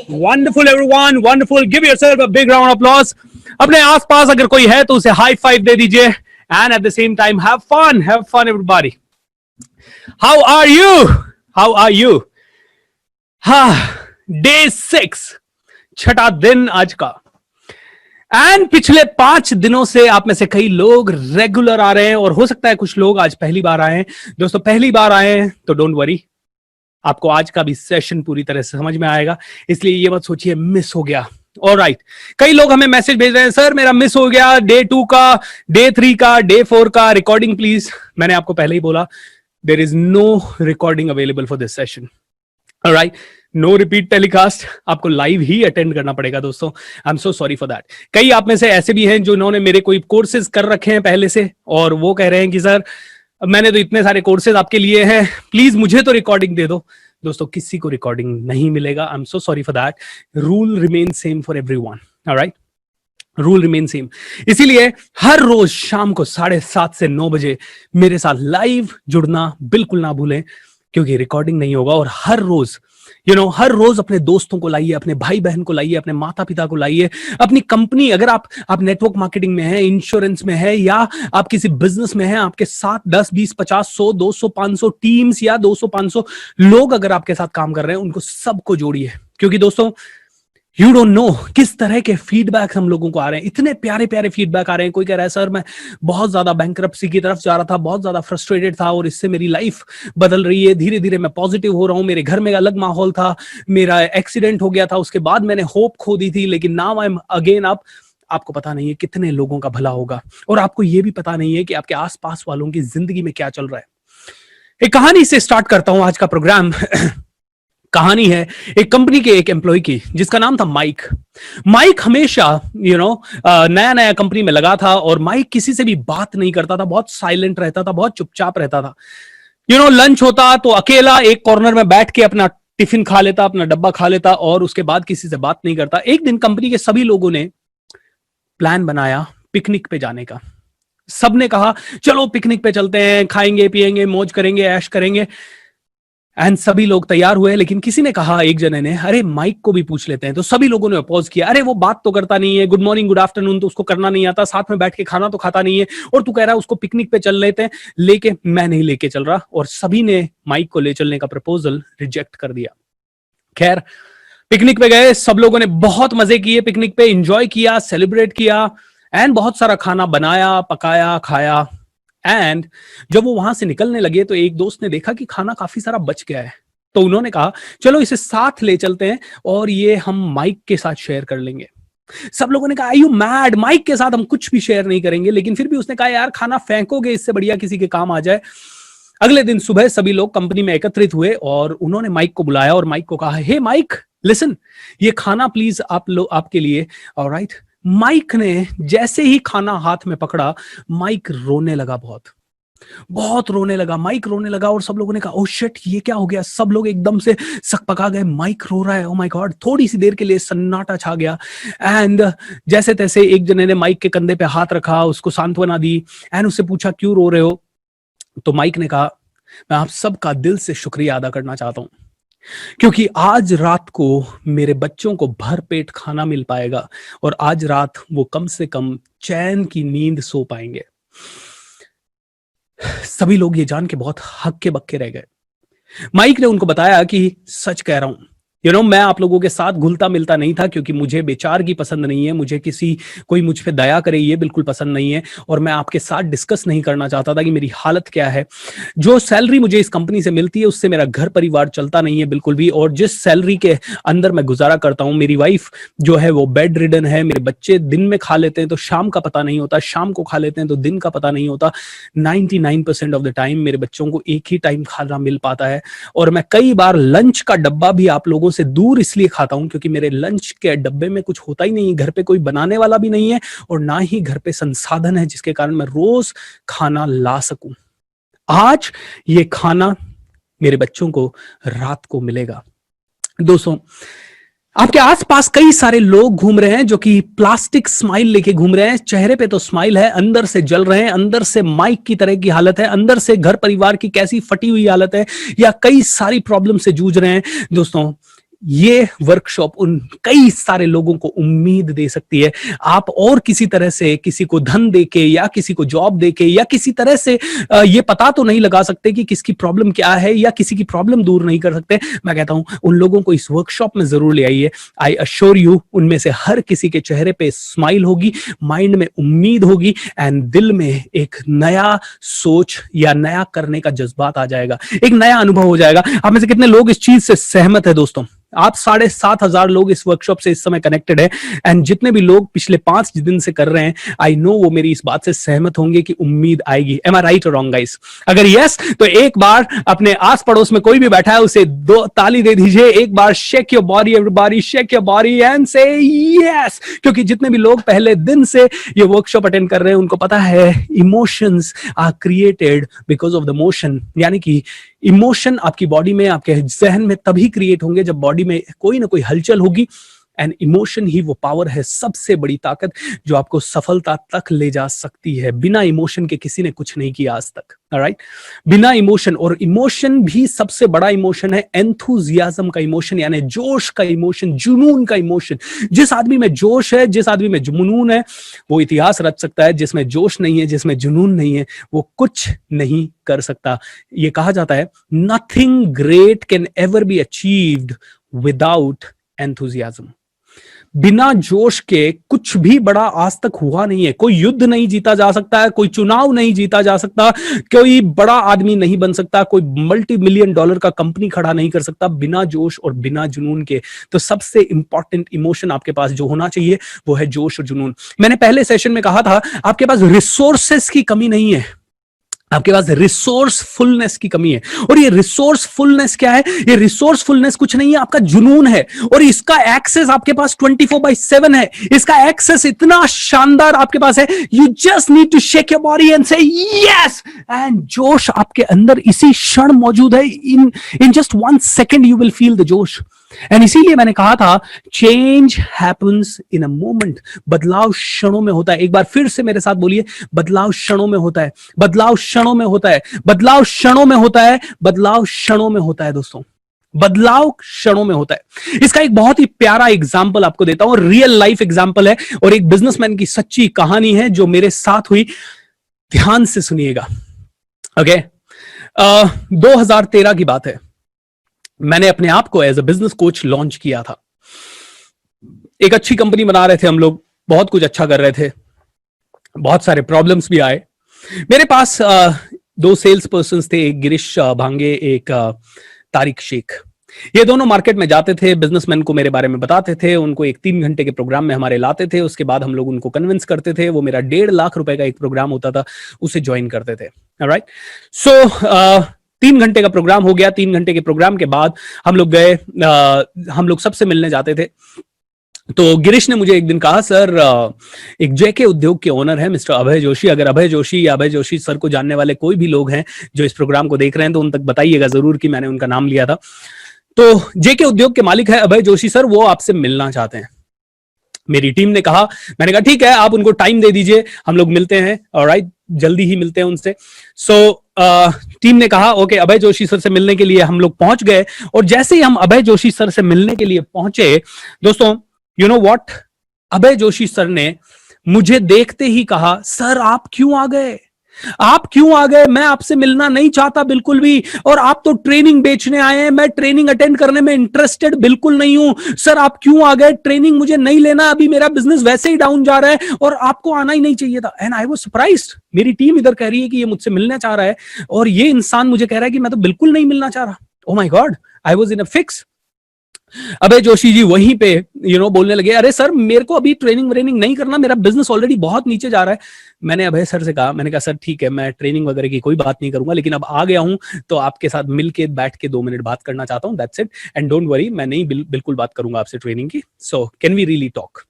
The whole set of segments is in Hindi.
Wonderful everyone, wonderful. Give yourself a big round of applause. अपने आसपास अगर कोई है तो उसे हाई फाइव दे दीजिए. And at the same time, have fun everybody. How are you? How are you? Day 6, छठा दिन आज का. एंड पिछले 5 दिनों से आप में से कई लोग रेगुलर आ रहे हैं और हो सकता है कुछ लोग आज पहली बार आए हैं. दोस्तों पहली बार आए हैं तो डोंट वरी, आपको आज का भी सेशन पूरी तरह से समझ में आएगा, इसलिए ये मत सोचिए मिस हो गया. ऑलराइट, कई लोग हमें मैसेज भेज रहे हैं, सर मेरा मिस हो गया डे 2 का, डे 3 का, डे 4 का रिकॉर्डिंग प्लीज. मैंने आपको पहले ही बोला, there is no recording available for this session. Alright, no repeat telecast, आपको लाइव ही अटेंड करना पड़ेगा दोस्तों. I am so sorry for that. कई आप में से ऐसे भी हैं जो इन्होंने मेरे कोई कोर्सेज कर रखे हैं पहले से और वो कह रहे हैं कि सर मैंने तो इतने सारे कोर्सेज आपके लिए हैं, प्लीज मुझे तो रिकॉर्डिंग दे दो. दोस्तों किसी को रिकॉर्डिंग नहीं मिलेगा. आई am so sorry for that. Rule remain same for everyone. Alright, rule remain same. इसीलिए हर रोज शाम को 7:30 से 9 बजे मेरे साथ लाइव जुड़ना बिल्कुल ना भूलें, क्योंकि रिकॉर्डिंग नहीं होगा. और हर रोज हर रोज अपने दोस्तों को लाइए, अपने भाई बहन को लाइए, अपने माता पिता को लाइए, अपनी कंपनी, अगर आप नेटवर्क मार्केटिंग में है, इंश्योरेंस में है, या आप किसी बिजनेस में है, आपके साथ 10, 20, 50, 100, 200, 500 टीम्स या 200, 500 लोग अगर आपके साथ काम कर रहे हैं, उनको सबको जोड़िए. क्योंकि दोस्तों यू डोंट नो किस तरह के फीडबैक हम लोगों को आ रहे हैं. इतने प्यारे प्यारे फीडबैक आ रहे हैं. कोई कह रहा है सर मैं बहुत ज्यादा बैंकरप्सी की तरफ जा रहा था, बहुत ज्यादा फ्रस्ट्रेटेड था और इससे मेरी लाइफ बदल रही है, धीरे धीरे मैं पॉजिटिव हो रहा हूं, मेरे घर में अलग माहौल था, मेरा एक्सीडेंट हो गया था, उसके बाद मैंने होप खो दी थी, लेकिन now I am again up. आपको पता नहीं है कितने लोगों का भला होगा, और आपको यह भी पता नहीं है कि आपके आसपास वालों की जिंदगी में क्या चल रहा है. एक कहानी से स्टार्ट करता हूं आज का प्रोग्राम. कहानी है एक कंपनी के एक एम्प्लॉय की जिसका नाम था माइक. माइक हमेशा नया नया कंपनी में लगा था और माइक किसी से भी बात नहीं करता था, बहुत साइलेंट रहता था, बहुत चुपचाप रहता था. लंच होता तो अकेला एक कॉर्नर में बैठ के अपना टिफिन खा लेता, अपना डब्बा खा लेता और उसके बाद किसी से बात नहीं करता. एक दिन कंपनी के सभी लोगों ने प्लान बनाया पिकनिक पे जाने का. सबने कहा चलो पिकनिक पे चलते हैं, खाएंगे पिएंगे, मौज करेंगे, ऐश करेंगे. एंड सभी लोग तैयार हुए, लेकिन किसी ने कहा, एक जने ने, अरे माइक को भी पूछ लेते हैं. तो सभी लोगों ने अपोज किया, अरे वो बात तो करता नहीं है, गुड मॉर्निंग गुड आफ्टरनून तो उसको करना नहीं आता, साथ में बैठ के खाना तो खाता नहीं है, और तू कह रहा है उसको पिकनिक पे चल लेते हैं. लेके मैं नहीं लेके चल रहा. और सभी ने माइक को ले चलने का प्रपोजल रिजेक्ट कर दिया. खैर पिकनिक पे गए, सब लोगों ने बहुत मजे किए, पिकनिक पे एंजॉय किया, सेलिब्रेट किया, एंड बहुत सारा खाना बनाया, पकाया, खाया. एंड जब वो वहां से निकलने लगे तो एक दोस्त ने देखा कि खाना काफी सारा बच गया है. तो उन्होंने कहा चलो इसे साथ ले चलते हैं और ये हम माइक के साथ शेयर कर लेंगे. सब लोगों ने कहा आर यू मैड, माइक के साथ हम कुछ भी शेयर नहीं करेंगे. लेकिन फिर भी उसने कहा यार खाना फेंकोगे, इससे बढ़िया किसी के काम आ जाए. अगले दिन सुबह सभी लोग कंपनी में एकत्रित हुए और उन्होंने माइक को बुलाया और माइक को कहा, हे माइक लिसन, ये खाना प्लीज आपके लिए. ऑलराइट. माइक ने जैसे ही खाना हाथ में पकड़ा, माइक रोने लगा, बहुत रोने लगा. माइक रोने लगा और सब लोगों ने कहा ओह शिट, ये क्या हो गया. सब लोग एकदम से सकपका गए, माइक रो रहा है, ओह माय गॉड. थोड़ी सी देर के लिए सन्नाटा छा गया. एंड जैसे तैसे एक जने ने माइक के कंधे पे हाथ रखा, उसको सांत्वना दी एंड उससे पूछा क्यों रो रहे हो. तो माइक ने कहा मैं आप सबका दिल से शुक्रिया अदा करना चाहता हूं, क्योंकि आज रात को मेरे बच्चों को भरपेट खाना मिल पाएगा और आज रात वो कम से कम चैन की नींद सो पाएंगे. सभी लोग ये जान के बहुत हक्के बक्के रह गए. माइक ने उनको बताया कि सच कह रहा हूं, मैं आप लोगों के साथ घुलता मिलता नहीं था, क्योंकि मुझे बेचारगी पसंद नहीं है, मुझे कोई मुझ पे दया करे ये बिल्कुल पसंद नहीं है, और मैं आपके साथ डिस्कस नहीं करना चाहता था कि मेरी हालत क्या है. जो सैलरी मुझे इस कंपनी से मिलती है उससे मेरा घर परिवार चलता नहीं है बिल्कुल भी, और जिस सैलरी के अंदर मैं गुजारा करता हूं, मेरी वाइफ जो है वो बेड रिडन है, मेरे बच्चे दिन में खा लेते हैं तो शाम का पता नहीं होता, शाम को खा लेते हैं तो दिन का पता नहीं होता. 99% ऑफ द टाइम मेरे बच्चों को एक ही टाइम खाना मिल पाता है, और मैं कई बार लंच का डब्बा भी आप लोगों से दूर इसलिए खाता हूं क्योंकि मेरे लंच के डब्बे में कुछ होता ही नहीं, घर पे कोई बनाने वाला भी नहीं है और ना ही घर पे संसाधन है जिसके कारण मैं रोज खाना ला सकूं. आज ये खाना मेरे बच्चों को रात को मिलेगा. दोस्तों आपके आसपास कई सारे लोग घूम रहे हैं जो कि प्लास्टिक स्माइल लेके घूम रहे हैं. चेहरे पे तो स्माइल है, अंदर से जल रहे हैं, अंदर से माइक की तरह की हालत है, अंदर से घर परिवार की कैसी फटी हुई हालत है, या कई सारी प्रॉब्लम से जूझ रहे हैं. दोस्तों ये वर्कशॉप उन कई सारे लोगों को उम्मीद दे सकती है। आप और किसी तरह से किसी को धन देके या किसी को जॉब देके या किसी तरह से ये पता तो नहीं लगा सकते कि किसकी प्रॉब्लम क्या है या किसी की प्रॉब्लम दूर नहीं कर सकते। मैं कहता हूं उन लोगों को इस वर्कशॉप में जरूर ले आइए। आई अश्योर यू उनमें से हर किसी के चेहरे पे स्माइल होगी, माइंड में उम्मीद होगी एंड दिल में एक नया सोच या नया करने का जज्बात आ जाएगा, एक नया अनुभव हो जाएगा। आप में से कितने लोग इस चीज से सहमत है दोस्तों? आप 7,500 लोग इस वर्कशॉप से इस समय कनेक्टेड है एंड जितने भी लोग पिछले 5 दिन से कर रहे हैं, आई नो वो मेरी इस बात से सहमत होंगे कि उम्मीद आएगी। एम आई राइट और रॉन्ग गाइस? अगर यस तो एक बार अपने आस पड़ोस में कोई भी बैठा है उसे 2 ताली दे दीजिए। एक बार shake your body everybody, shake your body and say yes. क्योंकि जितने भी लोग पहले दिन से ये वर्कशॉप अटेंड कर रहे हैं उनको पता है emotions are created because of the motion. यानी कि इमोशन आपकी बॉडी में, आपके जहन में तभी क्रिएट होंगे जब बॉडी में कोई ना कोई हलचल होगी। एंड इमोशन ही वो पावर है, सबसे बड़ी ताकत जो आपको सफलता तक ले जा सकती है। बिना इमोशन के किसी ने कुछ नहीं किया आज तक। ऑलराइट, बिना इमोशन, और इमोशन भी सबसे बड़ा इमोशन है एंथुजियाज्म का इमोशन, यानी जोश का इमोशन, जुनून का इमोशन। जिस आदमी में जोश है, जिस आदमी में जुनून है, वो इतिहास रच सकता है। जिसमें जोश नहीं है, जिसमें जुनून नहीं है, वो कुछ नहीं कर सकता। ये कहा जाता है nothing great can ever be achieved without enthusiasm. बिना जोश के कुछ भी बड़ा आज तक हुआ नहीं है। कोई युद्ध नहीं जीता जा सकता है, कोई चुनाव नहीं जीता जा सकता, कोई बड़ा आदमी नहीं बन सकता, कोई $multi million का कंपनी खड़ा नहीं कर सकता बिना जोश और बिना जुनून के। तो सबसे इंपॉर्टेंट इमोशन आपके पास जो होना चाहिए वो है जोश और जुनून। मैंने पहले सेशन में कहा था आपके पास रिसोर्सेस की कमी नहीं है, आपके पास रिसोर्सफुलनेस की कमी है। और ये रिसोर्सफुलनेस क्या है? ये रिसोर्सफुलनेस कुछ नहीं है, आपका जुनून है। और इसका एक्सेस आपके पास 24/7 है। इसका एक्सेस इतना शानदार आपके पास है, you just need to shake your body and say yes. And जोश आपके अंदर इसी क्षण मौजूद है। In just 1 second you will feel the जोश। एंड इसीलिए मैंने कहा था change happens in a moment. बदलाव क्षणों में होता है। एक बार फिर से मेरे साथ बोलिए, बदलाव क्षणों में होता है, बदलाव क्षणों में होता है, बदलाव क्षणों में होता है, बदलाव क्षणों में होता है दोस्तों, बदलाव क्षणों में होता है। इसका एक बहुत ही प्यारा एग्जाम्पल आपको देता हूं, रियल लाइफ एग्जाम्पल है और एक बिजनेसमैन की सच्ची कहानी है जो मेरे साथ हुई। ध्यान से सुनिएगा। ओके, 2013 की बात है। मैंने अपने आप को as a business coach launch किया था। एक अच्छी कंपनी बना रहे थे हम लोग, बहुत कुछ अच्छा कर रहे थे, बहुत सारे प्रॉब्लम्स भी आए। मेरे पास 2 सेल्स पर्सन थे, एक गिरीश भांगे, एक तारिक शेख। ये दोनों मार्केट में जाते थे, बिजनेसमैन को मेरे बारे में बताते थे, उनको एक 3 घंटे के प्रोग्राम में हमारे लाते थे। उसके बाद हम लोग उनको कन्विंस करते थे। वो मेरा 1.5 लाख रुपए का एक प्रोग्राम होता था, उसे ज्वाइन करते थे। ऑलराइट, सो 3 घंटे का प्रोग्राम हो गया। 3 घंटे के प्रोग्राम के बाद हम लोग गए, हम लोग सबसे मिलने जाते थे। तो गिरीश ने मुझे एक दिन कहा, सर एक जेके उद्योग के ओनर है मिस्टर अभय जोशी, अगर अभय जोशी या अभय जोशी सर को जानने वाले कोई भी लोग हैं जो इस प्रोग्राम को देख रहे हैं तो उन तक बताइएगा जरूर कि मैंने उनका नाम लिया था। तो जेके उद्योग के मालिक है अभय जोशी सर, वो आपसे मिलना चाहते हैं। मेरी टीम ने कहा, मैंने कहा ठीक है, आप उनको टाइम दे दीजिए, हम लोग मिलते हैं। ऑलराइट, जल्दी ही मिलते हैं उनसे। सो टीम ने कहा ओके, अभय जोशी सर से मिलने के लिए हम लोग पहुंच गए। और जैसे ही हम अभय जोशी सर से मिलने के लिए पहुंचे दोस्तों, you know what, Abhay Joshi sir ने मुझे देखते ही कहा, सर आप क्यों आ गए, आप क्यों आ गए, मैं आपसे मिलना नहीं चाहता बिल्कुल भी, और आप तो ट्रेनिंग बेचने आए हैं, मैं ट्रेनिंग अटेंड करने में इंटरेस्टेड बिल्कुल नहीं हूं। सर आप क्यों आ गए, ट्रेनिंग मुझे नहीं लेना, अभी मेरा बिजनेस वैसे ही डाउन जा रहा है और आपको आना ही नहीं चाहिए था। And I was surprised. मेरी टीम इधर कह रही है कि ये मुझसे मिलना चाह रहा है और ये इंसान मुझे कह रहा है कि मैं तो बिल्कुल नहीं मिलना चाह रहा। Oh my God, I was in a fix. अबे जोशी जी वहीं पे बोलने लगे, अरे सर मेरे को अभी ट्रेनिंग व्रेनिंग नहीं करना, मेरा बिजनेस ऑलरेडी बहुत नीचे जा रहा है। मैंने अभय सर से कहा, मैंने कहा सर ठीक है, मैं ट्रेनिंग वगैरह की कोई बात नहीं करूंगा, लेकिन अब आ गया हूं तो आपके साथ मिलके बैठ के 2 मिनट बात करना चाहता हूं, that's it. And don't worry, मैं नहीं बिल्कुल बात करूंगा आपसे ट्रेनिंग की। So can we really talk?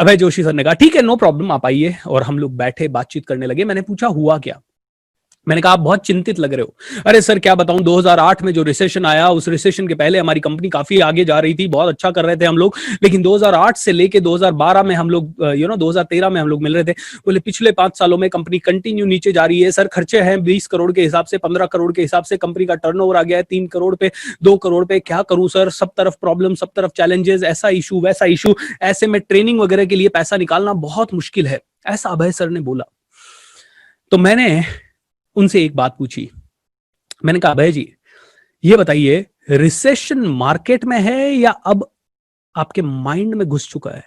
Abhay Joshi sir ने कहा ठीक है, नो प्रॉब्लम, आप आइए। और हम लोग बैठे, बातचीत करने लगे। मैंने पूछा हुआ क्या? मैंने कहा आप बहुत चिंतित लग रहे हो। अरे सर क्या बताऊं, 2008 में जो रिसेशन आया, उस रिसेशन के पहले हमारी कंपनी काफी आगे जा रही थी, बहुत अच्छा कर रहे थे हम लोग, लेकिन 2008 से लेके 2012 में हम लोग 2013 में हम लोग मिल रहे थे। बोले पिछले 5 सालों में कंपनी कंटिन्यू नीचे जा रही है सर, खर्चे हैं 20 करोड़ के हिसाब से, 15 करोड़ के हिसाब से, कंपनी का टर्नओवर आ गया है 3 करोड़ पे, 2 करोड़ पे, क्या करूं सर, सब तरफ प्रॉब्लम, सब तरफ चैलेंजेस, ऐसा इशू वैसा इशू, ऐसे में ट्रेनिंग वगैरह के लिए पैसा निकालना बहुत मुश्किल है, ऐसा अभय सर ने बोला। तो मैंने उनसे एक बात पूछी, मैंने कहा अभय जी ये बताइए, रिसेशन मार्केट में है या अब आपके माइंड में घुस चुका है?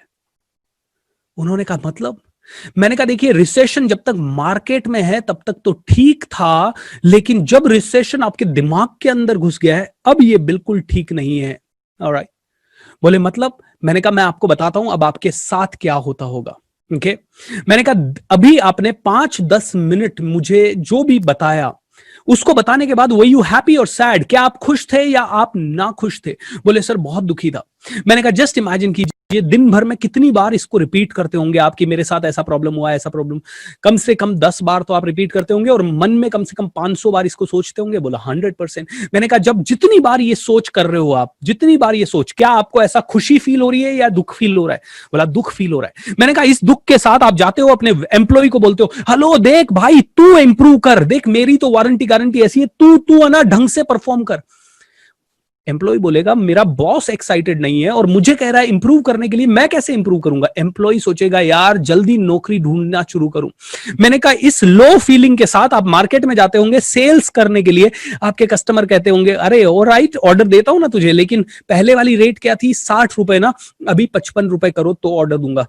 उन्होंने कहा मतलब? मैंने कहा देखिए, रिसेशन जब तक मार्केट में है तब तक तो ठीक था, लेकिन जब रिसेशन आपके दिमाग के अंदर घुस गया है, अब ये बिल्कुल ठीक नहीं है। ऑलराइट। बोले मतलब? मैंने कहा मैं आपको बताता हूं अब आपके साथ क्या होता होगा। ओके मैंने कहा अभी आपने 5-10 मिनट मुझे जो भी बताया, उसको बताने के बाद वर यू हैप्पी और सैड? क्या आप खुश थे या आप ना खुश थे? बोले सर बहुत दुखी था। मैंने कहा जस्ट इमेजिन कीजिए दिन भर में कितनी बार इसको रिपीट करते होंगे आप कि मेरे साथ ऐसा प्रॉब्लम हुआ, ऐसा प्रॉब्लम। कम से कम 10 बार तो आप रिपीट करते होंगे और मन में कम से कम 500 बार इसको सोचते होंगे। बोला 100%। मैंने कहा जब जितनी बार ये सोच कर रहे हो आप, जितनी बार ये सोच, क्या आपको ऐसा खुशी फील हो रही है या दुख फील हो रहा है? बोला दुख फील हो रहा है। मैंने कहा इस दुख के साथ आप जाते हो अपने एम्प्लॉय को बोलते हो, हेलो देख भाई तू इंप्रूव कर, देख मेरी तो वारंटी गारंटी ऐसी है, तू ना ढंग से परफॉर्म कर। एम्प्लॉय बोलेगा मेरा बॉस एक्साइटेड नहीं है और मुझे कह रहा है इंप्रूव करने के लिए, मैं कैसे इंप्रूव करूंगा? एम्प्लॉय सोचेगा यार जल्दी नौकरी ढूंढना शुरू करूं। मैंने कहा इस लो फीलिंग के साथ आप मार्केट में जाते होंगे सेल्स करने के लिए, आपके कस्टमर कहते होंगे अरे ऑलराइट ऑर्डर देता हूं ना तुझे, लेकिन पहले वाली रेट क्या थी, 60 रुपए ना, अभी 55 रुपए करो तो ऑर्डर दूंगा।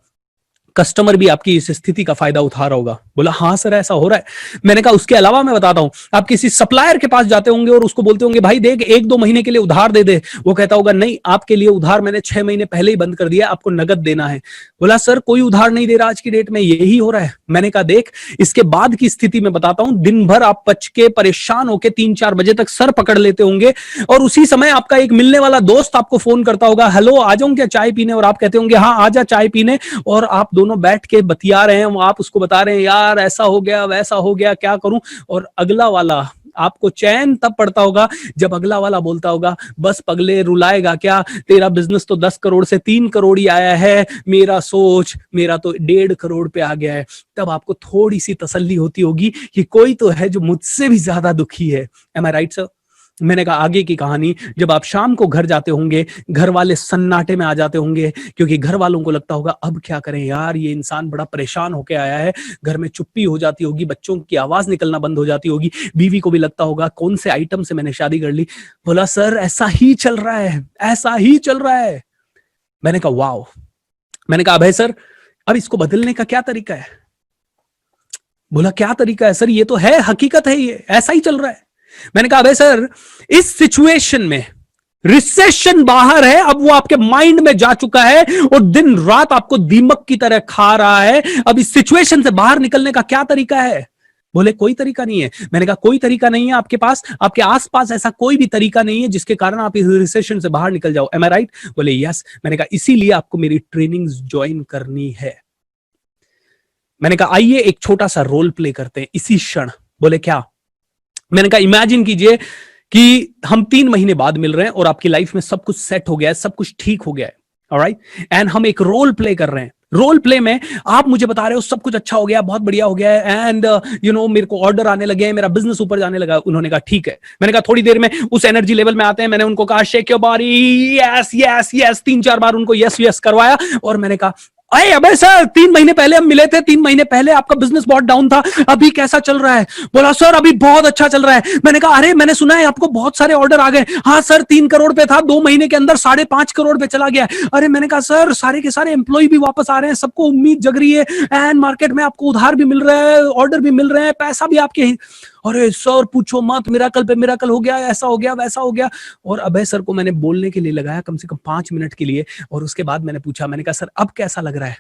कस्टमर भी आपकी इस स्थिति का फायदा उठा रहा होगा। बोला हाँ सर ऐसा हो रहा है। मैंने कहा उसके अलावा मैं बताता हूं, आप किसी सप्लायर के पास जाते होंगे और उसको बोलते होंगे भाई देख 1-2 महीने के लिए उधार दे दे, वो कहता होगा नहीं आपके लिए उधार मैंने 6 महीने पहले ही बंद कर दिया, आपको नगद देना है। बोला सर कोई उधार नहीं दे रहा आज की डेट में, यही हो रहा है। मैंने कहा देख इसके बाद की स्थिति में बताता हूं, दिन भर आप पच के परेशान होकर 3-4 बजे तक सर पकड़ लेते होंगे और उसी समय आपका एक मिलने वाला दोस्त आपको फोन करता होगा, हेलो आ जाऊं क्या चाय पीने, और आप कहते होंगे हाँ आजा चाय पीने, और आप दोनों बैठ के बतिया रहे हैं, आप उसको बता रहे हैं यार ऐसा हो गया वैसा हो गया क्या करूं, और अगला वाला आपको चैन तब पड़ता होगा जब अगला वाला बोलता होगा बस पगले रुलाएगा क्या, तेरा बिजनेस तो 10 करोड़ से 3 करोड़ ही आया है, मेरा सोच मेरा तो 1.5 करोड़ पे आ गया है। तब आपको थोड़ी सी तसल्ली होती होगी कि कोई तो है जो मुझसे भी ज्यादा दुखी है। M I right sir? मैंने कहा आगे की कहानी, जब आप शाम को घर जाते होंगे, घर वाले सन्नाटे में आ जाते होंगे क्योंकि घर वालों को लगता होगा अब क्या करें यार, ये इंसान बड़ा परेशान होके आया है। घर में चुप्पी हो जाती होगी, बच्चों की आवाज निकलना बंद हो जाती होगी, बीवी को भी लगता होगा कौन से आइटम से मैंने शादी कर ली। बोला सर ऐसा ही चल रहा है, ऐसा ही चल रहा है। मैंने कहा वाओ। मैंने कहा अभय सर अब इसको बदलने का क्या तरीका है? बोला क्या तरीका है सर, ये तो है हकीकत है, ये ऐसा ही चल रहा है। मैंने कहा अबे सर इस सिचुएशन में रिसेशन बाहर है, अब वो आपके माइंड में जा चुका है और दिन रात आपको दीमक की तरह खा रहा है, अब इस सिचुएशन से बाहर निकलने का क्या तरीका है? बोले कोई तरीका नहीं है। मैंने कहा कोई तरीका नहीं है आपके पास, आपके आसपास ऐसा कोई भी तरीका नहीं है जिसके कारण आप इस रिसेशन से बाहर निकल जाओ, एम आई राइट? बोले यस। मैंने कहा इसीलिए आपको मेरी ट्रेनिंग ज्वाइन करनी है। मैंने कहा आइए एक छोटा सा रोल प्ले करते हैं इसी क्षण। बोले क्या? मैंने कहा इमेजिन कीजिए कि हम 3 महीने बाद मिल रहे हैं और आपकी लाइफ में सब कुछ सेट हो गया है, सब कुछ ठीक हो गया है, ऑलराइट, एंड हम एक रोल प्ले कर रहे हैं। रोल प्ले में आप मुझे बता रहे हो सब कुछ अच्छा हो गया, बहुत बढ़िया हो गया है, एंड मेरे को ऑर्डर आने लगे हैं, मेरा बिजनेस ऊपर जाने लगा। उन्होंने कहा ठीक है। मैंने कहा थोड़ी देर में उस एनर्जी लेवल में आते हैं। मैंने उनको कहा shake your body, yes yes yes, 3-4 बार उनको यस यस करवाया और मैंने कहा अरे अबे सर 3 महीने पहले हम मिले थे, 3 महीने पहले आपका बिजनेस बहुत डाउन था, अभी कैसा चल रहा है? बोला सर अभी बहुत अच्छा चल रहा है। मैंने कहा अरे मैंने सुना है आपको बहुत सारे ऑर्डर आ गए। हाँ सर 3 करोड़ पे था, 2 महीने के अंदर 5.5 करोड़ पे चला गया। अरे मैंने कहा सर सारे के सारे एम्प्लॉय भी वापस आ रहे हैं, सबको उम्मीद जग रही है, एंड मार्केट में आपको उधार भी मिल रहा है, ऑर्डर भी मिल रहे हैं, पैसा भी आपके। अरे सर पूछो मत, मिराकल पे मिराकल हो गया, ऐसा हो गया वैसा हो गया। और अभय सर को मैंने बोलने के लिए लगाया कम से कम 5 मिनट के लिए, और उसके बाद मैंने पूछा, मैंने कहा सर अब कैसा लग रहा है?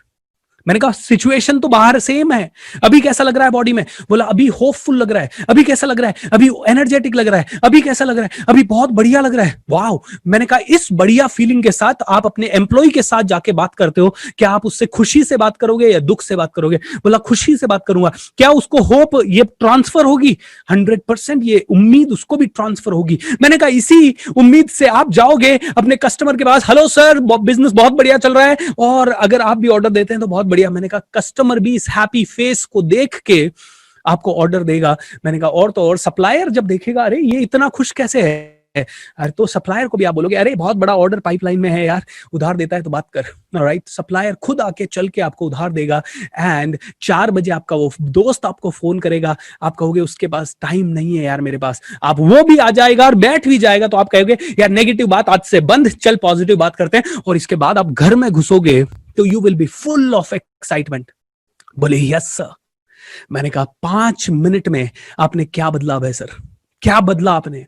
मैंने कहा सिचुएशन तो बाहर सेम है, अभी कैसा लग रहा है बॉडी में? बोला अभी होपफुल लग रहा है। अभी कैसा लग रहा है? अभी एनर्जेटिक लग रहा है। अभी कैसा लग रहा है? अभी बहुत बढ़िया लग रहा है। वाओ! मैंने कहा इस बढ़िया फीलिंग के साथ आप अपने एम्प्लॉय के साथ जाके बात करते हो, क्या आप उससे खुशी से बात करोगे या दुख से बात करोगे? बोला खुशी से बात करूंगा। क्या उसको होप ये ट्रांसफर होगी? 100% ये उम्मीद उसको भी ट्रांसफर होगी। मैंने कहा इसी उम्मीद से आप जाओगे अपने कस्टमर के पास, हेलो सर बिजनेस बहुत बढ़िया चल रहा है और अगर आप भी ऑर्डर देते हैं तो बहुत बढ़िया। मैंने कहा कस्टमर भी इस हैप्पी फेस को देख के आपको ऑर्डर देगा। मैंने कहा और तो और सप्लायर जब देखेगा अरे ये इतना खुश कैसे है, अरे तो सप्लायर को भी आप बोलोगे अरे बहुत बड़ा ऑर्डर पाइपलाइन में है यार, उधार देता है तो बात कर। राइट, सप्लायर खुद आके चल के आपको उधार देगा एंड 4 बजे आपका वो दोस्त आपको फोन करेगा, आप कहोगे उसके पास टाइम नहीं है यार मेरे पास, आप वो भी आ जाएगा और बैठ भी जाएगा तो आप कहोगे यार नेगेटिव बात आज से बंद, चल पॉजिटिव बात करते हैं। और इसके बाद आप घर में घुसोगे तो you will be full of excitement. बोले यस सर। मैंने कहा 5 मिनट में आपने क्या बदला है सर? क्या बदला आपने?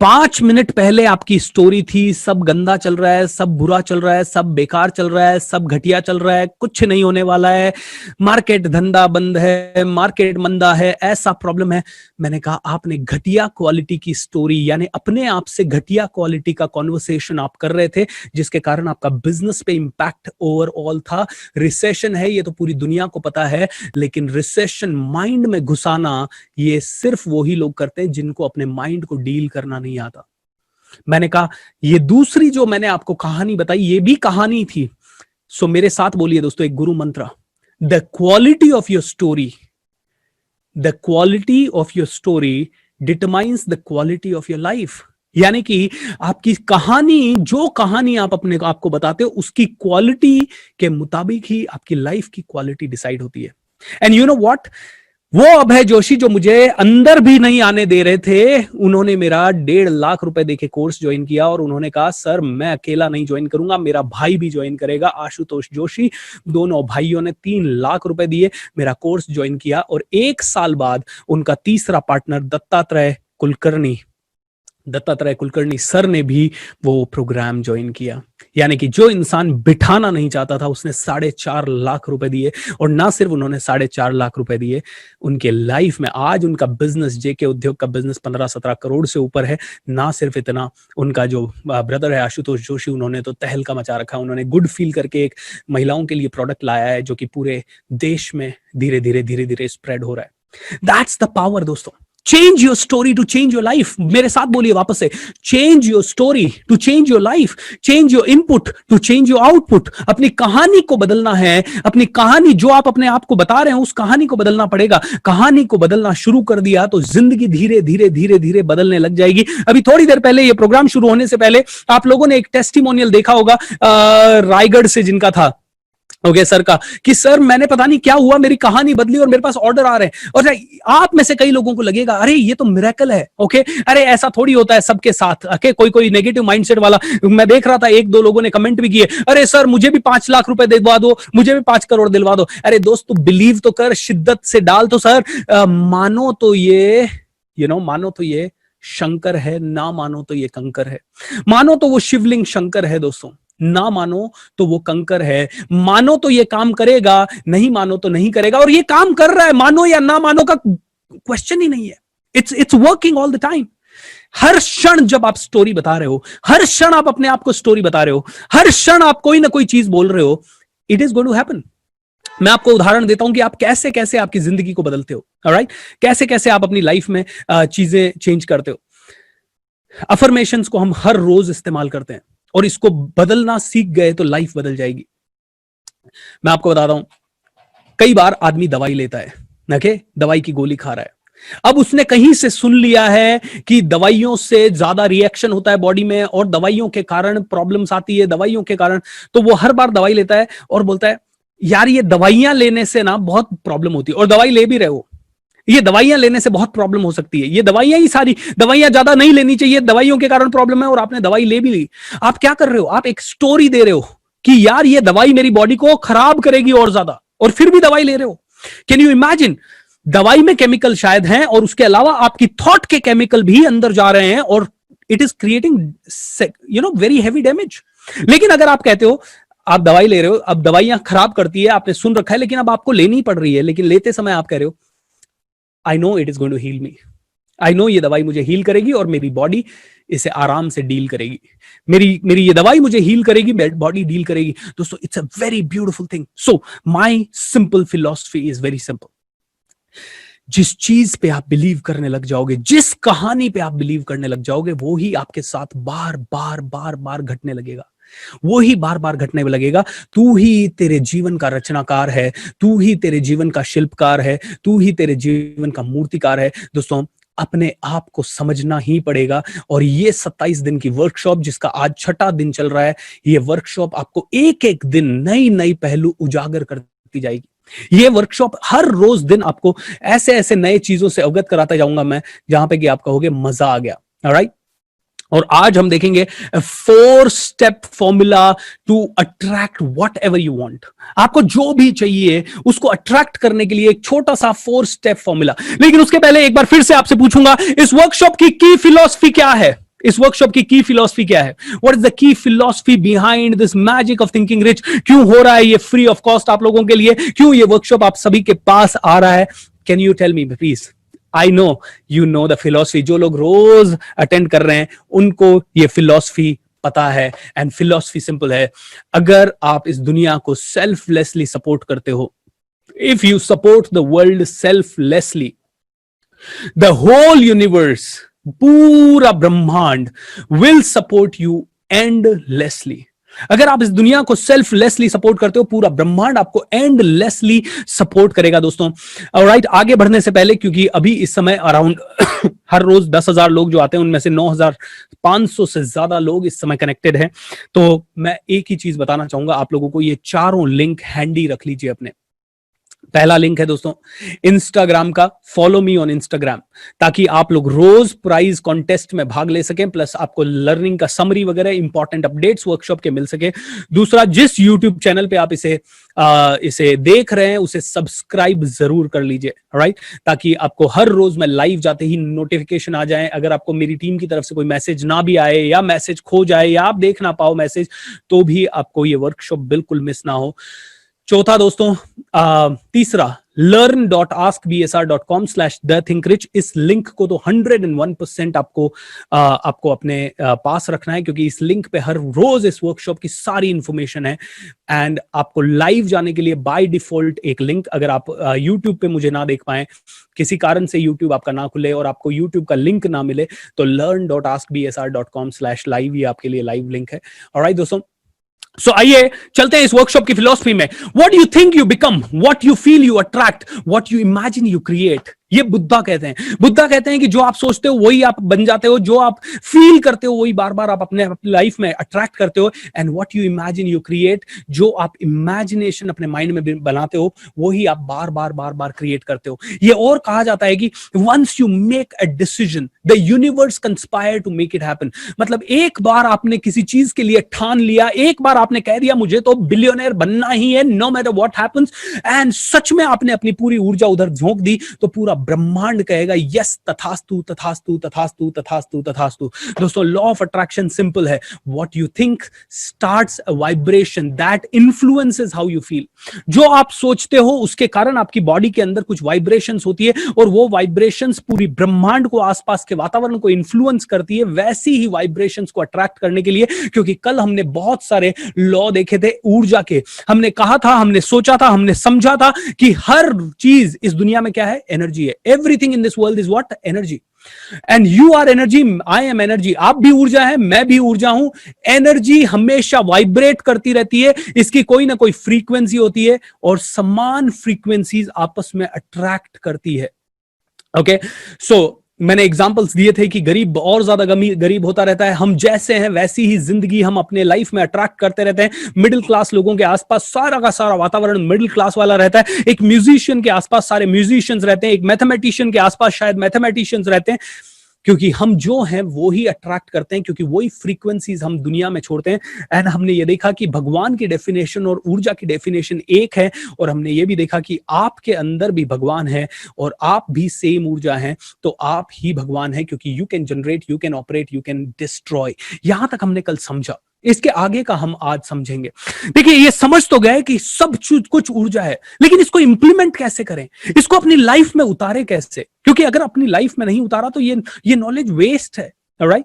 5 मिनट पहले आपकी स्टोरी थी सब गंदा चल रहा है, सब बुरा चल रहा है, सब बेकार चल रहा है, सब घटिया चल रहा है, कुछ नहीं होने वाला है, मार्केट धंधा बंद है, मार्केट मंदा है, ऐसा प्रॉब्लम है। मैंने कहा आपने घटिया क्वालिटी की स्टोरी यानी अपने आप से घटिया क्वालिटी का कॉन्वर्सेशन आप कर रहे थे जिसके कारण आपका बिजनेस पे इंपैक्ट ओवरऑल था। रिसेशन है ये तो पूरी दुनिया को पता है, लेकिन रिसेशन माइंड में घुसाना ये सिर्फ वही लोग करते हैं जिनको अपने माइंड को डील करना नहीं आता। मैंने कहा ये दूसरी जो मैंने आपको कहानी बताई ये भी कहानी थी। सो मेरे साथ बोलिए दोस्तों एक गुरु मंत्र, the quality of your story, the quality of your story determines the quality of your life. यानी कि आपकी कहानी, जो कहानी आप अपने आपको बताते हो उसकी क्वालिटी के मुताबिक ही आपकी लाइफ की क्वालिटी डिसाइड होती है। एंड यू नो व्हाट, वो अभय जोशी जो मुझे अंदर भी नहीं आने दे रहे थे, उन्होंने मेरा 1.5 लाख रुपए देके कोर्स ज्वाइन किया और उन्होंने कहा सर मैं अकेला नहीं ज्वाइन करूंगा, मेरा भाई भी ज्वाइन करेगा, आशुतोष जोशी। दोनों भाइयों ने 3 लाख रुपए दिए, मेरा कोर्स ज्वाइन किया और 1 साल बाद उनका तीसरा पार्टनर दत्तात्रेय कुलकर्णी सर ने भी वो प्रोग्राम ज्वाइन किया। यानी कि जो इंसान बिठाना नहीं चाहता था उसने 4.5 लाख रुपए दिए और ना सिर्फ उन्होंने 4.5 लाख रुपए दिए, उनके लाइफ में आज उनका बिजनेस, जेके उद्योग का बिजनेस 15-17 करोड़ से ऊपर है। ना सिर्फ इतना, उनका जो ब्रदर है आशुतोष जोशी, उन्होंने तो तहलका मचा रखा। उन्होंने गुड फील करके एक महिलाओं के लिए प्रोडक्ट लाया है जो कि पूरे देश में धीरे धीरे स्प्रेड हो रहा है। दैट्स द पावर दोस्तों। Change your story to change your life. मेरे साथ बोलिए वापस से, change your story to change your life, change your input to change your output. अपनी कहानी को बदलना है, अपनी कहानी जो आप अपने आप को बता रहे हैं उस कहानी को बदलना पड़ेगा। कहानी को बदलना शुरू कर दिया तो जिंदगी धीरे धीरे बदलने लग जाएगी। अभी थोड़ी देर पहले ये प्रोग्राम शुरू होने से पहले आप लोगों ने एक टेस्टिमोनियल देखा होगा रायगढ़ से जिनका था ओके सर का, कि सर मैंने पता नहीं क्या हुआ, मेरी कहानी बदली और मेरे पास ऑर्डर आ रहे हैं। और आप में से कई लोगों को लगेगा अरे ये तो मिरेकल है। ओके, अरे ऐसा थोड़ी होता है सबके साथ। ओके, कोई नेगेटिव माइंडसेट वाला मैं देख रहा था, 1-2 लोगों ने कमेंट भी किए, अरे सर मुझे भी 5 लाख रुपए दिलवा दो, मुझे भी 5 करोड़ दिलवा दो। अरे दोस्त तू बिलीव तो कर, शिद्दत से डाल तो सर। मानो तो ये मानो तो ये शंकर है, ना मानो तो ये कंकर है। मानो तो वो शिवलिंग शंकर है दोस्तों, ना मानो तो वो कंकर है। मानो तो ये काम करेगा, नहीं मानो तो नहीं करेगा। और ये काम कर रहा है, मानो या ना मानो का क्वेश्चन ही नहीं है। It's working all the time. हर क्षण जब आप स्टोरी बता रहे हो, हर क्षण आप अपने आप को स्टोरी बता रहे हो, हर क्षण आप कोई ना कोई चीज बोल रहे हो, it is going to happen. मैं आपको उदाहरण देता हूं कि आप कैसे कैसे आपकी जिंदगी को बदलते हो। ऑलराइट, कैसे कैसे आप अपनी लाइफ में चीजें चेंज करते हो। अफर्मेशंस को हम हर रोज इस्तेमाल करते हैं और इसको बदलना सीख गए तो लाइफ बदल जाएगी। मैं आपको बताता हूं, कई बार आदमी दवाई लेता है, ओके, दवाई की गोली खा रहा है। अब उसने कहीं से सुन लिया है कि दवाइयों से ज्यादा रिएक्शन होता है बॉडी में और दवाइयों के कारण प्रॉब्लम्स आती है, दवाइयों के कारण। तो वो हर बार दवाई लेता है और बोलता है यार ये दवाइयां लेने से ना बहुत प्रॉब्लम होती है, और दवाई ले भी रहे हो, ये दवाइयां लेने से बहुत प्रॉब्लम हो सकती है, ये दवाइयां ही सारी दवाइयां ज्यादा नहीं लेनी चाहिए, दवाइयों के कारण प्रॉब्लम है, और आपने दवाई ले भी ली। आप क्या कर रहे हो, आप एक स्टोरी दे रहे हो कि यार ये दवाई मेरी बॉडी को खराब करेगी और ज्यादा, और फिर भी दवाई ले रहे हो। कैन यू इमेजिन, दवाई में केमिकल शायद हैं और उसके अलावा आपकी थॉट के केमिकल भी अंदर जा रहे हैं और it is creating very heavy damage. लेकिन अगर आप कहते हो आप दवाई ले रहे हो, अब दवाइयां खराब करती है, आपने सुन रखा है, लेकिन अब आपको लेनी पड़ रही है, लेकिन लेते समय आप कह रहे हो I know it is going to heal me, I know ये दवाई मुझे हील करेगी और मेरी बॉडी इसे आराम से डील करेगी, मेरी मेरी ये दवाई मुझे हील करेगी, मेरी बॉडी डील करेगी। दोस्तों it's a very beautiful thing. So my simple philosophy is very simple. जिस चीज पे आप बिलीव करने लग जाओगे, जिस कहानी पे आप बिलीव करने लग जाओगे, वो ही आपके साथ बार बार बार बार घटने लगेगा, वो ही बार बार घटने में लगेगा। तू ही तेरे जीवन का रचनाकार है, तू ही तेरे जीवन का शिल्पकार है, तू ही तेरे जीवन का मूर्तिकार है। दोस्तों अपने आप को समझना ही पड़ेगा। और ये 27 दिन की वर्कशॉप, जिसका आज 6वां दिन चल रहा है, ये वर्कशॉप आपको एक एक दिन नई नई पहलू उजागर करती जाएगी। ये वर्कशॉप हर रोज दिन आपको ऐसे ऐसे नए चीजों से अवगत कराता जाऊंगा मैं, जहां पे कि आप कहोगे मजा आ गया। ऑलराइट, और आज हम देखेंगे 4 step formula to attract whatever you want. आपको जो भी चाहिए उसको अट्रैक्ट करने के लिए एक छोटा सा 4 स्टेप फॉर्मूला। लेकिन उसके पहले एक बार फिर से आपसे पूछूंगा, इस वर्कशॉप की फिलॉसफी क्या है? इस वर्कशॉप की फिलॉसफी क्या है? What is the key philosophy behind this magic of thinking rich? क्यों हो रहा है ये फ्री ऑफ कॉस्ट आप लोगों के लिए? क्यों ये वर्कशॉप आप सभी के पास आ रहा है? Can you tell me please? I know you know the philosophy. जो लोग रोज अटेंड कर रहे हैं उनको ये फिलॉसफी पता है, एंड फिलॉसफी सिंपल है। अगर आप इस दुनिया को सेल्फलेसली सपोर्ट करते हो, if you support the world selflessly, the whole universe, पूरा ब्रह्मांड विल सपोर्ट यू एंडलेसली। अगर आप इस दुनिया को सेल्फलेसली सपोर्ट करते हो, पूरा ब्रह्मांड आपको एंडलेसली सपोर्ट करेगा। दोस्तों ऑलराइट, आगे बढ़ने से पहले, क्योंकि अभी इस समय अराउंड हर रोज 10,000 लोग जो आते हैं उनमें से 9,500 से ज्यादा लोग इस समय कनेक्टेड हैं, तो मैं एक ही चीज बताना चाहूंगा आप लोगों को, ये चारों लिंक हैंडी रख लीजिए अपने। पहला लिंक है दोस्तों इंस्टाग्राम का, फॉलो मी ऑन इंस्टाग्राम, ताकि आप लोग रोज प्राइज कॉन्टेस्ट में भाग ले सकें, प्लस आपको लर्निंग का समरी वगैरह इंपॉर्टेंट अपडेट्स वर्कशॉप के मिल सके। दूसरा, जिस यूट्यूब चैनल पे आप इसे देख रहे हैं उसे सब्सक्राइब जरूर कर लीजिए, राइट, ताकि आपको हर रोज मैं लाइव जाते ही नोटिफिकेशन आ जाए। अगर आपको मेरी टीम की तरफ से कोई मैसेज ना भी आए, या मैसेज खो जाए, या आप देख ना पाओ मैसेज, तो भी आपको ये वर्कशॉप बिल्कुल मिस ना हो। चौथा दोस्तों, तीसरा, learn.askbsr.com/thethinkrich, इस लिंक को तो 101% आपको अपने पास रखना है, क्योंकि इस लिंक पे हर रोज इस वर्कशॉप की सारी इंफॉर्मेशन है। एंड आपको लाइव जाने के लिए बाय डिफॉल्ट एक लिंक, अगर आप यूट्यूब पे मुझे ना देख पाए, किसी कारण से यूट्यूब आपका ना खुले और आपको यूट्यूब का लिंक ना मिले, तो learn.askbsr.com/live ये आपके लिए लाइव लिंक है। ऑलराइट दोस्तों, सो आइए चलते हैं इस वर्कशॉप की फिलॉसफी में। What you think you become, what you feel you attract, what you imagine you create. ये बुद्धा कहते हैं। बुद्धा कहते हैं कि जो आप सोचते हो वही आप बन जाते हो, जो आप फील करते हो वही बार बार आप अपने लाइफ में अट्रैक्ट करते हो। And what you imagine you create, जो आप इमेजिनेशन अपने माइंड में बनाते हो वही आप बार बार बार बार क्रिएट करते हो। ये और कहा जाता है कि once you make a decision the universe conspire to make it happen. मतलब एक बार आपने किसी चीज के लिए ठान लिया, एक बार आपने कह दिया मुझे तो बिलियनर बनना ही है, no matter what happens, and सच में आपने अपनी पूरी ऊर्जा उधर झोंक दी, तो पूरा ब्रह्मांड कहेगा यस, तथास्तु तथास्तु तथास्तु तथास्तु तथास्तु। दोस्तों लॉ ऑफ अट्रैक्शन सिंपल है, what you think starts a vibration that influences how you feel. जो आप सोचते हो उसके कारण आपकी बॉडी के अंदर कुछ वाइब्रेशंस होती है, और वो वाइब्रेशंस पूरी ब्रह्मांड को, आसपास के वातावरण को इन्फ्लुएंस करती है वैसी ही वाइब्रेशंस को अट्रैक्ट करने के लिए। क्योंकि कल हमने बहुत सारे लॉ देखे थे ऊर्जा के, हमने कहा था, हमने सोचा था, हमने समझा था कि हर चीज इस दुनिया में क्या है, एनर्जी है। Everything in this world is what, energy. And you are energy, I am energy. आप भी ऊर्जा है, मैं भी ऊर्जा हूं। एनर्जी हमेशा वाइब्रेट करती रहती है, इसकी कोई ना कोई फ्रीक्वेंसी होती है, और समान फ्रीक्वेंसीज आपस में अट्रैक्ट करती है। ओके, सो मैंने एग्जांपल्स दिए थे कि गरीब और ज्यादा गरीब होता रहता है। हम जैसे हैं वैसी ही जिंदगी हम अपने लाइफ में अट्रैक्ट करते रहते हैं। मिडिल क्लास लोगों के आसपास सारा का सारा वातावरण मिडिल क्लास वाला रहता है। एक म्यूजिशियन के आसपास सारे म्यूजिशियंस रहते हैं, एक मैथमेटिशियन के आसपास शायद मैथमेटिशियंस रहते हैं, क्योंकि हम जो हैं वो ही अट्रैक्ट करते हैं, क्योंकि वही फ्रीक्वेंसीज हम दुनिया में छोड़ते हैं। एंड हमने ये देखा कि भगवान की डेफिनेशन और ऊर्जा की डेफिनेशन एक है, और हमने ये भी देखा कि आपके अंदर भी भगवान है और आप भी सेम ऊर्जा हैं, तो आप ही भगवान हैं, क्योंकि you can generate, you can operate, you can destroy. यहां तक हमने कल समझा। इसके आगे का हम आज समझेंगे। देखिए, ये समझ तो गए कि सब कुछ ऊर्जा है, लेकिन इसको इंप्लीमेंट कैसे करें, इसको अपनी लाइफ में उतारे कैसे, क्योंकि अगर अपनी लाइफ में नहीं उतारा तो ये नॉलेज वेस्ट है। ऑलराइट,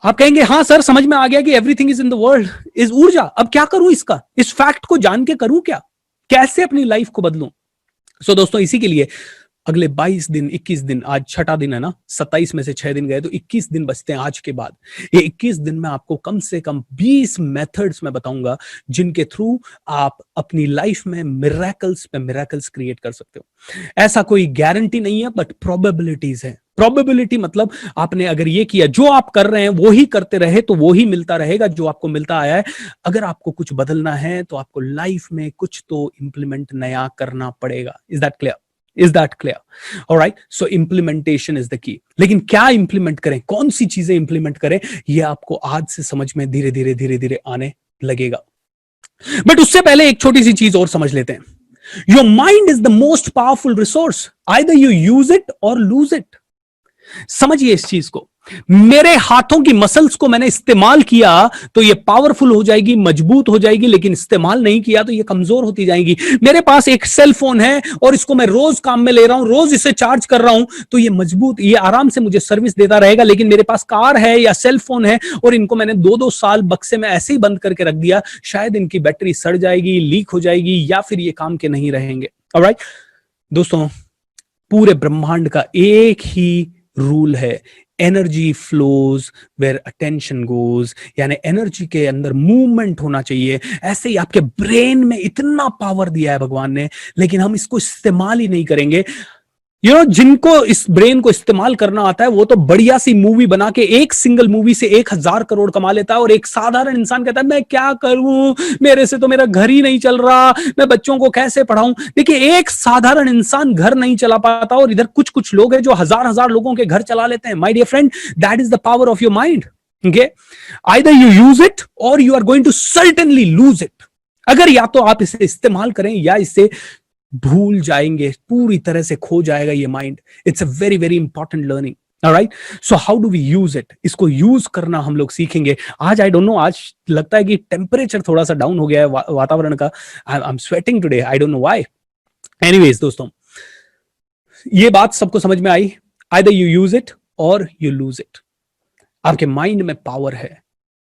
आप कहेंगे हाँ सर समझ में आ गया कि everything is in the world is ऊर्जा, अब क्या करूं, इसका इस फैक्ट को जान के करूं क्या, कैसे अपनी लाइफ को बदलूं। सो दोस्तों, इसी के लिए अगले 22 दिन 21 दिन, आज छठा दिन है ना, 27 में से 6 दिन गए तो 21 दिन बचते हैं आज के बाद। ये 21 दिन में आपको कम से कम 20 मेथड्स मैं बताऊंगा जिनके थ्रू आप अपनी लाइफ में मिरेकल्स पे मिरेकल्स क्रिएट कर सकते हो। ऐसा कोई गारंटी नहीं है, बट प्रोबेबिलिटीज है। प्रोबेबिलिटी मतलब आपने अगर ये किया, जो आप कर रहे हैं वो ही करते रहे तो वो ही मिलता रहेगा जो आपको मिलता आया है। अगर आपको कुछ बदलना है तो आपको लाइफ में कुछ तो इंप्लीमेंट नया करना पड़ेगा। Is that clear? Is that clear? All right. So implementation is the key. लेकिन क्या इंप्लीमेंट करें, कौन सी चीजें इंप्लीमेंट करें, ये आपको आज से समझ में धीरे धीरे आने लगेगा। बट उससे पहले एक छोटी सी चीज और समझ लेते हैं। Your mind is the most powerful resource. Either you use it or lose it. समझिए इस चीज को। मेरे हाथों की मसल्स को मैंने इस्तेमाल किया तो ये पावरफुल हो जाएगी, मजबूत हो जाएगी, लेकिन इस्तेमाल नहीं किया तो ये कमजोर होती जाएगी। मेरे पास एक सेल फोन है और इसको मैं रोज काम में ले रहा हूं, रोज इसे चार्ज कर रहा हूं, तो ये मजबूत, ये आराम से मुझे सर्विस देता रहेगा। लेकिन मेरे पास कार है या सेल फोन है और इनको मैंने 2-2 साल बक्से में ऐसे ही बंद करके रख दिया, शायद इनकी बैटरी सड़ जाएगी, लीक हो जाएगी, या फिर ये काम के नहीं रहेंगे। ऑलराइट दोस्तों, पूरे ब्रह्मांड का एक ही रूल है, energy flows where attention goes, यानी एनर्जी के अंदर मूवमेंट होना चाहिए। ऐसे ही आपके ब्रेन में इतना पावर दिया है भगवान ने, लेकिन हम इसको इस्तेमाल ही नहीं करेंगे। जिनको इस ब्रेन को इस्तेमाल करना आता है वो तो बढ़िया सी मूवी बना के एक सिंगल मूवी से 1000 करोड़ कमा लेता है, और एक साधारण इंसान कहता है मैं क्या करूं, मेरे से तो मेरा घर ही नहीं चल रहा, मैं बच्चों को कैसे पढ़ाऊं। देखिए, एक साधारण इंसान घर नहीं चला पाता और इधर कुछ कुछ लोग हैं जो हजार लोगों के घर चला लेते हैं। My dear friend, that is the power of your mind. Okay, either you use it or you are going to certainly lose it. अगर या तो आप इसे इस्तेमाल करें या इसे भूल जाएंगे, पूरी तरह से खो जाएगा ये mind. It's a very very important learning. Alright, so how do we use it? इसको यूज करना हम लोग सीखेंगे आज। आई डोंट नो, आज लगता है कि टेम्परेचर थोड़ा सा डाउन हो गया है वातावरण का। I am sweating today, I don't know why. Anyways दोस्तों, ये बात सबको समझ में आई। Either you use it or you lose it. आपके माइंड में पावर है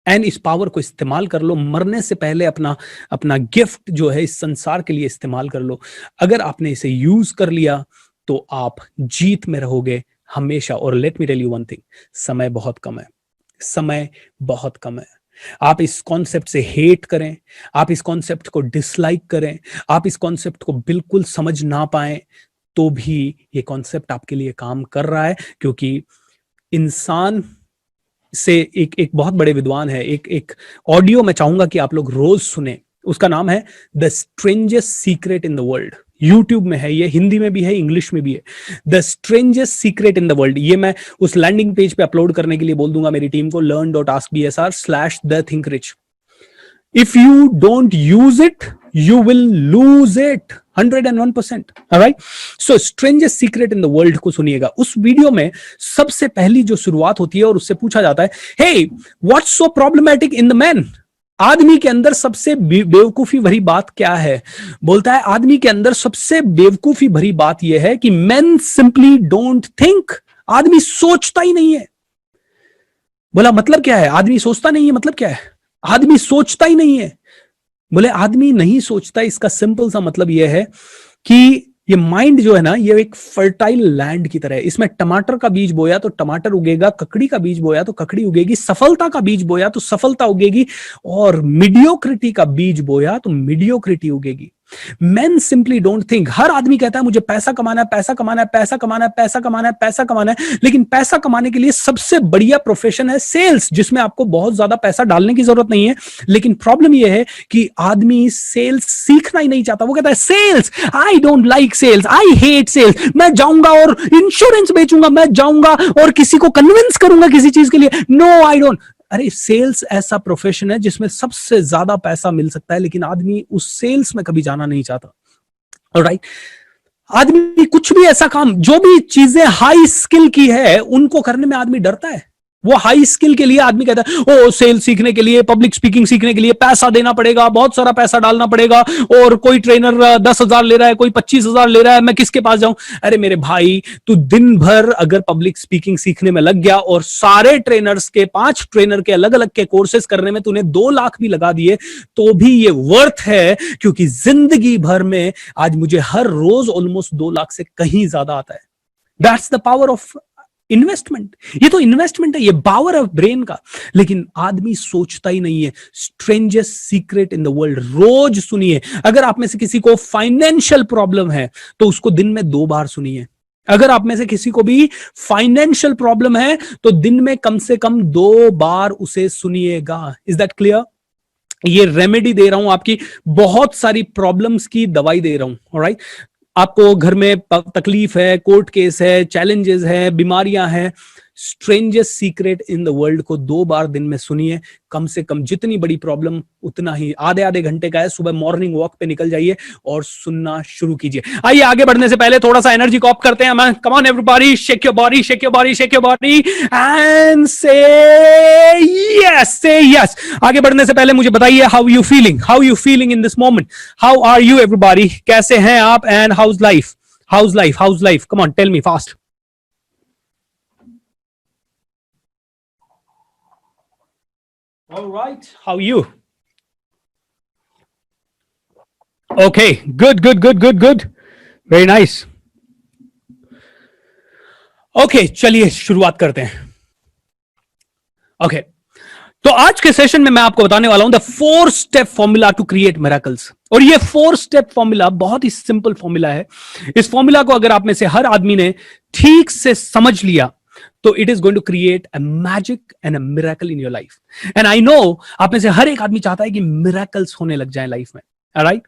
एंड इस पावर को इस्तेमाल कर लो। मरने से पहले अपना गिफ्ट जो है इस संसार के लिए इस्तेमाल कर लो। अगर आपने इसे यूज कर लिया तो आप जीत में रहोगे हमेशा। और let me tell you one thing, समय बहुत कम है, समय बहुत कम है। आप इस कॉन्सेप्ट से हेट करें, आप इस कॉन्सेप्ट को डिसलाइक करें, आप इस कॉन्सेप्ट को बिल्कुल समझ ना पाए, तो भी ये कॉन्सेप्ट आपके लिए काम कर रहा है। क्योंकि इंसान से एक बहुत बड़े विद्वान है, एक ऑडियो मैं चाहूंगा कि आप लोग रोज सुने। उसका नाम है the strangest secret in the world. YouTube में है, ये हिंदी में भी है, इंग्लिश में भी है। The strangest secret in the world. ये मैं उस लैंडिंग पेज पे अपलोड करने के लिए बोल दूंगा मेरी टीम को, learn.askbsr/the-think-rich। If you don't use it, you will lose it 101%. Alright? So strangest secret in the world को सुनिएगा। उस वीडियो में सबसे पहली जो शुरुआत होती है और उससे पूछा जाता है, hey, what's so problematic in the man? आदमी के अंदर सबसे बेवकूफी भरी बात क्या है? बोलता है आदमी के अंदर सबसे बेवकूफी भरी बात यह है कि men simply don't think। आदमी सोचता ही नहीं है। बोला मतलब क्या है? आदमी सोचता नहीं है मतलब क्या है? आदमी सोचता ही नहीं है। बोले आदमी नहीं सोचता, इसका सिंपल सा मतलब यह है कि ये माइंड जो है ना, ये एक फर्टाइल लैंड की तरह है। इसमें टमाटर का बीज बोया तो टमाटर उगेगा, ककड़ी का बीज बोया तो ककड़ी उगेगी, सफलता का बीज बोया तो सफलता उगेगी, और मीडियोक्रिटी का बीज बोया तो मीडियोक्रिटी उगेगी। Men simply don't think। हर आदमी कहता है मुझे पैसा कमाना है, पैसा कमाना है, पैसा कमाना है, पैसा कमाना है, पैसा कमाना है। लेकिन पैसा कमाने के लिए सबसे बढ़िया प्रोफेशन है सेल्स, जिसमें आपको बहुत ज्यादा पैसा डालने की जरूरत नहीं है। लेकिन प्रॉब्लम यह है कि आदमी सेल्स सीखना ही नहीं चाहता। वो कहता है sales, I don't like sales, I hate sales. मैं जाऊंगा और इंश्योरेंस बेचूंगा, मैं जाऊंगा और किसी को कन्विंस करूंगा किसी चीज के लिए। No I don't. अरे सेल्स ऐसा प्रोफेशन है जिसमें सबसे ज्यादा पैसा मिल सकता है, लेकिन आदमी उस सेल्स में कभी जाना नहीं चाहता। ऑलराइट, आदमी कुछ भी ऐसा काम, जो भी चीजें हाई स्किल की है, उनको करने में आदमी डरता है। वो हाई स्किल के लिए आदमी कहता है ओ सेल सीखने के लिए, पब्लिक स्पीकिंग सीखने के लिए पैसा देना पड़ेगा, बहुत सारा पैसा डालना पड़ेगा, और कोई ट्रेनर 10,000 ले रहा है, कोई 25,000 ले रहा है, मैं किसके पास जाऊं? अरे मेरे भाई, तू दिन भर अगर पब्लिक स्पीकिंग सीखने में लग गया और सारे ट्रेनर्स के 5 ट्रेनर के अलग अलग के कोर्सेज करने में तूने 2 लाख भी लगा दिए तो भी ये वर्थ है, क्योंकि जिंदगी भर में आज मुझे हर रोज ऑलमोस्ट 2 लाख से कहीं ज्यादा आता है। That's the power of investment. ये तो इन्वेस्टमेंट है, ये पावर है ब्रेन का। लेकिन आदमी सोचता ही नहीं है। Strangest secret in the world रोज सुनिए। अगर आप में से किसी को फाइनेंशियल प्रॉब्लम है तो उसको दिन में 2 बार सुनिए। अगर आप में से किसी को भी फाइनेंशियल प्रॉब्लम है तो दिन में कम से कम 2 बार उसे सुनिएगा। Is that clear? ये रेमेडी दे रहा हूं, आपकी बहुत सारी प्रॉब्लम्स की दवाई दे रहा हूं। ऑलराइट, आपको घर में तकलीफ है, कोर्ट केस है, चैलेंजेस है, बीमारियां हैं, strangest secret in the world को 2 बार दिन में सुनिए। कम से कम जितनी बड़ी प्रॉब्लम उतना ही, आधे आधे घंटे का है। सुबह मॉर्निंग वॉक पे निकल जाइए और सुनना शुरू कीजिए। आइए आगे बढ़ने से पहले थोड़ा सा एनर्जी को अप करते हैं। Come on everybody, shake your body, shake your body, shake your body and say yes, say yes. आगे बढ़ने से पहले मुझे बताइए how you feeling in this moment? How are you everybody? कैसे हैं आप? And how's life? Come on, tell me fast. All right, how are you? Okay, good. Very nice. Okay, चलिए शुरुआत करते हैं। Okay, तो आज के सेशन में मैं आपको बताने वाला हूं the 4 step formula to create miracles. और ये 4 स्टेप फॉर्मूला बहुत ही सिंपल फॉर्मूला है। इस फॉर्मूला को अगर आप में से हर आदमी ने ठीक से समझ लिया तो it is going to create a magic and a miracle in your life. And I know आप में से हर एक आदमी चाहता है कि मिरेकल्स होने लग जाए लाइफ में। Alright,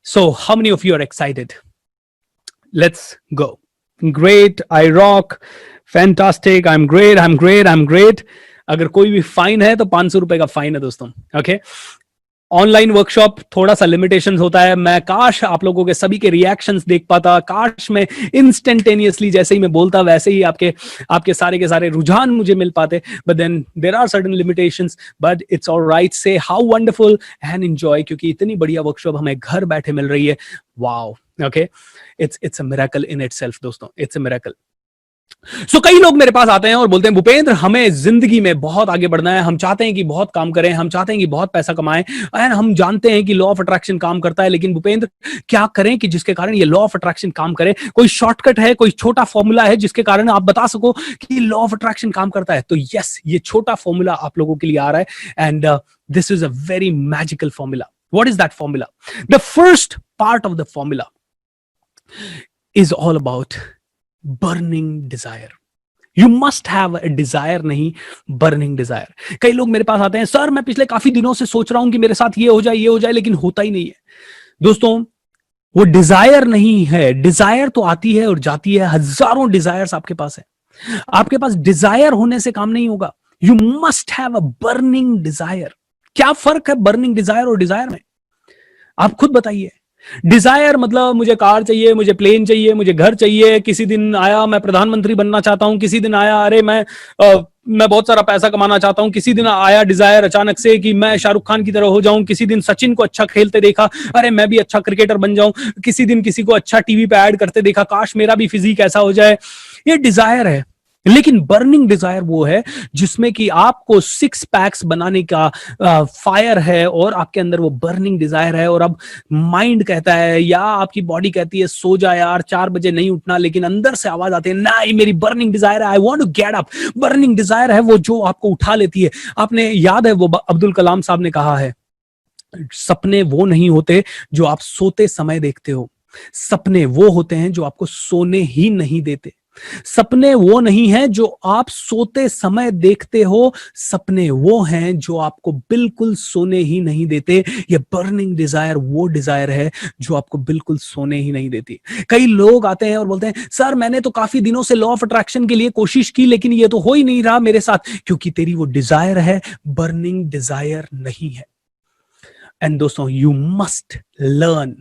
so how many of you are excited? Let's go. Great, I rock, fantastic, I am great. अगर कोई भी फाइन है तो 500 रुपए का फाइन है दोस्तों। ओके, ऑनलाइन वर्कशॉप थोड़ा सा लिमिटेशंस होता है। मैं काश आप लोगों के सभी के रिएक्शंस देख पाता, काश मैं इंस्टेंटेनियसली जैसे ही मैं बोलता वैसे ही आपके सारे के सारे रुझान मुझे मिल पाते। But then there are certain limitations, but it's alright. Say how wonderful and enjoy, क्योंकि इतनी बढ़िया वर्कशॉप हमें घर बैठे मिल रही है। Wow, okay, it's a miracle in itself दोस्तों, इट्स अ मिरेकल। सो कई लोग मेरे पास आते हैं और बोलते हैं भूपेंद्र, हमें जिंदगी में बहुत आगे बढ़ना है, हम चाहते हैं कि बहुत काम करें, हम चाहते हैं कि बहुत पैसा कमाएं, एंड हम जानते हैं कि लॉ ऑफ अट्रैक्शन काम करता है, लेकिन भूपेंद्र क्या करें कि जिसके कारण ये लॉ ऑफ अट्रैक्शन काम करे? कोई शॉर्टकट है, कोई छोटा फॉर्मूला है जिसके कारण आप बता सको कि लॉ ऑफ अट्रैक्शन काम करता है? तो यस, ये छोटा फॉर्मूला आप लोगों के लिए आ रहा है, and this is a very magical formula. What is that formula? The first part of the formula is all about burning desire. You must have a desire, नहीं burning desire। कई लोग मेरे पास आते हैं, सर मैं पिछले काफी दिनों से सोच रहा हूं कि मेरे साथ ये हो जाए, लेकिन होता ही नहीं है। दोस्तों, वो डिजायर नहीं है। डिजायर तो आती है और जाती है, हजारों डिजायर्स आपके पास है। आपके पास डिजायर होने से काम नहीं होगा। You must have a burning Dzire. क्या फर्क है बर्निंग डिजायर और डिजायर में? आप खुद बताइए। डिजायर मतलब मुझे कार चाहिए, मुझे प्लेन चाहिए, मुझे घर चाहिए। किसी दिन आया मैं प्रधानमंत्री बनना चाहता हूं, किसी दिन आया अरे मैं बहुत सारा पैसा कमाना चाहता हूं, किसी दिन आया डिजायर अचानक से कि मैं शाहरुख खान की तरह हो जाऊं, किसी दिन सचिन को अच्छा खेलते देखा, अरे मैं भी अच्छा क्रिकेटर बन जाऊं, किसी दिन किसी को अच्छा टीवी पे ऐड करते देखा, काश मेरा भी फिजिक ऐसा हो जाए। ये डिजायर है। लेकिन बर्निंग डिजायर वो है जिसमें कि आपको 6 पैक्स बनाने का फायर है और आपके अंदर वो बर्निंग डिजायर है, और अब माइंड कहता है या आपकी बॉडी कहती है सो जा यार, 4 बजे नहीं उठना, लेकिन अंदर से आवाज आती है नहीं, मेरी बर्निंग डिजायर है, I want to get up. Burning desire है वो जो आपको उठा लेती है। आपने याद है वो अब्दुल कलाम साहब ने कहा है, सपने वो नहीं होते जो आप सोते समय देखते हो, सपने वो होते हैं जो आपको सोने ही नहीं देते। सपने वो नहीं है जो आप सोते समय देखते हो, सपने वो हैं जो आपको बिल्कुल सोने ही नहीं देते। ये बर्निंग डिजायर वो डिजायर है जो आपको बिल्कुल सोने ही नहीं देती। कई लोग आते हैं और बोलते हैं सर मैंने तो काफी दिनों से लॉ ऑफ अट्रैक्शन के लिए कोशिश की, लेकिन ये तो हो ही नहीं रहा मेरे साथ, क्योंकि तेरी वो डिजायर है, बर्निंग डिजायर नहीं है। एंड दोस्तों, यू मस्ट लर्न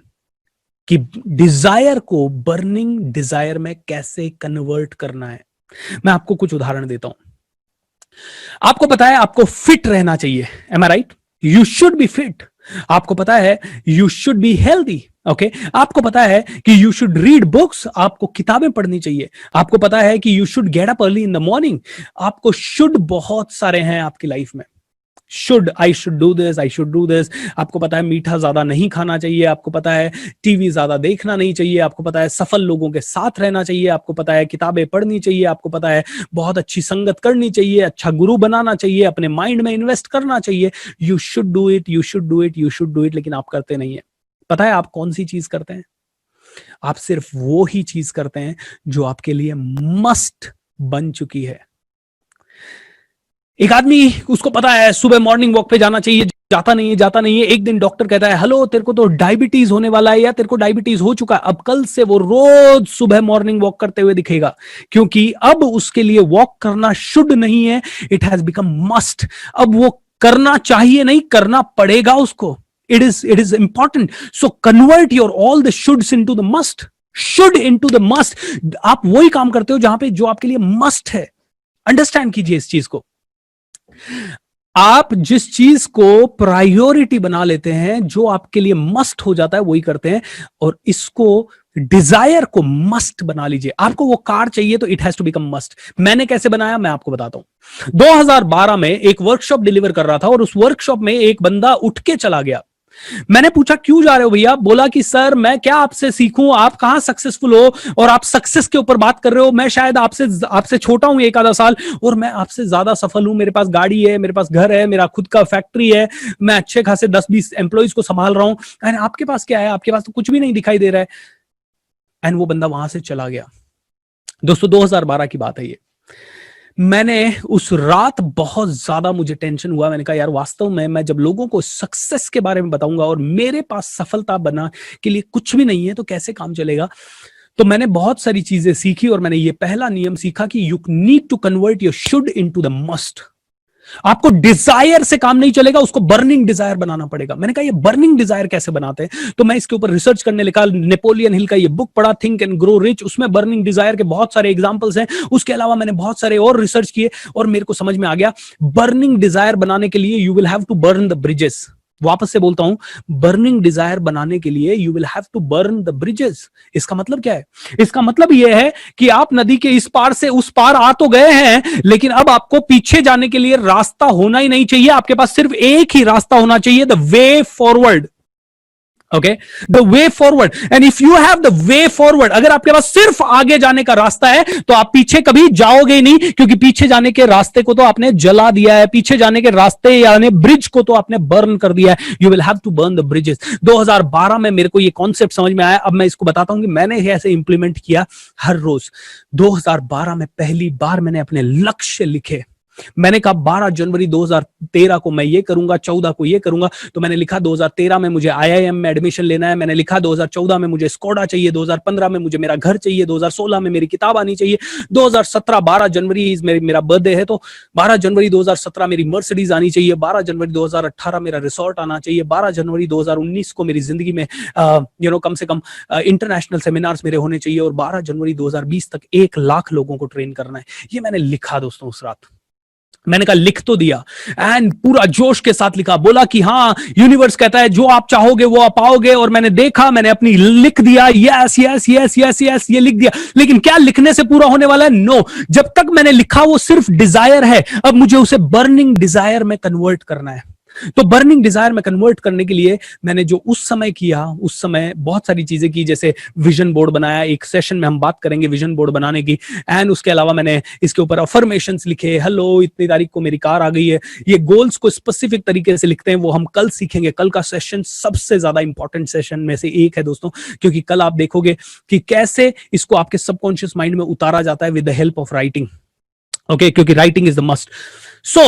कि डिजायर को बर्निंग डिजायर में कैसे कन्वर्ट करना है। मैं आपको कुछ उदाहरण देता हूं। आपको पता है आपको फिट रहना चाहिए, am I right? You should be fit. आपको पता है you should be healthy. Okay, आपको पता है कि यू शुड रीड बुक्स, आपको किताबें पढ़नी चाहिए। आपको पता है कि you should get up early in the morning. आपको शुड बहुत सारे हैं आपकी लाइफ में। Should, I should do this, I should do this. आपको पता है मीठा ज्यादा नहीं खाना चाहिए। आपको पता है टीवी ज्यादा देखना नहीं चाहिए। आपको पता है सफल लोगों के साथ रहना चाहिए। आपको पता है किताबें पढ़नी चाहिए। आपको पता है बहुत अच्छी संगत करनी चाहिए, अच्छा गुरु बनाना चाहिए, अपने माइंड में इन्वेस्ट करना चाहिए। You should do it, you should do it, you should do it, लेकिन आप करते नहीं है। पता है आप कौन सी चीज करते हैं? आप सिर्फ वो ही चीज करते हैं जो आपके लिए मस्ट बन चुकी है। एक आदमी, उसको पता है सुबह मॉर्निंग वॉक पे जाना चाहिए, जाता नहीं है, जाता नहीं है। एक दिन डॉक्टर कहता है हेलो तेरे को तो डायबिटीज होने वाला है, या तेरे को डायबिटीज हो चुका है। अब कल से वो रोज सुबह मॉर्निंग वॉक करते हुए दिखेगा, क्योंकि अब उसके लिए वॉक करना शुड नहीं है, इट हैज बिकम मस्ट। अब वो करना चाहिए नहीं, करना पड़ेगा उसको। It is important. So convert your all the shoulds into the must. Should into the must. आप वही काम करते हो जहां पे जो आपके लिए मस्ट है। अंडरस्टैंड कीजिए इस चीज को। आप जिस चीज को प्रायोरिटी बना लेते हैं, जो आपके लिए मस्ट हो जाता है, वही करते हैं। और इसको, डिजायर को मस्ट बना लीजिए। आपको वो कार चाहिए तो it has to become must. मैंने कैसे बनाया मैं आपको बताता हूं। 2012 में एक वर्कशॉप डिलीवर कर रहा था, और उस वर्कशॉप में एक बंदा उठ के चला गया। मैंने पूछा क्यों जा रहे हो भैया? बोला कि सर मैं क्या आपसे सीखूं, आप कहां सक्सेसफुल हो और आप सक्सेस के ऊपर बात कर रहे हो। मैं शायद आपसे छोटा हूं एक आधा साल, और मैं आपसे ज्यादा सफल हूं। मेरे पास गाड़ी है, मेरे पास घर है, मेरा खुद का फैक्ट्री है, मैं अच्छे खासे 10-20 एम्प्लॉइज को संभाल रहा हूं। एंड आपके पास क्या है? आपके पास तो कुछ भी नहीं दिखाई दे रहा है। एंड वो बंदा वहां से चला गया। दोस्तों 2012 की बात है ये। मैंने उस रात बहुत ज्यादा मुझे टेंशन हुआ। मैंने कहा यार वास्तव में मैं जब लोगों को सक्सेस के बारे में बताऊंगा और मेरे पास सफलता बना के लिए कुछ भी नहीं है, तो कैसे काम चलेगा? तो मैंने बहुत सारी चीजें सीखी, और मैंने ये पहला नियम सीखा कि you need to convert your should into the must. आपको डिजायर से काम नहीं चलेगा, उसको बर्निंग डिजायर बनाना पड़ेगा। मैंने कहा ये बर्निंग डिजायर कैसे बनाते हैं? तो मैं इसके ऊपर रिसर्च करने लगा। नेपोलियन हिल का ये बुक पढ़ा, थिंक एंड ग्रो रिच, उसमें बर्निंग डिजायर के बहुत सारे एग्जांपल्स हैं। उसके अलावा मैंने बहुत सारे और रिसर्च किए, और मेरे को समझ में आ गया बर्निंग डिजायर बनाने के लिए you will have to burn the bridges. वापस से बोलता हूं, बर्निंग डिजायर बनाने के लिए you will have to burn the bridges. इसका मतलब क्या है? इसका मतलब यह है कि आप नदी के इस पार से उस पार आ तो गए हैं, लेकिन अब आपको पीछे जाने के लिए रास्ता होना ही नहीं चाहिए। आपके पास सिर्फ एक ही रास्ता होना चाहिए, the way forward. Okay, the way forward. And if you have the way forward, अगर आपके पास सिर्फ आगे जाने का रास्ता है, तो आप पीछे कभी जाओगे नहीं, क्योंकि पीछे जाने के रास्ते को तो आपने जला दिया है। पीछे जाने के रास्ते यानी ब्रिज को तो आपने बर्न कर दिया है। You will have to burn the bridges. 2012 में मेरे को ये कॉन्सेप्ट समझ में आया। अब मैं इसको बताता हूं कि मैंने ऐसे इंप्लीमेंट किया हर रोज। 2012 में पहली बार मैंने अपने लक्ष्य लिखे। मैंने कहा 12 जनवरी 2013 को मैं ये करूंगा, 14 को ये करूंगा। तो मैंने लिखा 2013 में मुझे आईआईएम में एडमिशन लेना है। मैंने लिखा 2014 में मुझे स्कोडा चाहिए, 2015 में मुझे मेरा घर चाहिए, 2016 में मेरी किताब आनी चाहिए, 2017 12 जनवरी मेरा बर्थडे है, तो 12 जनवरी 2017 मेरी मर्सिडीज आनी चाहिए, 12 जनवरी 2018 मेरा रिसोर्ट आना चाहिए, 12 जनवरी 2019 को मेरी जिंदगी में कम से कम इंटरनेशनल सेमिनार्स मेरे होने चाहिए, और 12 जनवरी 2020 तक 1 लाख लोगों को ट्रेन करना है। ये मैंने लिखा दोस्तों उस रात। मैंने कहा लिख तो दिया, एंड पूरा जोश के साथ लिखा। बोला कि हाँ, यूनिवर्स कहता है जो आप चाहोगे वो आप पाओगे। और मैंने देखा, मैंने अपनी लिख दिया, yes yes yes yes yes, ये लिख दिया। लेकिन क्या लिखने से पूरा होने वाला है? नो। जब तक मैंने लिखा वो सिर्फ डिजायर है, अब मुझे उसे बर्निंग डिजायर में कन्वर्ट करना है। तो बर्निंग डिजायर में कन्वर्ट करने के लिए मैंने जो उस समय किया, उस समय बहुत सारी चीजें की, जैसे विजन बोर्ड बनाया। एक सेशन में हम बात करेंगे विजन बोर्ड बनाने की। एंड उसके अलावा मैंने इसके ऊपर अफर्मेशंस लिखे। हेलो, इतनी तारीख को मेरी कार आ गई है। ये गोल्स को स्पेसिफिक तरीके से लिखते हैं, वो हम कल सीखेंगे। कल का सेशन सबसे ज्यादा इंपॉर्टेंट सेशन में से एक है दोस्तों, क्योंकि कल आप देखोगे कि कैसे इसको आपके सबकॉन्शियस माइंड में उतारा जाता है with the help of writing. Okay, क्योंकि राइटिंग इज द मस्ट। सो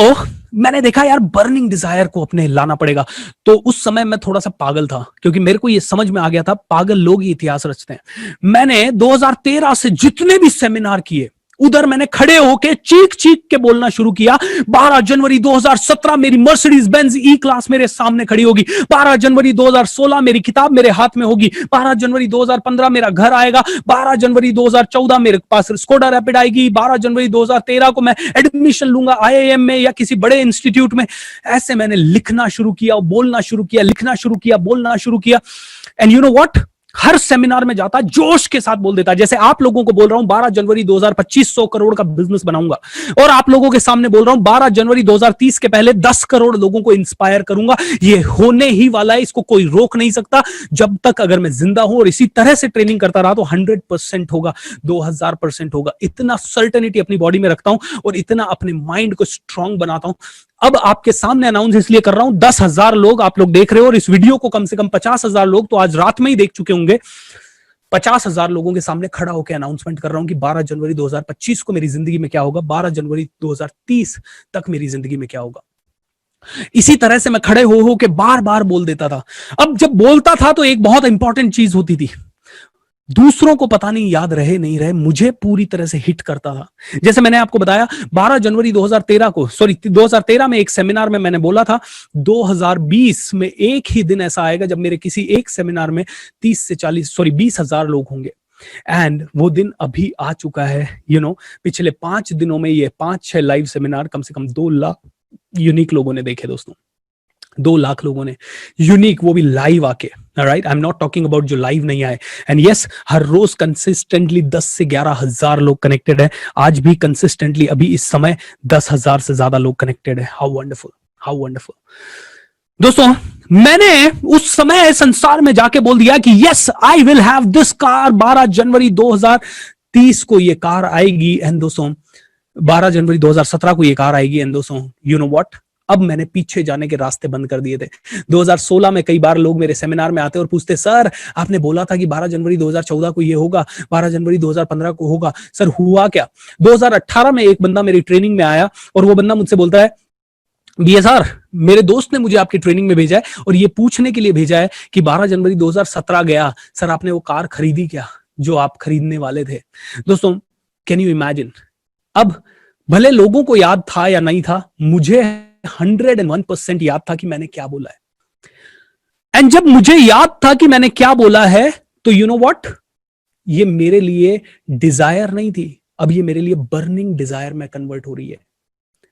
मैंने देखा यार बर्निंग डिजायर को अपने लाना पड़ेगा। तो उस समय मैं थोड़ा सा पागल था, क्योंकि मेरे को ये समझ में आ गया था पागल लोग ही इतिहास रचते हैं। मैंने 2013 से जितने भी सेमिनार किए उधर मैंने खड़े होके चीख चीख के बोलना शुरू किया, 12 जनवरी 2017 मेरी मर्सिडीज बेंज ई क्लास मेरे सामने खड़ी होगी, 12 जनवरी 2016 मेरी किताब मेरे हाथ में होगी, 12 जनवरी 2015 मेरा घर आएगा, 12 जनवरी 2014 मेरे पास स्कोडा रैपिड आएगी, 12 जनवरी 2013 को मैं एडमिशन लूंगा आईआईएम में या किसी बड़े इंस्टीट्यूट में। ऐसे मैंने लिखना शुरू किया, बोलना शुरू किया, लिखना शुरू किया, बोलना शुरू किया। And you know what, her seminar में जाता जोश के साथ बोल देता, जैसे आप लोगों को बोल रहा हूं 12 जनवरी 2025 100 करोड़ का बिजनेस बनाऊंगा, और आप लोगों के सामने बोल रहा हूं 12 जनवरी 2030 के पहले 10 करोड़ लोगों को इंस्पायर करूंगा। ये होने ही वाला है, इसको कोई रोक नहीं सकता। जब तक अगर मैं जिंदा हूं और इसी तरह से ट्रेनिंग करता रहा तो 100% होगा, 2000% होगा। इतना सर्टेनिटी अपनी बॉडी में रखता हूं और इतना अपने माइंड को स्ट्रांग बनाता हूं। अब आपके सामने अनाउंस इसलिए कर रहा हूं, 10,000 लोग आप लोग देख रहे हो और इस वीडियो को कम से कम 50,000 लोग तो आज रात में ही देख चुके होंगे। 50,000 लोगों के सामने खड़ा होकर अनाउंसमेंट कर रहा हूं कि 12 जनवरी 2025 को मेरी जिंदगी में क्या होगा, 12 जनवरी 2030 तक मेरी जिंदगी में क्या होगा। इसी तरह से मैं खड़े हो के बार बार बोल देता था। अब जब बोलता था तो एक बहुत इंपॉर्टेंट चीज होती थी, दूसरों को पता नहीं याद रहे नहीं रहे, मुझे पूरी तरह से हिट करता था। जैसे मैंने आपको बताया 12 जनवरी 2013 को, सॉरी 2013 में एक सेमिनार में मैंने बोला था 2020 में एक ही दिन ऐसा आएगा जब मेरे किसी एक सेमिनार में 20,000 लोग होंगे। एंड वो दिन अभी आ चुका है। पिछले 5 दिनों में ये 5-6 लाइव सेमिनार कम से कम 2 लाख यूनिक लोगों ने देखे दोस्तों, 2 लाख लोगों ने यूनिक, वो भी लाइव आके। Right, I am not talking about जो लाइव नहीं आए। एंड यस, हर रोज कंसिस्टेंटली 10 से 11,000 लोग कनेक्टेड है। आज भी कंसिस्टेंटली अभी इस समय 10,000 से ज्यादा लोग कनेक्टेड है। How wonderful, how wonderful. दोस्तों, मैंने उस समय संसार में जाके बोल दिया कि yes, I will have this car. 12 जनवरी 2030 को ये कार आएगी। एंड दोस्तों 12 जनवरी 2017 को ये कार आएगी। एंड दोस्तों यू नो व्हाट, अब मैंने पीछे जाने के रास्ते बंद कर दिए थे। 2016 में कई बार लोग मेरे सेमिनार में आते और पूछते, सर आपने बोला था कि 12 जनवरी 2014 को ये होगा, 12 जनवरी 2015 को होगा, सर हुआ क्या? 2018 में एक बंदा मेरी ट्रेनिंग में आया और वो बंदा मुझसे बोलता है, बीएसआर मेरे दोस्त ने मुझे आपकी ट्रेनिंग में भेजा है और ये पूछने के लिए भेजा है कि 12 जनवरी 2017 गया, सर आपने वो कार खरीदी क्या जो आप खरीदने वाले थे? दोस्तों कैन यू इमेजिन, अब भले लोगों को याद था या नहीं था, मुझे 101% याद था कि मैंने क्या बोला है। एंड जब मुझे याद था कि मैंने क्या बोला है तो यू नो व्हाट, ये मेरे लिए डिजायर नहीं थी, अब ये मेरे लिए बर्निंग डिजायर में कन्वर्ट हो रही है।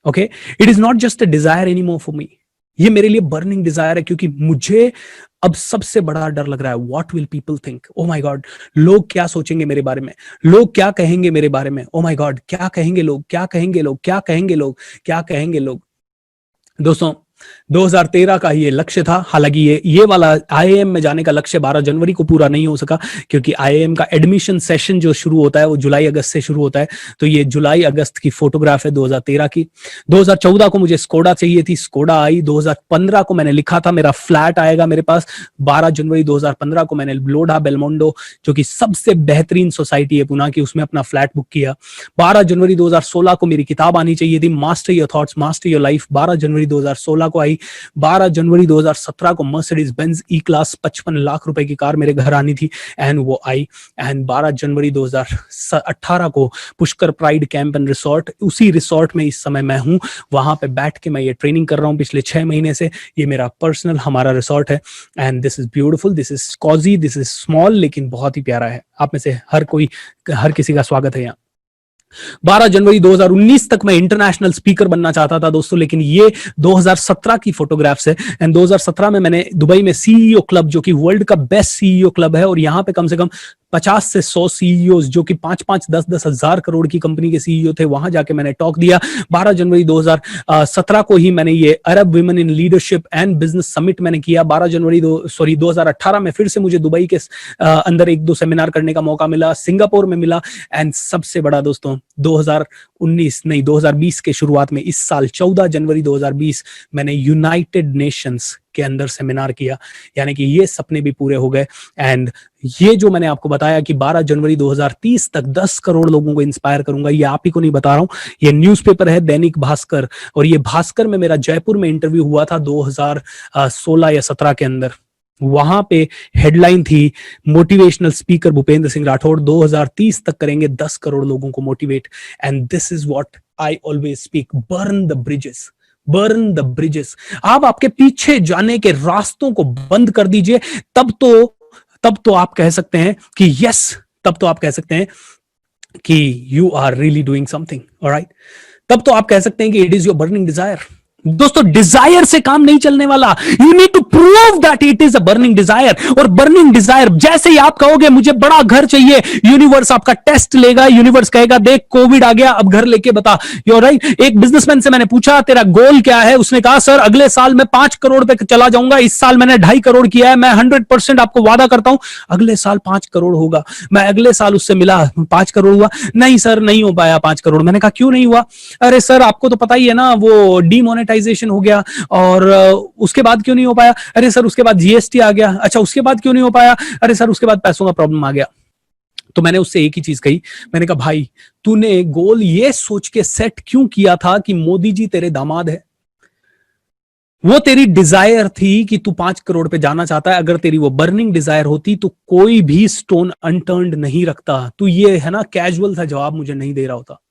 Okay, it is not just a desire anymore for me, ये मेरे लिए बर्निंग डिजायर है, क्योंकि मुझे अब सबसे बड़ा डर लग रहा है, what will people think. Oh my God, लोग क्या सोचेंगे मेरे बारे में, लोग क्या कहेंगे मेरे बारे में। ओ माय गॉड, क्या कहेंगे लोग, क्या कहेंगे लोग, क्या कहेंगे लोग, क्या कहेंगे लोग। दोस्तों 2013 का ये लक्ष्य था। हालांकि ये वाला आईआईएम में जाने का लक्ष्य 12 जनवरी को पूरा नहीं हो सका, क्योंकि आईआईएम का एडमिशन सेशन जो शुरू होता है वो जुलाई अगस्त से शुरू होता है। तो ये जुलाई अगस्त की फोटोग्राफ है 2013 की। 2014 को मुझे स्कोडा चाहिए थी, स्कोडा आई। 2015 को मैंने लिखा था मेरा फ्लैट आएगा मेरे पास। 12 जनवरी 2015 को मैंने लोडा बेलमोंडो, जो कि सबसे बेहतरीन सोसाइटी है पुणे की, उसमें अपना फ्लैट बुक किया। 12 जनवरी 2016 को मेरी किताब आनी चाहिए थी, master your thoughts master your life. 12 जनवरी 2016 को आई। 12 जनवरी 2017 को Mercedes Benz E class 55 lakh रुपए की कार मेरे घर आनी थी, एंड वो आई। एंड 12 जनवरी 2018 को Pushkar pride camp and resort, उसी रिसोर्ट में इस समय मैं हूं, वहां पे बैठ के मैं ये ट्रेनिंग कर रहा हूं पिछले 6 महीने से। ये मेरा पर्सनल हमारा रिसोर्ट है, and this is beautiful, this is cosy, this is small, लेकिन बहुत ही प्यारा है। आप में से हर किसी का स्वागत है यहाँ। 12 जनवरी 2019 तक मैं इंटरनेशनल स्पीकर बनना चाहता था दोस्तों, लेकिन ये 2017 की फोटोग्राफ्स है। एंड 2017 में मैंने दुबई में सीईओ क्लब, जो कि वर्ल्ड का बेस्ट सीईओ क्लब है, और यहाँ पे कम से कम 50 से 100 सीईओ जो कि 5-5, 10-10 हजार करोड़ की कंपनी के सीईओ थे, वहां जाके मैंने टॉक दिया। 12 जनवरी 2017 को ही मैंने ये Arab women in leadership and business summit मैंने किया। 2018 में फिर से मुझे दुबई के अंदर 1-2 सेमिनार करने का मौका मिला, सिंगापुर में मिला। एंड सबसे बड़ा दोस्तों 2020 के शुरुआत में, इस साल 14 जनवरी 2020 मैंने यूनाइटेड नेशंस के अंदर सेमिनार किया, यानी कि ये सपने भी पूरे हो गए। एंड ये जो मैंने आपको बताया कि 12 जनवरी 2030 तक 10 करोड़ लोगों को इंस्पायर करूंगा, ये आप ही को नहीं बता रहा हूं, ये न्यूज़पेपर है दैनिक भास्कर, और ये भास्कर में मेरा जयपुर में इंटरव्यू हुआ था 2016 या 17 के अंदर। वहां पे हेडलाइन थी, मोटिवेशनल स्पीकर भूपेंद्र सिंह राठौड़ 2030 तक करेंगे 10 करोड़ लोगों को motivate. And this is what I always speak, burn the bridges, burn the bridges. आप आपके पीछे जाने के रास्तों को बंद कर दीजिए, तब तो आप कह सकते हैं कि यस, तब तो आप कह सकते हैं कि you are really doing something, alright. तब तो आप कह सकते हैं कि it is your burning desire. दोस्तों, डिजायर से काम नहीं चलने वाला, you need to prove that it is a burning desire. और बर्निंग डिजायर, जैसे ही आप कहोगे मुझे बड़ा घर चाहिए, यूनिवर्स आपका टेस्ट लेगा, यूनिवर्स कहेगा देख कोविड आ गया, अब घर लेके बता, यू राइट। एक बिजनेसमैन से मैंने पूछा तेरा गोल क्या है, उसने कहा सर अगले साल मैं 5 करोड़ पे चला जाऊंगा, इस साल मैंने 2.5 करोड़ किया है, मैं 100% आपको वादा करता हूं अगले साल 5 करोड़ होगा। मैं अगले साल उससे मिला, 5 करोड़ हुआ, नहीं सर नहीं हो पाया 5 करोड़। मैंने कहा क्यों नहीं हुआ? अरे सर आपको तो पता ही है ना, वो डीमोनेटाइजेशन हो गया, और उसके बाद क्यों नहीं हो पाया? अरे सर उसके बाद जीएसटी आ गया। अच्छा उसके बाद क्यों नहीं हो पाया? अरे सर उसके बाद पैसों का प्रॉब्लम आ गया। तो मैंने उससे एक ही चीज कही, मैंने कहा भाई तूने गोल ये सोच के सेट क्यों किया था कि मोदी जी तेरे दामाद है? वो तेरी डिजायर थी कि तू 5 करोड़ पे जाना चाहता है, अगर तेरी वो बर्निंग डिजायर होती तो कोई भी स्टोन अनटर्न्ड नहीं रखता। तू ये है ना कैजुअल सा जवाब मुझे नहीं दे रहा होता।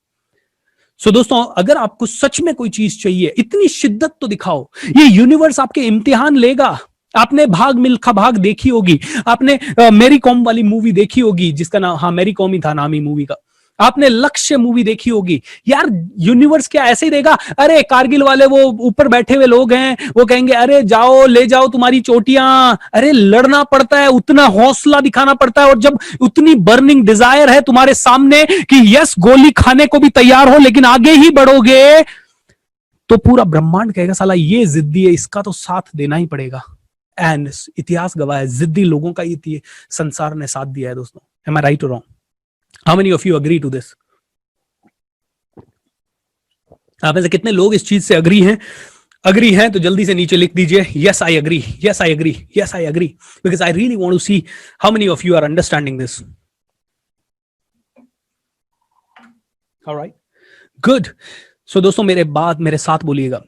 सो दोस्तों, अगर आपको सच में कोई चीज चाहिए, इतनी शिद्दत तो दिखाओ। ये यूनिवर्स आपके इम्तिहान लेगा। आपने भाग मिल्खा भाग देखी होगी, आपने मेरी कॉम वाली मूवी देखी होगी, जिसका नाम, हाँ मेरी कॉम ही था नाम ही मूवी का। आपने लक्ष्य मूवी देखी होगी। यार यूनिवर्स क्या ऐसे ही देगा? अरे कारगिल वाले वो ऊपर बैठे हुए लोग हैं, वो कहेंगे अरे जाओ ले जाओ तुम्हारी चोटियां। अरे लड़ना पड़ता है, उतना हौसला दिखाना पड़ता है। और जब उतनी बर्निंग डिजायर है तुम्हारे सामने कि यस गोली खाने को भी तैयार हो लेकिन आगे ही बढ़ोगे, तो पूरा ब्रह्मांड कहेगा साला ये जिद्दी है, इसका तो साथ देना ही पड़ेगा। एंड इतिहास गवाह है, जिद्दी लोगों का ही संसार ने साथ दिया है। दोस्तों, एम आई राइट और wrong? How many of you agree to this? आप में से कितने लोग इस चीज से अग्री हैं तो जल्दी से नीचे लिख दीजिए yes I agree, yes I agree, yes I agree, because I really want to see how many of you are understanding this. Alright, good. So दोस्तों मेरे साथ बोलिएगा,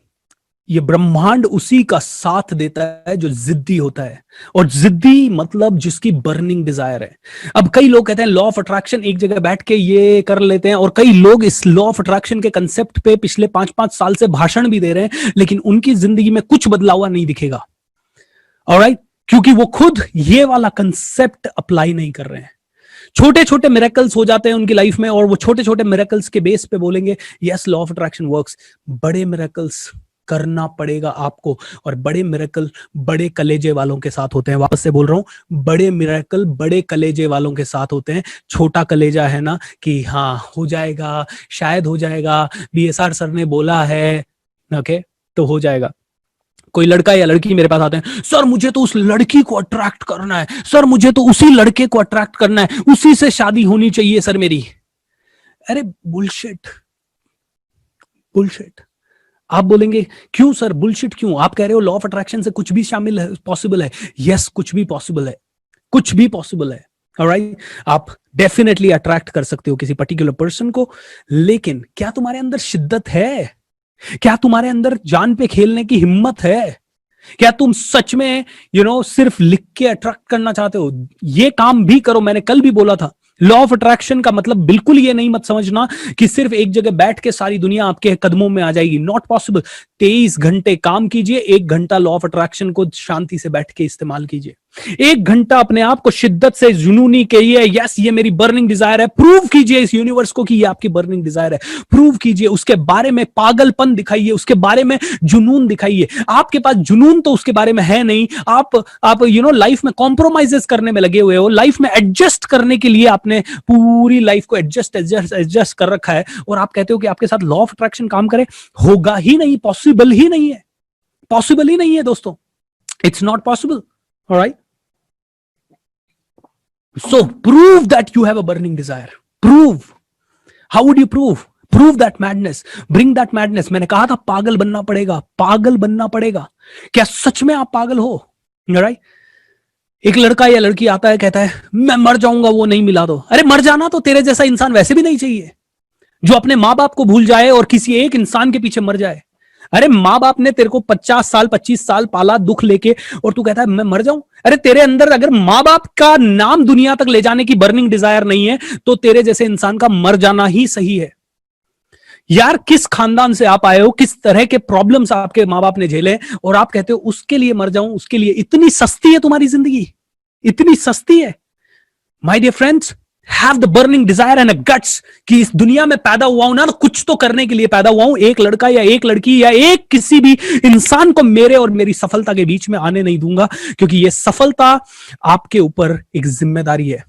ये ब्रह्मांड उसी का साथ देता है जो जिद्दी होता है, और जिद्दी मतलब जिसकी बर्निंग डिजायर है। अब कई लोग कहते हैं लॉ ऑफ अट्रैक्शन, एक जगह बैठ के ये कर लेते हैं, और कई लोग इस लॉ ऑफ अट्रैक्शन के कंसेप्ट पे पिछले 5-5 साल से भाषण भी दे रहे हैं, लेकिन उनकी जिंदगी में कुछ बदलाव नहीं दिखेगा। ऑलराइट, क्योंकि वो खुद ये वाला कंसेप्ट अप्लाई नहीं कर रहे हैं। छोटे छोटे मिरेकल्स हो जाते हैं उनकी लाइफ में, और वो छोटे छोटे मिरेकल्स के बेस पे बोलेंगे yes law of attraction works. बड़े मिरेकल्स करना पड़ेगा आपको, और बड़े मिरेकल बड़े कलेजे वालों के साथ होते हैं। वापस से बोल रहा हूं, बड़े मिरेकल बड़े कलेजे वालों के साथ होते हैं। छोटा कलेजा है ना कि हाँ हो जाएगा, शायद हो जाएगा, बीएसआर सर ने बोला है, ओके तो हो जाएगा। कोई लड़का या लड़की मेरे पास आते हैं, सर मुझे तो उस लड़की को अट्रैक्ट करना है, सर मुझे तो उसी लड़के को अट्रैक्ट करना है, उसी से शादी होनी चाहिए सर मेरी। अरे बुलशिट, बुलशिट। आप बोलेंगे क्यों सर बुलशिट क्यों? आप कह रहे हो लॉ ऑफ अट्रैक्शन से कुछ भी शामिल है, पॉसिबल है। यस कुछ भी पॉसिबल है, कुछ भी पॉसिबल है। ऑलराइट, आप डेफिनेटली अट्रैक्ट कर सकते हो किसी पर्टिकुलर पर्सन को, लेकिन क्या तुम्हारे अंदर शिद्दत है? क्या तुम्हारे अंदर जान पे खेलने की हिम्मत है? क्या तुम सच में सिर्फ लिख के अट्रैक्ट करना चाहते हो? ये काम भी करो। मैंने कल भी बोला था, लॉ ऑफ अट्रैक्शन का मतलब बिल्कुल ये नहीं मत समझना कि सिर्फ एक जगह बैठ के सारी दुनिया आपके कदमों में आ जाएगी। Not possible. 23 घंटे काम कीजिए, 1 घंटा लॉ ऑफ अट्रैक्शन को शांति से बैठ के इस्तेमाल कीजिए। 1 घंटा अपने आप को शिद्दत से जुनूनी कहिए यस ये मेरी बर्निंग डिजायर है। प्रूव कीजिए इस यूनिवर्स को कि ये आपकी बर्निंग डिजायर है। प्रूव कीजिए, उसके बारे में पागलपन दिखाइए, उसके बारे में जुनून दिखाइए। आपके पास जुनून तो उसके बारे में है नहीं। आप लाइफ में कॉम्प्रोमाइजेस करने में लगे हुए हो। लाइफ में एडजस्ट करने के लिए आपने पूरी लाइफ को एडजस्ट कर रखा है, और आप कहते हो कि आपके साथ लॉ ऑफ अट्रैक्शन काम करे। होगा ही नहीं, पॉसिबल ही नहीं है, पॉसिबल ही नहीं है दोस्तों। It's not possible. Alright, so prove that you have a burning desire. Prove. How would you prove? Prove that madness. Bring that madness. मैंने कहा था पागल बनना पड़ेगा, पागल बनना पड़ेगा। क्या सच में आप पागल हो? राइट? एक लड़का या लड़की आता है, कहता है मैं मर जाऊंगा वो नहीं मिला तो। अरे मर जाना तो तेरे जैसा इंसान वैसे भी नहीं चाहिए, जो अपने माँ बाप को भूल जाए और किसी एक इंसान के पीछे मर जाए। अरे माँ बाप ने तेरे को 50 साल 25 साल पाला दुख लेके, और तू कहता है मैं मर जाऊं। अरे तेरे अंदर अगर माँ बाप का नाम दुनिया तक ले जाने की बर्निंग डिजायर नहीं है तो तेरे जैसे इंसान का मर जाना ही सही है। यार किस खानदान से आप आए हो, किस तरह के प्रॉब्लम्स आपके माँ बाप ने झेले, और आप कहते हो उसके लिए मर जाऊं, उसके लिए। इतनी सस्ती है तुम्हारी जिंदगी, इतनी सस्ती है। My dear friends, have the burning desire and a guts कि इस दुनिया में पैदा हुआ हूं ना तो कुछ तो करने के लिए पैदा हुआ हूं। एक लड़का या एक लड़की या एक किसी भी इंसान को मेरे और मेरी सफलता के बीच में आने नहीं दूंगा, क्योंकि यह सफलता आपके ऊपर एक जिम्मेदारी है।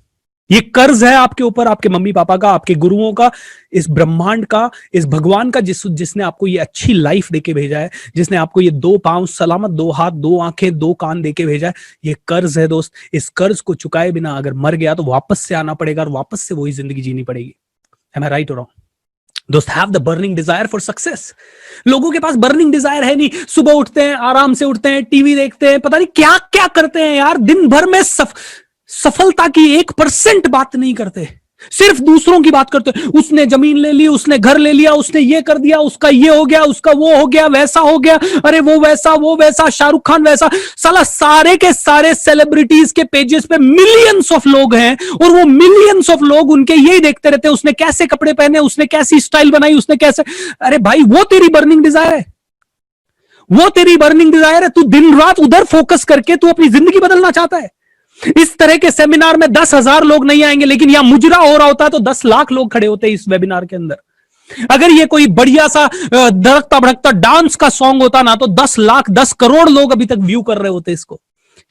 ये कर्ज है आपके ऊपर, आपके मम्मी पापा का, आपके गुरुओं का, इस ब्रह्मांड का, इस भगवान का, जिसने आपको ये अच्छी लाइफ देके भेजा है, जिसने आपको ये 2 पांव सलामत, 2 हाथ, 2 आंखें, 2 कान देके भेजा है। ये कर्ज है दोस्त। इस कर्ज को चुकाए बिना अगर मर गया तो वापस से आना पड़ेगा और वापस से वही जिंदगी जीनी पड़ेगी। Am I right or wrong? दोस्त, have the burning desire for success. लोगों के पास बर्निंग डिजायर है नहीं। सुबह उठते हैं, आराम से उठते हैं, टीवी देखते हैं, पता नहीं क्या क्या करते हैं यार, दिन भर में सफलता की 1% बात नहीं करते, सिर्फ दूसरों की बात करते। उसने जमीन ले ली, उसने घर ले लिया, उसने ये कर दिया, उसका ये हो गया, उसका वो हो गया, वैसा हो गया, अरे वो वैसा, शाहरुख खान वैसा। साला सारे के सारे सेलिब्रिटीज के पेजेस पे मिलियंस ऑफ लोग हैं, और वो मिलियंस ऑफ लोग उनके यही देखते रहते हैं, उसने कैसे कपड़े पहने, उसने कैसी स्टाइल बनाई, उसने कैसे। अरे भाई वो तेरी बर्निंग डिजायर है, वो तेरी बर्निंग डिजायर है। तू दिन रात उधर फोकस करके तू अपनी जिंदगी बदलना चाहता है। इस तरह के सेमिनार में 10,000 लोग नहीं आएंगे, लेकिन यहां मुजरा हो रहा होता है तो 10 लाख लोग खड़े होते हैं इस वेबिनार के अंदर। अगर ये कोई बढ़िया सा धड़कता भड़कता डांस का सॉन्ग होता ना तो 10 लाख 10 करोड़ लोग अभी तक व्यू कर रहे होते इसको।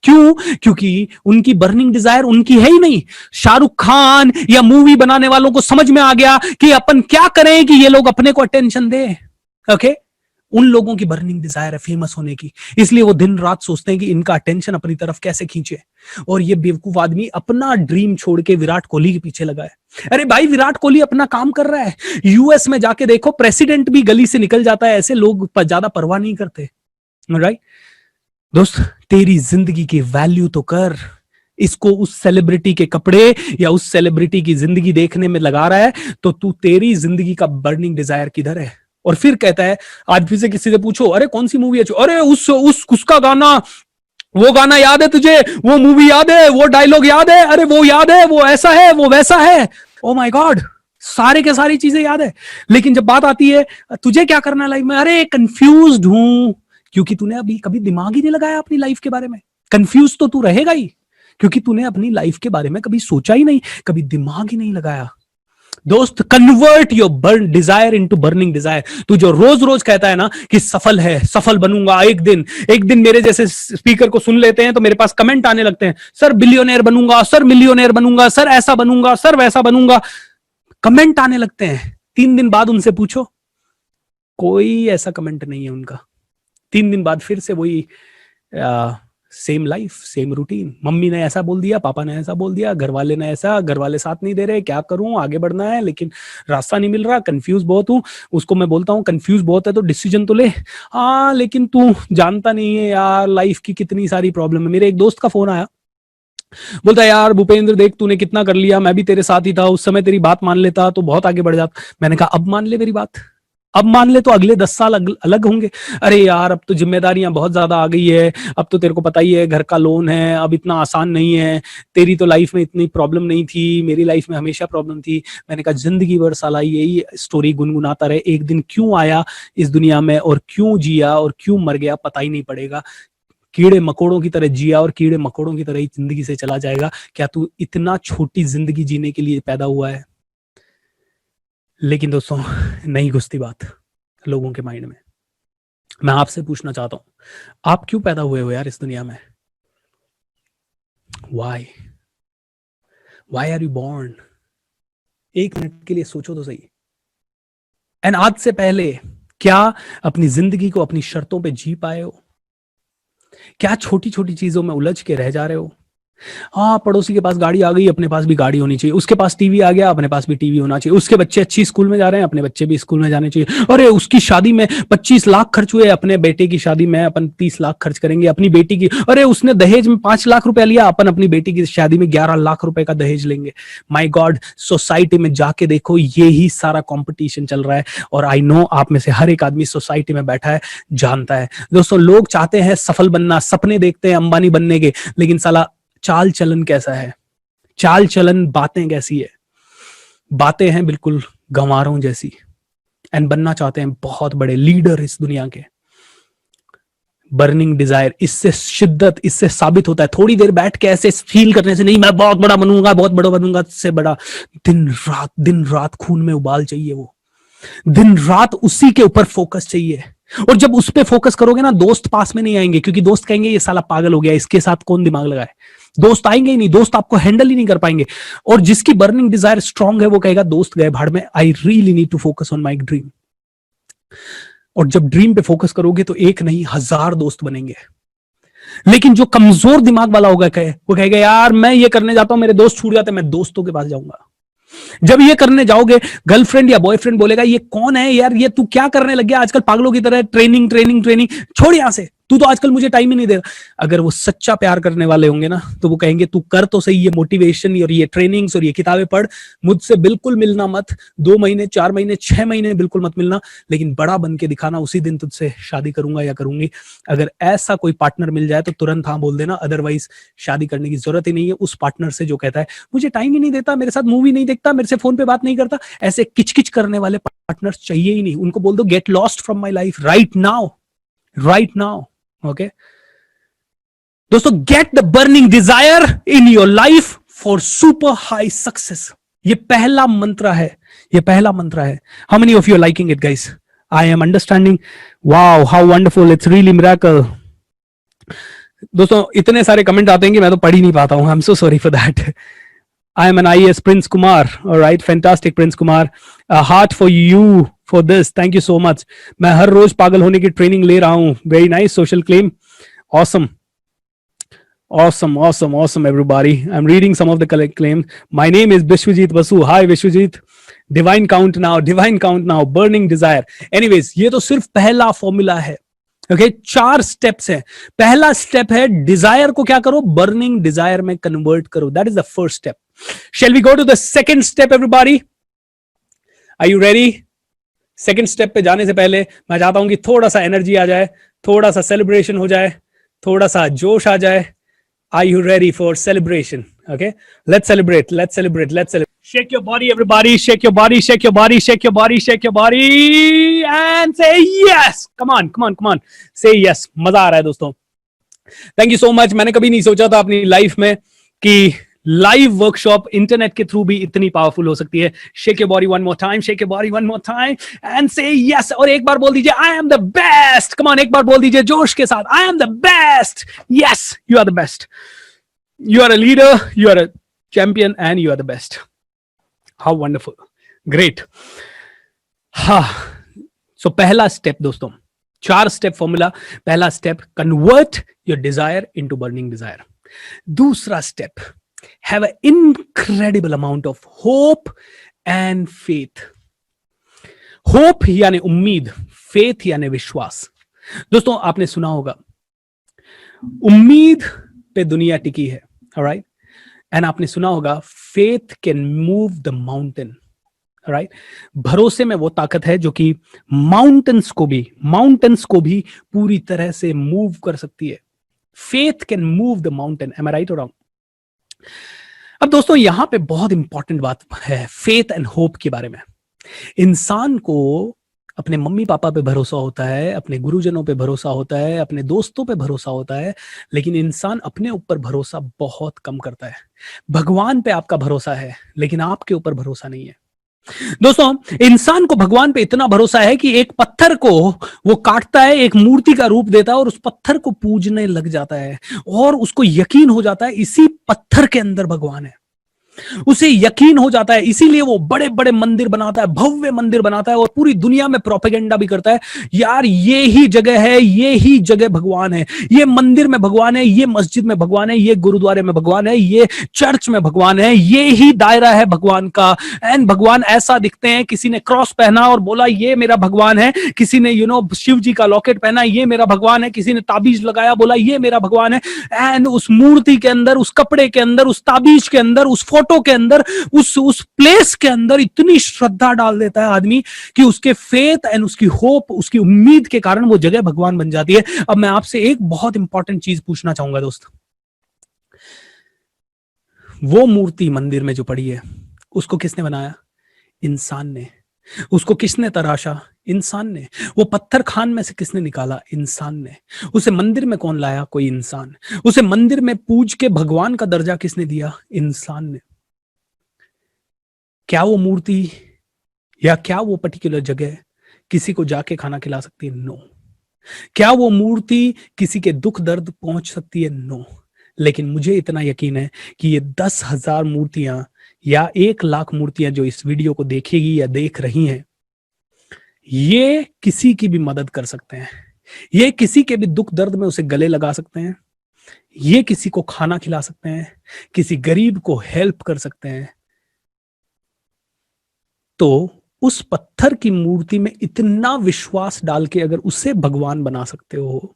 क्यों? क्योंकि उनकी बर्निंग डिजायर उनकी है ही नहीं। शाहरुख खान या मूवी बनाने वालों को समझ में आ गया कि अपन क्या करें कि ये लोग अपने को अटेंशन दे। ओके, उन लोगों की बर्निंग डिजायर है फेमस होने की, इसलिए वो दिन रात सोचते हैं कि इनका अटेंशन अपनी तरफ कैसे खींचे। और ये बेवकूफ आदमी अपना ड्रीम छोड़ के विराट कोहली के पीछे लगा है। अरे भाई विराट कोहली अपना काम कर रहा है, यूएस में जाके देखो, प्रेसिडेंट भी गली से निकल जाता है, ऐसे लोग ज्यादा परवाह नहीं करते। राइट दोस्त, तेरी जिंदगी की वैल्यू तो कर। इसको उस सेलिब्रिटी के कपड़े या उस सेलिब्रिटी की जिंदगी देखने में लगा रहा है, तो तू तेरी जिंदगी का बर्निंग डिजायर किधर है? और फिर कहता है, आज फिर से किसी से पूछो, अरे कौन सी मूवी है, अरे उसका गाना, वो गाना याद है तुझे, वो मूवी याद है, वो डायलॉग याद है, अरे वो याद है, वो ऐसा है, वो वैसा है। ओ माय गॉड, सारे के सारी चीजें याद है, लेकिन जब बात आती है तुझे क्या करना है लाइफ में, अरे कंफ्यूज्ड हूं, क्योंकि तूने अभी कभी दिमाग ही नहीं लगाया अपनी लाइफ के बारे में। कंफ्यूज तो तू रहेगा ही, क्योंकि तूने अपनी लाइफ के बारे में कभी सोचा ही नहीं, कभी दिमाग ही नहीं लगाया। दोस्त, convert your desire into burning Dzire. तू जो रोज रोज कहता है ना कि सफल है, सफल बनूंगा, एक दिन मेरे जैसे स्पीकर को सुन लेते हैं तो मेरे पास कमेंट आने लगते हैं, सर बिलियनेयर बनूंगा, सर मिलियनेयर बनूंगा, सर ऐसा बनूंगा, सर वैसा बनूंगा। कमेंट आने लगते हैं। 3 दिन बाद उनसे पूछो, कोई ऐसा कमेंट नहीं है उनका। 3 दिन बाद फिर से वही same life, same routine. Mummy ने ऐसा बोल दिया, पापा ने ऐसा बोल दिया, घर वाले ने ऐसा, घर वाले साथ नहीं दे रहे, क्या करूं, आगे बढ़ना है लेकिन रास्ता नहीं मिल रहा, कंफ्यूज बहुत हूं। उसको मैं बोलता हूं कंफ्यूज बहुत है तो डिसीजन तो ले। हाँ लेकिन तू जानता नहीं है यार लाइफ की कितनी सारी प्रॉब्लम है। मेरे एक दोस्त का फोन आया, बोलता है यार भूपेंद्र देख तूने कितना कर लिया, मैं भी तेरे साथ ही था, उस समय तेरी बात मान लेता तो बहुत आगे बढ़ जाता। मैंने कहा अब मान ले मेरी बात, अब मान ले तो अगले 10 साल अलग होंगे। अरे यार अब तो जिम्मेदारियां बहुत ज्यादा आ गई है, अब तो तेरे को पता ही है घर का लोन है, अब इतना आसान नहीं है। तेरी तो लाइफ में इतनी प्रॉब्लम नहीं थी, मेरी लाइफ में हमेशा प्रॉब्लम थी। मैंने कहा जिंदगी भर साला यही स्टोरी गुनगुनाता रहे, एक दिन क्यों आया इस दुनिया में और क्यों जिया और क्यों मर गया पता ही नहीं पड़ेगा। कीड़े मकोड़ों की तरह जिया और कीड़े मकोड़ों की तरह ही जिंदगी से चला जाएगा। क्या तू इतना छोटी जिंदगी जीने के लिए पैदा हुआ है? लेकिन दोस्तों नहीं घुसती बात लोगों के माइंड में। मैं आपसे पूछना चाहता हूं, आप क्यों पैदा हुए हो यार इस दुनिया में? Why are you born? 1 minute के लिए सोचो तो सही। एंड आज से पहले क्या अपनी जिंदगी को अपनी शर्तों पे जी पाए हो? क्या छोटी छोटी चीजों में उलझ के रह जा रहे हो? हाँ, पड़ोसी के पास गाड़ी आ गई, अपने पास भी गाड़ी होनी चाहिए, उसके पास टीवी आ गया, अपने पास भी टीवी होना चाहिए, उसके बच्चे अच्छी स्कूल में जा रहे हैं, अपने बच्चे भी स्कूल में जाने चाहिए। अरे उसकी शादी में 25 लाख खर्च हुए, अपने बेटे की शादी में अपन 30 लाख खर्च करेंगे। अपनी बेटी की, अरे उसने दहेज में 5 लाख रुपया लिया, अपन अपनी बेटी की शादी में 11 लाख रुपए का दहेज लेंगे। माई गॉड, सोसाइटी में जाके देखो, ये ही सारा कॉम्पिटिशन चल रहा है। और आई नो आप में से हर एक आदमी सोसाइटी में बैठा है, जानता है। दोस्तों, लोग चाहते हैं सफल बनना, सपने देखते हैं अंबानी बनने के, लेकिन साला चाल चलन कैसा है? चाल चलन, बातें कैसी है? बातें हैं बिल्कुल गंवारों जैसी। एंड बनना चाहते हैं बहुत बड़े लीडर इस दुनिया के। बर्निंग डिजायर, इससे शिद्दत, इससे साबित होता है। थोड़ी देर बैठ के ऐसे फील करने से नहीं, मैं बहुत बड़ा बनूंगा, बहुत बड़ा बनूंगा, इससे बड़ा दिन रात खून में उबाल चाहिए। वो दिन रात उसी के ऊपर फोकस चाहिए। और जब उस पे फोकस करोगे ना, दोस्त पास में नहीं आएंगे, क्योंकि दोस्त कहेंगे ये साला पागल हो गया, इसके साथ कौन दिमाग लगाए। दोस्त आएंगे ही नहीं, दोस्त आपको हैंडल ही नहीं कर पाएंगे। और जिसकी बर्निंग डिजायर स्ट्रांग है, वो कहेगा दोस्त गए भाड़ में, I really need to focus on my dream. और जब ड्रीम पे फोकस करोगे तो एक नहीं 1000 दोस्त बनेंगे। लेकिन जो कमजोर दिमाग वाला होगा, वो कहेगा यार मैं ये करने जाता हूं, मेरे दोस्त छूट जाते हैं, मैं दोस्तों के पास जाऊंगा। जब ये करने जाओगे, गर्लफ्रेंड या बॉयफ्रेंड बोलेगा ये कौन है यार, ये तू क्या करने लग गया आजकल पागलों की तरह, ट्रेनिंग ट्रेनिंग ट्रेनिंग, छोड़ यहां से, तू तो आजकल मुझे टाइम ही नहीं दे रहा। अगर वो सच्चा प्यार करने वाले होंगे ना, तो वो कहेंगे तू कर तो सही, ये मोटिवेशन और ये ट्रेनिंग्स और ये किताबें पढ़, मुझसे बिल्कुल मिलना मत, 2 महीने 4 महीने 6 महीने बिल्कुल मत मिलना, लेकिन बड़ा बन के दिखाना, उसी दिन तुझसे शादी करूंगा या करूंगी। अगर ऐसा कोई पार्टनर मिल जाए तो तुरंत हाँ बोल देना, अदरवाइज शादी करने की जरूरत ही नहीं है उस पार्टनर से जो कहता है मुझे टाइम ही नहीं देता, मेरे साथ मूवी नहीं देखता, मेरे से फोन पे बात नहीं करता। ऐसे किचकिच करने वाले पार्टनर चाहिए ही नहीं। उनको बोल दो get lost from my life right now, right now. Okay दोस्तों, get the burning desire in your life for super high success. ये पहला मंत्र है, ये पहला मंत्र है। How many of you are liking it guys? I am understanding, wow how wonderful, it's really miracle. दोस्तों, इतने सारे कमेंट आते हैं कि मैं तो पढ़ ही नहीं पाता हूं, आई am so sorry for that. I am an IAS Prince Kumar. All right, fantastic Prince Kumar. A heart for you for this. Thank you so much. मैं हर रोज पागल होने की ट्रेनिंग ले रहा हूं। Very nice social claim. Awesome. Awesome, awesome, awesome everybody. I'm reading some of the claims. My name is Vishwajit Basu. Hi Vishwajit. Divine count now, divine count now. Burning desire. Anyways, ये तो सिर्फ पहला फॉर्मूला है। ओके 4 स्टेप्स है। पहला स्टेप है डिजायर को क्या करो, बर्निंग डिजायर में कन्वर्ट करो। That is the first step. Shall we go to the second step everybody? Are you ready? Second step पे जाने से पहले मैं चाहता हूं कि थोड़ा सा एनर्जी आ जाए, थोड़ा सा सेलिब्रेशन हो जाए, थोड़ा सा जोश आ जाए। Are you ready for celebration? Okay, let's celebrate, let's celebrate, let's celebrate. Shake your body everybody, shake your body, shake your body, shake your body, shake your body and say yes. Come on, come on, come on. Say yes. मजा आ रहा है दोस्तों। Thank you so much. मैंने कभी नहीं सोचा था अपनी लाइफ में कि लाइव वर्कशॉप इंटरनेट के थ्रू भी इतनी पावरफुल हो सकती है। Shake your body one more time, shake your body one more time and say yes. और एक बार बोल दीजिए I am the best. Come on, एक बार बोल दीजिए जोश के साथ, I am the best. Yes, you are the best, you are a leader, you are a champion and you are the best. How wonderful, great. हाँ, सो पहला स्टेप दोस्तों, 4 स्टेप फॉर्मूला। पहला step, convert your desire into burning desire. दूसरा step, have an incredible amount of hope and faith. Hope यानी उम्मीद, फेथ यानी विश्वास। दोस्तों, आपने सुना होगा उम्मीद पे दुनिया टिकी है, ऑलराइट, एंड आपने सुना होगा faith can move the mountain, alright. भरोसे में वो ताकत है जो कि माउंटेन्स को भी पूरी तरह से मूव कर सकती है। Faith can move the mountain. Am I right और रॉन्ग? अब दोस्तों, यहां पे बहुत इंपॉर्टेंट बात है फेथ एंड होप के बारे में। इंसान को अपने मम्मी पापा पे भरोसा होता है, अपने गुरुजनों पे भरोसा होता है, अपने दोस्तों पे भरोसा होता है, लेकिन इंसान अपने ऊपर भरोसा बहुत कम करता है। भगवान पे आपका भरोसा है, लेकिन आपके ऊपर भरोसा नहीं है। दोस्तों, इंसान को भगवान पे इतना भरोसा है कि एक पत्थर को वो काटता है, एक मूर्ति का रूप देता है और उस पत्थर को पूजने लग जाता है और उसको यकीन हो जाता है इसी पत्थर के अंदर भगवान है। उसे यकीन हो जाता है, इसीलिए वो बड़े बड़े मंदिर बनाता है, भव्य मंदिर बनाता है और पूरी दुनिया में प्रोपेगेंडा भी करता है, यार ये ही जगह है, ये ही जगह भगवान है, ये मंदिर में भगवान है, ये मस्जिद में भगवान है, ये गुरुद्वारे में भगवान है, ये चर्च में भगवान है, ये ही दायरा है भगवान का। एंड भगवान ऐसा दिखते हैं, किसी ने क्रॉस पहना और बोला ये मेरा भगवान है, किसी ने शिव जी का लॉकेट पहना, ये मेरा भगवान है, किसी ने ताबीज लगाया, बोला ये मेरा भगवान है। एंड उस मूर्ति के अंदर, उस कपड़े के अंदर, उस ताबीज के अंदर, उस फोटो के अंदर, उस प्लेस के अंदर इतनी श्रद्धा डाल देता है आदमी कि उसके फेथ एंड उसकी होप, उसकी उम्मीद के कारण वो जगह भगवान बन जाती है। अब मैं आपसे एक बहुत इंपॉर्टेंट चीज पूछना चाहूंगा दोस्त, वो मूर्ति मंदिर में जो पड़ी है उसको किसने बनाया? इंसान ने। उसको किसने तराशा? इंसान ने। वो पत्थर खान में से किसने निकाला? इंसान ने। उसे मंदिर में कौन लाया? कोई इंसान। उसे मंदिर में पूज के भगवान का दर्जा किसने दिया? इंसान ने। क्या वो मूर्ति या क्या वो पर्टिकुलर जगह किसी को जाके खाना खिला सकती है? नो। क्या वो मूर्ति किसी के दुख दर्द पहुंच सकती है? नो। लेकिन मुझे इतना यकीन है कि ये 10,000 मूर्तियां या 1,00,000 मूर्तियां जो इस वीडियो को देखेगी या देख रही हैं, ये किसी की भी मदद कर सकते हैं, ये किसी के भी दुख दर्द में उसे गले लगा सकते हैं, ये किसी को खाना खिला सकते हैं, किसी गरीब को हेल्प कर सकते हैं। तो उस पत्थर की मूर्ति में इतना विश्वास डाल के अगर उसे भगवान बना सकते हो,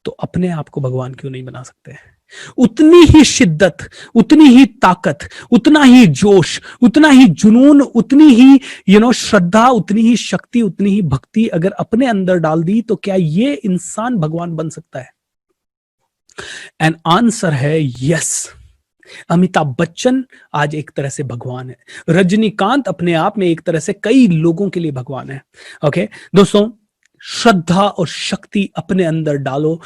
तो अपने आप को भगवान क्यों नहीं बना सकते? उतनी ही शिद्दत, उतनी ही ताकत, उतना ही जोश, उतना ही जुनून, उतनी ही श्रद्धा, उतनी ही शक्ति, उतनी ही भक्ति अगर अपने अंदर डाल दी, तो क्या ये इंसान भगवान बन सकता है? एंड आंसर है यस। अमिताभ बच्चन आज एक तरह से भगवान है। रजनीकांत अपने आप में एक तरह से कई लोगों के लिए भगवान है। ओके दोस्तों, श्रद्धा और शक्ति अपने अंदर डालो।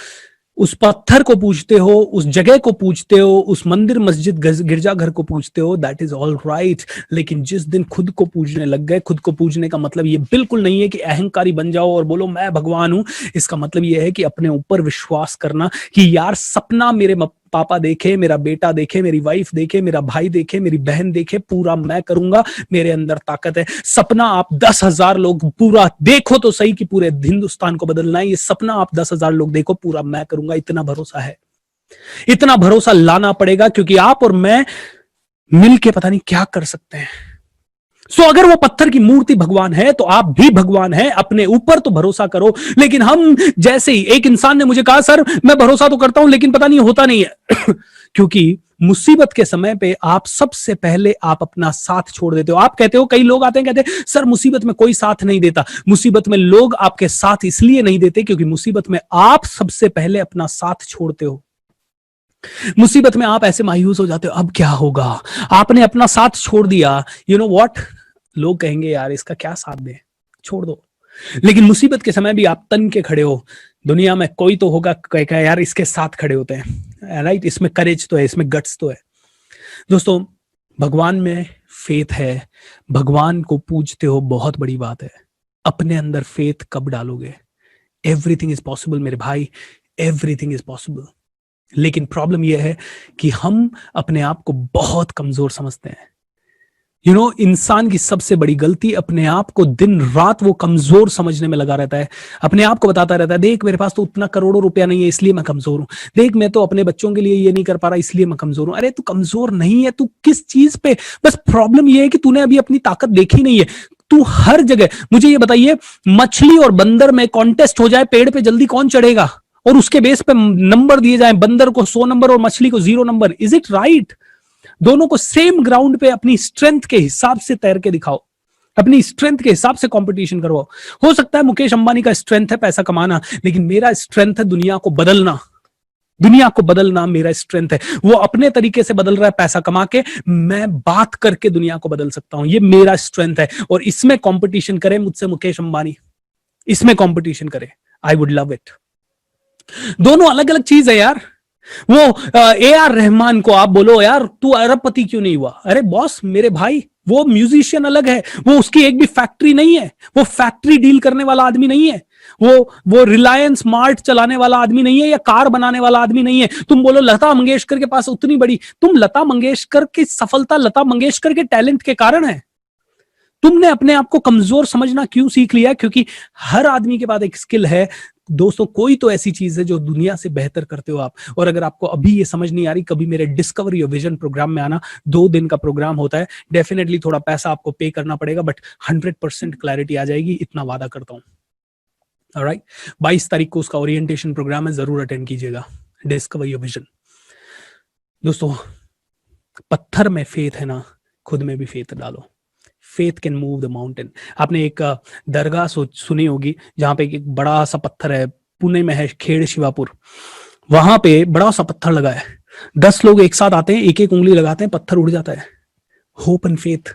उस पत्थर को पूजते हो, उस जगह को पूजते हो, उस मंदिर मस्जिद गिरजाघर को पूजते हो, दैट इज ऑल राइट। लेकिन जिस दिन खुद को पूजने लग गए, खुद को पूजने का मतलब ये बिल्कुल नहीं है कि अहंकारी बन जाओ और बोलो मैं भगवान हूं। इसका मतलब ये है कि अपने ऊपर विश्वास करना कि यार सपना मेरे पापा देखे, मेरा बेटा देखे, मेरी वाइफ देखे, मेरा भाई देखे, मेरी बहन देखे, पूरा मैं करूंगा, मेरे अंदर ताकत है। सपना आप 10,000 लोग पूरा देखो तो सही कि पूरे हिंदुस्तान को बदलना है, ये सपना आप 10,000 लोग देखो, पूरा मैं करूंगा। इतना भरोसा है, इतना भरोसा लाना पड़ेगा, क्योंकि आप और मैं मिलके पता नहीं क्या कर सकते हैं। सो अगर वो पत्थर की मूर्ति भगवान है तो आप भी भगवान है। अपने ऊपर तो भरोसा करो। लेकिन हम जैसे ही एक इंसान ने मुझे कहा, सर मैं भरोसा तो करता हूं लेकिन पता नहीं होता नहीं है क्योंकि मुसीबत के समय पे आप सबसे पहले आप अपना साथ छोड़ देते हो। आप कहते हो, कई लोग आते हैं कहते हैं सर मुसीबत में कोई साथ नहीं देता। मुसीबत में लोग आपके साथ इसलिए नहीं देते क्योंकि मुसीबत में आप सबसे पहले अपना साथ छोड़ते हो। मुसीबत में आप ऐसे मायूस हो जाते हो, अब क्या होगा, आपने अपना साथ छोड़ दिया। यू नो व्हाट, लोग कहेंगे यार इसका क्या साथ दे, छोड़ दो। लेकिन मुसीबत के समय भी आप तन के खड़े हो। दुनिया में कोई तो होगा कहेगा यार इसके साथ खड़े होते हैं, राइट, इसमें करेज तो है, इसमें गट्स तो है। दोस्तों, भगवान में फेथ है, भगवान को पूजते हो, बहुत बड़ी बात है। अपने अंदर फेथ कब डालोगे? एवरीथिंग इज पॉसिबल मेरे भाई, एवरीथिंग इज पॉसिबल। लेकिन प्रॉब्लम यह है कि हम अपने आप को बहुत कमजोर समझते हैं। इंसान की सबसे बड़ी गलती अपने आप को दिन रात वो कमजोर समझने में लगा रहता है। अपने आप को बताता रहता है, देख मेरे पास तो उतना करोड़ों रुपया नहीं है इसलिए मैं कमजोर हूं, देख मैं तो अपने बच्चों के लिए ये नहीं कर पा रहा इसलिए मैं कमजोर हूं। अरे तू कमजोर नहीं है, तू किस चीज पे, बस प्रॉब्लम ये है कि तूने अभी अपनी ताकत देखी नहीं है। तू हर जगह, मुझे ये बताइए, मछली और बंदर में कॉन्टेस्ट हो जाए, पेड़ पे जल्दी कौन चढ़ेगा, और उसके बेस पे नंबर दिए जाए, बंदर को 100 नंबर और मछली को 0 नंबर, इज इट राइट? दोनों को सेम ग्राउंड पे अपनी स्ट्रेंथ के हिसाब से तैर के दिखाओ, अपनी स्ट्रेंथ के हिसाब से कंपटीशन करवाओ। हो सकता है मुकेश अंबानी का स्ट्रेंथ है पैसा कमाना, लेकिन मेरा स्ट्रेंथ है दुनिया को बदलना। दुनिया को बदलना मेरा स्ट्रेंथ है। वो अपने तरीके से बदल रहा है पैसा कमा के, मैं बात करके दुनिया को बदल सकता हूं, ये मेरा स्ट्रेंथ है। और इसमें कंपटीशन करे मुझसे मुकेश अंबानी, इसमें कंपटीशन करे, आई वुड लव इट। दोनों अलग अलग चीज है यार। वो AR रहमान को आप बोलो यार तू अरबपति क्यों नहीं हुआ, अरे बॉस मेरे भाई, वो म्यूजिशियन अलग है, वो उसकी एक भी फैक्ट्री नहीं है, वो फैक्ट्री डील करने वाला आदमी नहीं है। वो रिलायंस मार्ट चलाने वाला आदमी नहीं है या कार बनाने वाला आदमी नहीं है। तुम बोलो लता मंगेशकर के पास उतनी बड़ी, तुम लता मंगेशकर की सफलता लता मंगेशकर के टैलेंट के कारण है। तुमने अपने आप को कमजोर समझना क्यों सीख लिया? क्योंकि हर आदमी के पास एक स्किल है दोस्तों, कोई तो ऐसी चीज है जो दुनिया से बेहतर करते हो आप। और अगर आपको अभी ये समझ नहीं आ रही, कभी मेरे डिस्कवर योर विजन प्रोग्राम में आना। 2 दिन का प्रोग्राम होता है, डेफिनेटली थोड़ा पैसा आपको पे करना पड़ेगा, बट 100% क्लैरिटी आ जाएगी, इतना वादा करता हूं। ऑलराइट, 22 तारीख को उसका ओरिएंटेशन प्रोग्राम है, जरूर अटेंड कीजिएगा। Discover your vision. दोस्तों, पत्थर में फेथ है ना, खुद में भी फेथ डालो। Faith can move the mountain. आपने एक दरगाह सुनी होगी जहां पे एक बड़ा सा पत्थर है, पुणे में है, खेड़ शिवापुर। वहां पे बड़ा सा पत्थर लगा है, 10 लोग एक साथ आते हैं, एक एक उंगली लगाते हैं, पत्थर उड़ जाता है। Hope and faith,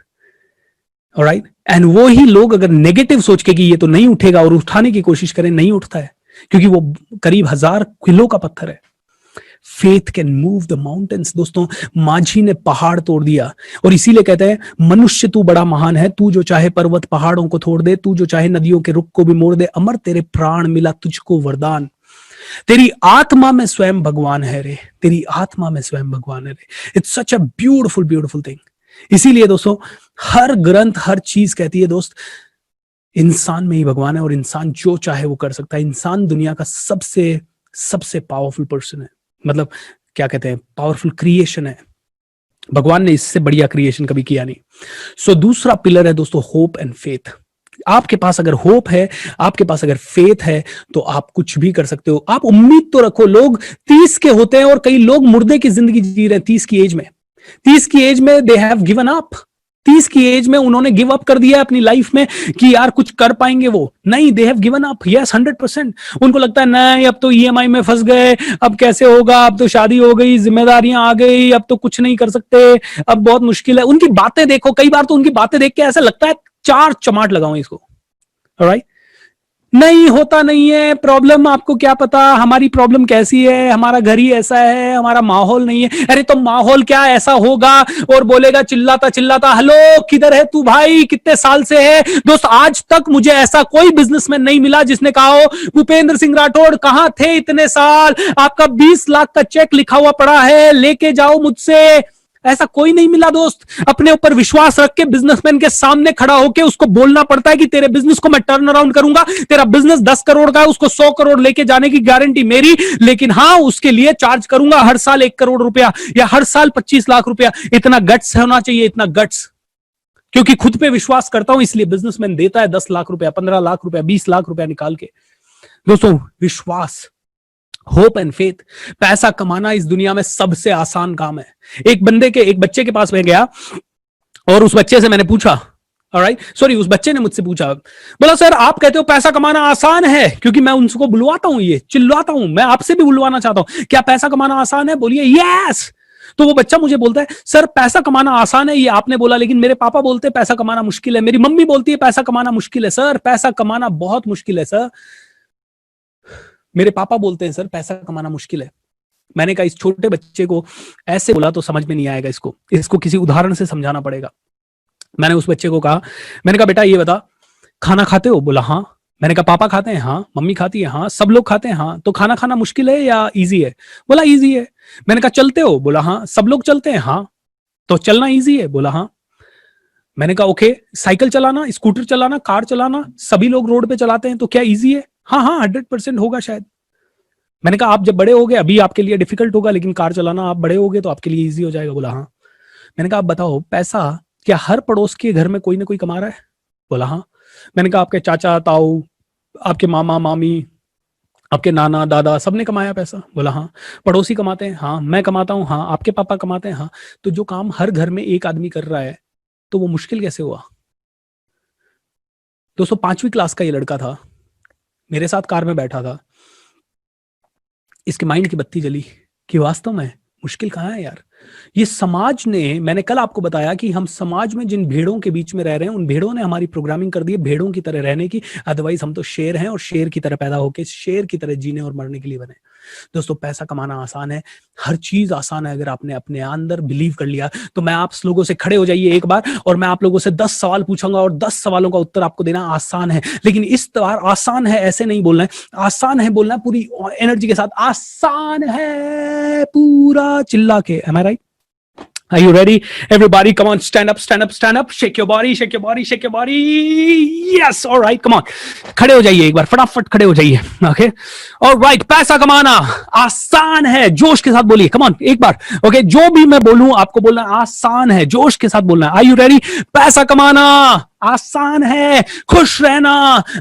alright. And वो ही लोग अगर नेगेटिव सोच के कि ये तो नहीं उठेगा और उठाने की कोशिश करें, नहीं उठता है, क्योंकि वो करीब 1000 किलो का पत्थर है। Faith can move the mountains. दोस्तों, माझी ने पहाड़ तोड़ दिया, और इसीलिए कहते हैं मनुष्य तू बड़ा महान है, तू जो चाहे पर्वत पहाड़ों को तोड़ दे, तू जो चाहे नदियों के रुख को भी मोड़ दे, अमर तेरे प्राण मिला तुझको वरदान, तेरी आत्मा में स्वयं भगवान है रे, तेरी आत्मा में स्वयं भगवान है रे। It's such a beautiful beautiful thing. इसीलिए दोस्तों, हर ग्रंथ, हर चीज कहती है दोस्त, इंसान में ही भगवान है, और इंसान जो चाहे वो कर सकता है। इंसान दुनिया का सबसे सबसे पावरफुल पर्सन है, मतलब क्या कहते हैं, पावरफुल क्रिएशन है। भगवान ने इससे बढ़िया क्रिएशन कभी किया नहीं। सो दूसरा पिलर है दोस्तों, होप एंड फेथ। आपके पास अगर होप है, आपके पास अगर फेथ है, तो आप कुछ भी कर सकते हो। आप उम्मीद तो रखो। लोग 30 के होते हैं और कई लोग मुर्दे की जिंदगी जी रहे हैं 30 की एज में। 30 की एज में दे हैव गिवन अप। 30 की एज में उन्होंने गिव अप कर दिया अपनी लाइफ में कि यार कुछ कर पाएंगे वो नहीं। They have given up, yes 100%। उनको लगता है नहीं, अब तो ईएमआई में फंस गए, अब कैसे होगा, अब तो शादी हो गई, जिम्मेदारियां आ गई, अब तो कुछ नहीं कर सकते, अब बहुत मुश्किल है। उनकी बातें देखो, कई बार तो उनकी बातें देख के ऐसा लगता है 4 चमाट लगाओ इसको। ऑलराइट, नहीं होता नहीं है प्रॉब्लम, आपको क्या पता हमारी प्रॉब्लम कैसी है, हमारा घर ही ऐसा है, हमारा माहौल नहीं है। अरे तो माहौल क्या ऐसा होगा, और बोलेगा चिल्लाता चिल्लाता, हेलो किधर है तू भाई, कितने साल से है। दोस्त, आज तक मुझे ऐसा कोई बिजनेसमैन नहीं मिला जिसने कहा हो भूपेंद्र सिंह राठौड़ कहां थे इतने साल, आपका 20 लाख का चेक लिखा हुआ पड़ा है, लेके जाओ मुझसे। ऐसा कोई नहीं मिला दोस्त। अपने ऊपर विश्वास रख के बिजनेसमैन के सामने खड़ा होकर उसको बोलना पड़ता है कि तेरे बिजनेस को मैं टर्न अराउंड करूंगा, तेरा बिजनेस 10 करोड़ का है, उसको 100 करोड़ लेके जाने की गारंटी मेरी, लेकिन हाँ उसके लिए चार्ज करूंगा हर साल 1 करोड़ रुपया या हर साल 25 लाख रुपया। इतना गट्स होना चाहिए, इतना गट्स। क्योंकि खुद पे विश्वास करता हूं, इसलिए बिजनेसमैन देता है 10 लाख रुपया, 15 लाख रुपया, 20 लाख रुपया निकाल के। दोस्तों, विश्वास, होप एंड फेथ। पैसा कमाना इस दुनिया में सबसे आसान काम है। एक बच्चे के पास मैं गया और उस बच्चे से मैंने पूछा, ऑलराइट, सॉरी, उस बच्चे ने मुझसे पूछा, बोला सर आप कहते हो पैसा कमाना आसान है, क्योंकि मैं उनको बुलवाता हूं, ये चिल्लाता हूं, मैं आपसे भी बुलवाना चाहता हूं, क्या पैसा कमाना आसान है? बोलिए यस। तो वो बच्चा मुझे बोलता है, सर पैसा कमाना आसान है ये आपने बोला, लेकिन मेरे पापा बोलते हैं पैसा कमाना मुश्किल है, मेरी मम्मी बोलती है पैसा कमाना मुश्किल है। सर पैसा कमाना बहुत मुश्किल है सर, मेरे पापा बोलते हैं सर पैसा कमाना मुश्किल है। मैंने कहा इस छोटे बच्चे को ऐसे बोला तो समझ में नहीं आएगा, इसको किसी उदाहरण से समझाना पड़ेगा। मैंने उस बच्चे को कहा, मैंने कहा बेटा ये बता, खाना खाते हो? बोला हाँ। मैंने कहा पापा खाते हैं? हाँ। मम्मी खाती है? हाँ। सब लोग खाते हैं? हाँ। तो खाना खाना मुश्किल है या इजी है? बोला इजी है। मैंने कहा चलते हो? बोला हाँ। सब लोग चलते हैं? हाँ। तो चलना इजी है? बोला हाँ। मैंने कहा ओके, साइकिल चलाना, स्कूटर चलाना, कार चलाना सभी लोग रोड पे चलाते हैं, तो क्या इजी है? हाँ हाँ 100% होगा शायद। मैंने कहा आप जब बड़े हो गए अभी आपके लिए डिफिकल्ट होगा, लेकिन कार चलाना आप बड़े हो गए तो आपके लिए इजी हो जाएगा। बोला हाँ। मैंने कहा आप बताओ, पैसा क्या हर पड़ोस के घर में कोई ना कोई कमा रहा है? बोला हाँ। मैंने कहा आपके चाचा ताऊ, आपके मामा मामी, आपके नाना दादा सबने कमाया पैसा? बोला हाँ। पड़ोसी कमाते हैं? हाँ। मैं कमाता हूँ? हाँ। आपके पापा कमाते हैं? हाँ। तो जो काम हर घर में एक आदमी कर रहा है तो वो मुश्किल कैसे हुआ? दोस्तों 5वीं क्लास का ये लड़का था, मेरे साथ कार में बैठा था। इसके माइंड की बत्ती जली कि वास्तव में मुश्किल कहाँ है यार। ये समाज ने, मैंने कल आपको बताया कि हम समाज में जिन भेड़ों के बीच में रह रहे हैं, उन भेड़ों ने हमारी प्रोग्रामिंग कर दी है भेड़ों की तरह रहने की। अदरवाइज हम तो शेर हैं और शेर की तरह पैदा होके शेर की तरह जीने और मरने के लिए बने। दोस्तों पैसा कमाना आसान है, हर चीज आसान है अगर आपने अपने अंदर बिलीव कर लिया। तो मैं आप लोगों से खड़े हो जाइए एक बार, और मैं आप लोगों से 10 सवाल पूछूंगा और 10 सवालों का उत्तर आपको देना आसान है। लेकिन इस बार आसान है ऐसे नहीं बोलना है, आसान है बोलना है पूरी एनर्जी के साथ, आसान है पूरा चिल्ला के। Am I right? Are you ready? Everybody, come on, stand up, stand up, stand up. Shake your body, shake your body, shake your body. Yes, all right, come on. खड़े हो जाइए एक बार, फटाफट खड़े हो जाइए। Okay, all right. पैसा कमाना आसान है, जोश के साथ बोलिए। Come on, एक बार। Okay, जो भी मैं बोलूं आपको बोलना आसान है, जोश के साथ बोलना है। Are you ready? पैसा कमाना आसान है, खुश रहना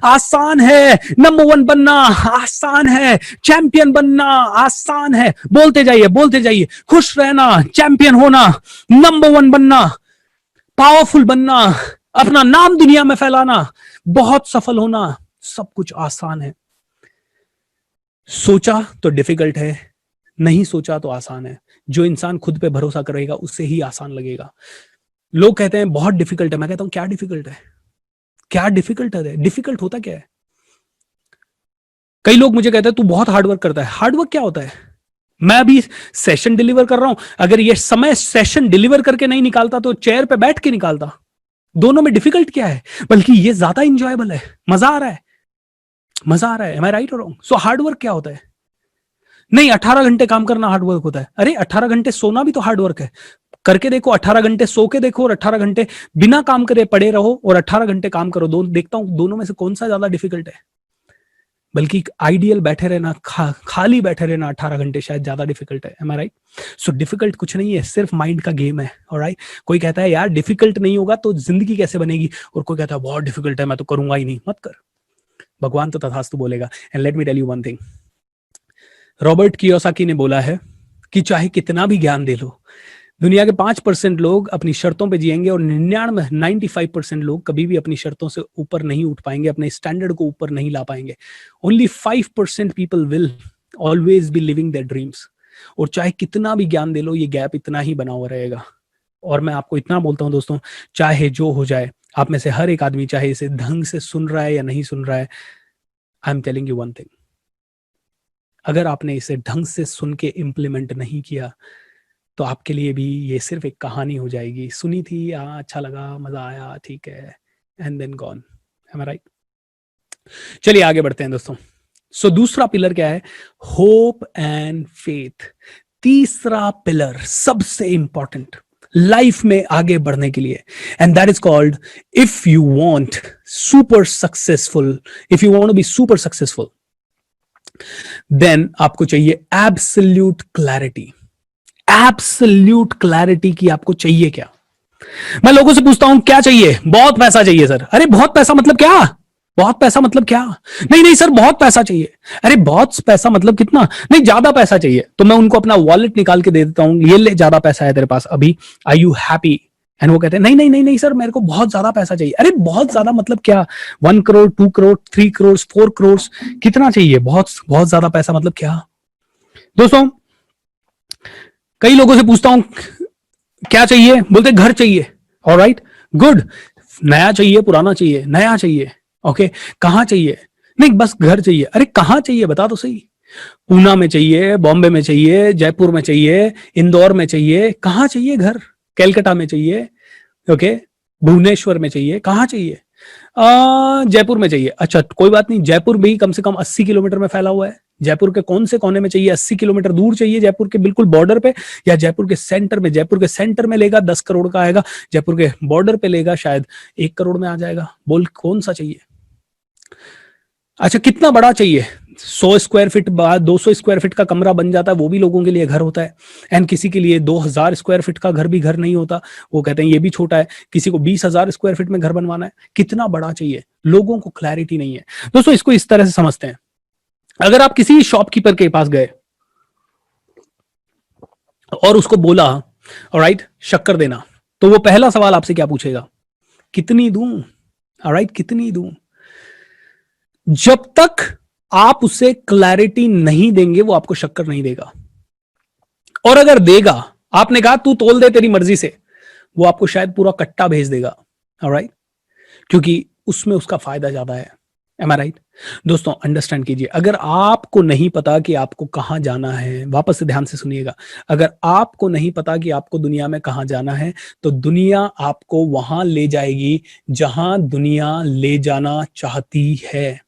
आसान है, नंबर 1 बनना आसान है, चैंपियन बनना आसान है। बोलते जाइए, बोलते जाइए। खुश रहना, चैंपियन होना, नंबर 1 बनना, पावरफुल बनना, अपना नाम दुनिया में फैलाना, बहुत सफल होना, सब कुछ आसान है। सोचा तो डिफिकल्ट है, नहीं सोचा तो आसान है। जो इंसान खुद पे भरोसा करेगा उससे ही आसान लगेगा। लोग कहते हैं बहुत डिफिकल्ट है, मैं कहता हूं क्या डिफिकल्ट है? क्या डिफिकल्ट है? डिफिकल्ट होता क्या है? कई लोग मुझे कहते हैं तू बहुत हार्डवर्क करता है। हार्डवर्क क्या होता है? मैं अभी सेशन डिलीवर कर रहा हूं, अगर ये समय सेशन डिलीवर करके नहीं निकालता तो चेयर पे बैठ के निकालता। दोनों में डिफिकल्ट क्या है? बल्कि ये ज्यादा इंजॉयबल है, मजा आ रहा है, मजा आ रहा है। एम आई राइट और रॉन्ग? सो हार्डवर्क क्या होता है? नहीं 18 घंटे काम करना हार्डवर्क होता है। अरे 18 घंटे सोना भी तो हार्डवर्क है। करके देखो, 18 घंटे सो के देखो और 18 घंटे बिना काम करे पड़े रहो और 18 घंटे काम करो, देखता हूं दोनों में से कौन सा ज्यादा डिफिकल्ट है। बल्कि आइडियल बैठे रहना, खाली बैठे रहना 18 घंटे शायद ज्यादा डिफिकल्ट है। M I right? So difficult कुछ नहीं है, सिर्फ माइंड का गेम है। ऑलराइट? कोई कहता है यार डिफिकल्ट नहीं होगा तो जिंदगी कैसे बनेगी, और कोई कहता है बहुत डिफिकल्ट है मैं तो करूंगा ही नहीं। मत कर, भगवान तो तथास्तु बोलेगा। And let me tell you one thing, Robert Kiyosaki ने बोला है कि चाहे कितना भी ज्ञान दे लो, दुनिया के 5% लोग अपनी शर्तों पे जिएंगे और 95% लोग कभी भी अपनी शर्तों से ऊपर नहीं उठ पाएंगे, अपने स्टैंडर्ड को ऊपर नहीं ला पाएंगे। Only 5% people will always be living their dreams. और चाहे कितना भी ज्ञान दे लो, ये गैप इतना ही बना हुआ रहेगा। और मैं आपको इतना बोलता हूं दोस्तों, चाहे जो हो जाए, आप में से हर एक आदमी चाहे इसे ढंग से सुन रहा है या नहीं सुन रहा है, I am telling you one thing, अगर आपने इसे ढंग से सुन के इम्प्लीमेंट नहीं किया तो आपके लिए भी ये सिर्फ एक कहानी हो जाएगी। सुनी थी, अच्छा लगा, मजा आया, ठीक है, and then gone. Am I right? चलिए आगे बढ़ते हैं दोस्तों। सो दूसरा पिलर क्या है? Hope and faith. तीसरा पिलर सबसे इंपॉर्टेंट लाइफ में आगे बढ़ने के लिए, and that is called, if you want super successful, if you want to be super successful, then आपको चाहिए एब्सोल्यूट क्लैरिटी। एब्सोल्यूट क्लैरिटी की आपको चाहिए क्या? मैं लोगों से पूछता हूं क्या चाहिए? बहुत पैसा चाहिए सर। अरे बहुत पैसा मतलब क्या? बहुत पैसा मतलब क्या? नहीं नहीं सर बहुत पैसा चाहिए। अरे बहुत पैसा मतलब कितना? नहीं ज्यादा पैसा चाहिए। तो मैं उनको अपना वॉलेट निकाल के दे देता हूं, ये ले ज्यादा पैसा है तेरे पास अभी, आर यू हैप्पी? एंड वो कहते हैं नहीं नहीं नहीं नहीं सर मेरे को बहुत ज्यादा पैसा चाहिए। अरे बहुत ज्यादा मतलब क्या? 1 करोड़, 2 करोड़, 3 करोड़, 4 करोड़, कितना चाहिए? बहुत बहुत ज्यादा पैसा मतलब क्या? दोस्तों कई लोगों से पूछता हूं क्या चाहिए, बोलते घर चाहिए। Alright, good. नया चाहिए, पुराना चाहिए? नया चाहिए। ओके, कहां चाहिए? नहीं बस घर चाहिए। अरे कहां चाहिए बता तो सही। पूना में चाहिए, बॉम्बे में चाहिए, जयपुर में चाहिए, इंदौर में चाहिए? कहां चाहिए घर? कलकत्ता में चाहिए? ओके, भुवनेश्वर में चाहिए? कहां चाहिए? जयपुर में चाहिए। अच्छा कोई बात नहीं, जयपुर भी कम से कम 80 किलोमीटर में फैला हुआ है। जयपुर के कौन से कोने में चाहिए? 80 किलोमीटर दूर चाहिए, जयपुर के बिल्कुल बॉर्डर पे, या जयपुर के सेंटर में? जयपुर के सेंटर में लेगा 10 करोड़ का आएगा, जयपुर के बॉर्डर पे लेगा शायद 1 करोड़ में आ जाएगा। बोल कौन सा चाहिए? अच्छा कितना बड़ा चाहिए? 100 स्क्वायर फीट, 200 स्क्वायर फीट का कमरा बन जाता है, वो भी लोगों के लिए घर होता है। एंड किसी के लिए 2000 स्क्वायर फीट का घर भी घर नहीं होता, वो कहते हैं ये भी छोटा है। किसी को 20,000 स्क्वायर फीट में घर बनवाना है, कितना बड़ा चाहिए? लोगों को क्लैरिटी नहीं है। दोस्तों इसको इस तरह से समझते हैं, अगर आप किसी शॉपकीपर के पास गए और उसको बोला ऑलराइट शक्कर देना, तो वो पहला सवाल आपसे क्या पूछेगा? कितनी दूं? ऑलराइट, कितनी दूं? जब तक आप उसे क्लैरिटी नहीं देंगे वो आपको शक्कर नहीं देगा। और अगर देगा, आपने कहा तू तोल दे तेरी मर्जी से, वो आपको शायद पूरा कट्टा भेज देगा। ऑलराइट, क्योंकि उसमें उसका फायदा ज्यादा है। Am I right? दोस्तों अंडरस्टैंड कीजिए, अगर आपको नहीं पता कि आपको कहाँ जाना है, वापस से ध्यान से सुनिएगा, अगर आपको नहीं पता कि आपको दुनिया में कहाँ जाना है, तो दुनिया आपको वहां ले जाएगी जहां दुनिया ले जाना चाहती है।